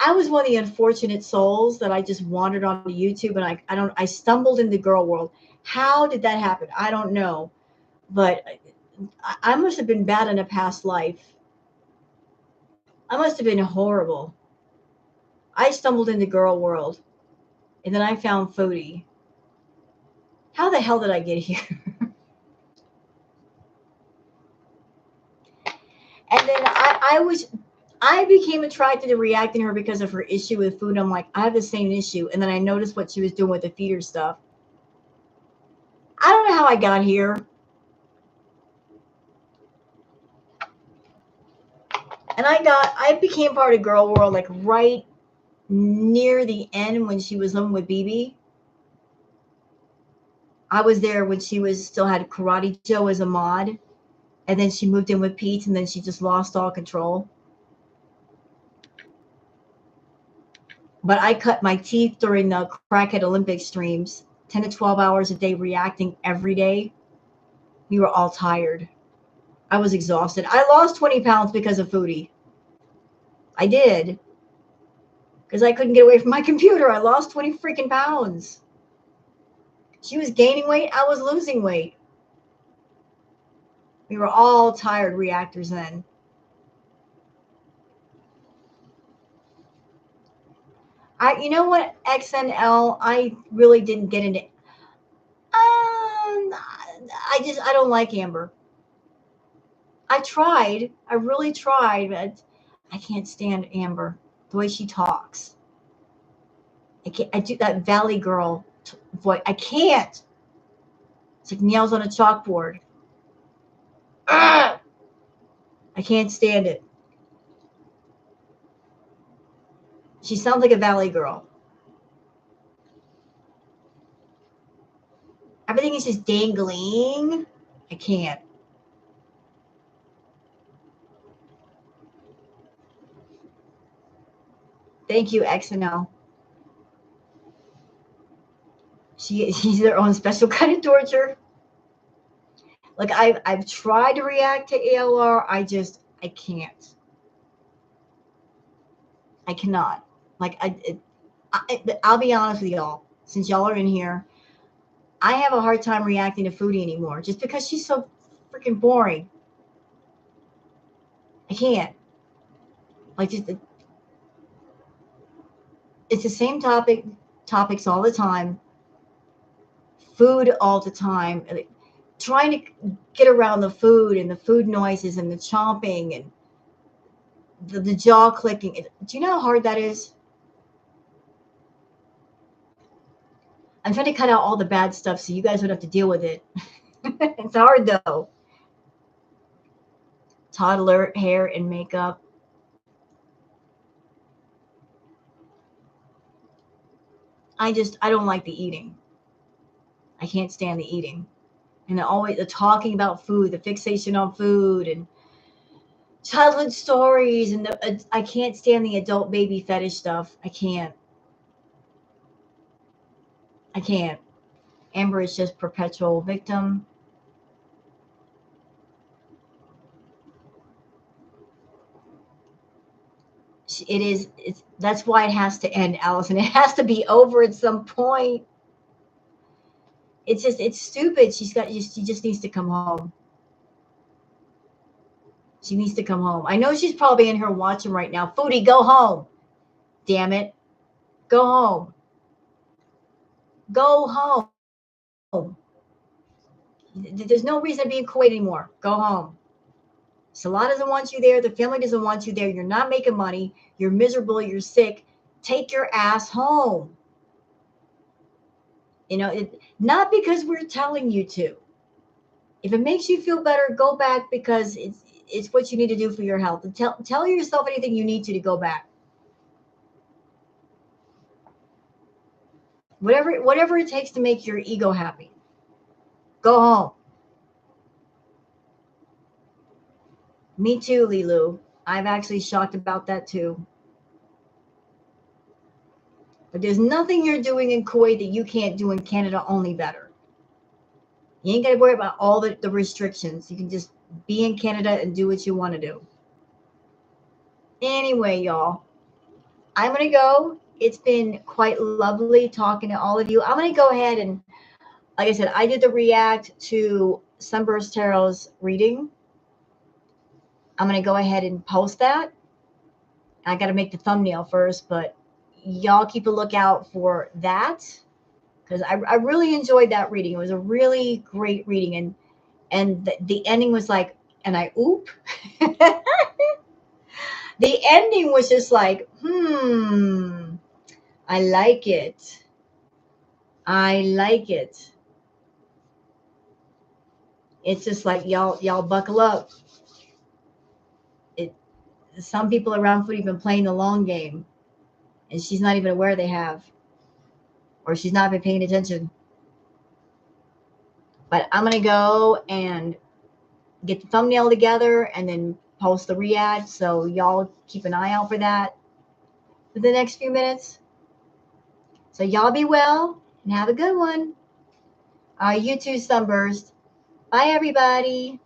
I was one of the unfortunate souls that I just wandered on YouTube and I stumbled into girl world. How did that happen? I don't know. But I must have been bad in a past life. I must have been horrible. I stumbled into girl world. And then I found Foodie. How the hell did I get here? And then I became attracted to reacting to her because of her issue with food. I'm like, I have the same issue. And then I noticed what she was doing with the feeder stuff. I don't know how I got here? And I became part of Girl World like right near the end when she was living with BB. I was there when she was still had Karate Joe as a mod, and then she moved in with Pete, and then she just lost all control. But I cut my teeth during the Crackhead Olympic streams, 10 to 12 hours a day reacting every day. We were all tired. I was exhausted. I lost 20 pounds because of Foodie. I did. Because I couldn't get away from my computer. I lost 20 freaking pounds. She was gaining weight. I was losing weight. We were all tired reactors then. You know what, XNL, I really didn't get into. I don't like Amber. I tried. I really tried, but I can't stand Amber. The way she talks. I can't. I do that Valley Girl voice. I can't. It's like nails on a chalkboard. Ugh! I can't stand it. She sounds like a Valley Girl. Everything is just dangling. I can't. Thank you, XNL. She's their own special kind of torture. Like I've tried to react to ALR. I can't. I cannot. Like I'll be honest with y'all. Since y'all are in here, I have a hard time reacting to Foodie anymore, just because she's so freaking boring. I can't. Like just it's the same topics all the time. Food all the time. Trying to get around the food and the food noises and the chomping and the jaw clicking. Do you know how hard that is? I'm trying to cut out all the bad stuff so you guys don't have to deal with it. It's hard though. Toddler hair and makeup. I don't like the eating. I can't stand the eating. And always the talking about food, the fixation on food and childhood stories and I can't stand the adult baby fetish stuff. I can't. I can't. Amber is just perpetual victim. That's why it has to end, Allison. It has to be over at some point. It's stupid. She just needs to come home. She needs to come home. I know she's probably in here watching right now. Foodie, go home. Damn it. Go home. Go home. There's no reason to be in Kuwait anymore. Go home. Salah doesn't want you there. The family doesn't want you there. You're not making money. You're miserable. You're sick. Take your ass home. You know, not because we're telling you to. If it makes you feel better, go back because it's what you need to do for your health. And tell yourself anything you need to go back. Whatever it takes to make your ego happy. Go home. Me too, Lilu. I'm actually shocked about that too. But there's nothing you're doing in Kuwait that you can't do in Canada, only better. You ain't got to worry about all the restrictions. You can just be in Canada and do what you want to do. Anyway, y'all, I'm going to go. It's been quite lovely talking to all of you. I'm going to go ahead and, like I said, I did the react to Sunburst Tarot's reading. I'm going to go ahead and post that. I got to make the thumbnail first, but y'all keep a lookout for that because I really enjoyed that reading. It was a really great reading, and the ending was like, and I oop. The ending was just like, I like it. I like it. It's just like y'all buckle up. It Some people around food even playing the long game, and she's not even aware they have, or she's not been paying attention. But I'm gonna go and get the thumbnail together and then post the re-ad. So y'all keep an eye out for that for the next few minutes. So y'all be well and have a good one. You too, Sunburst. Bye, everybody.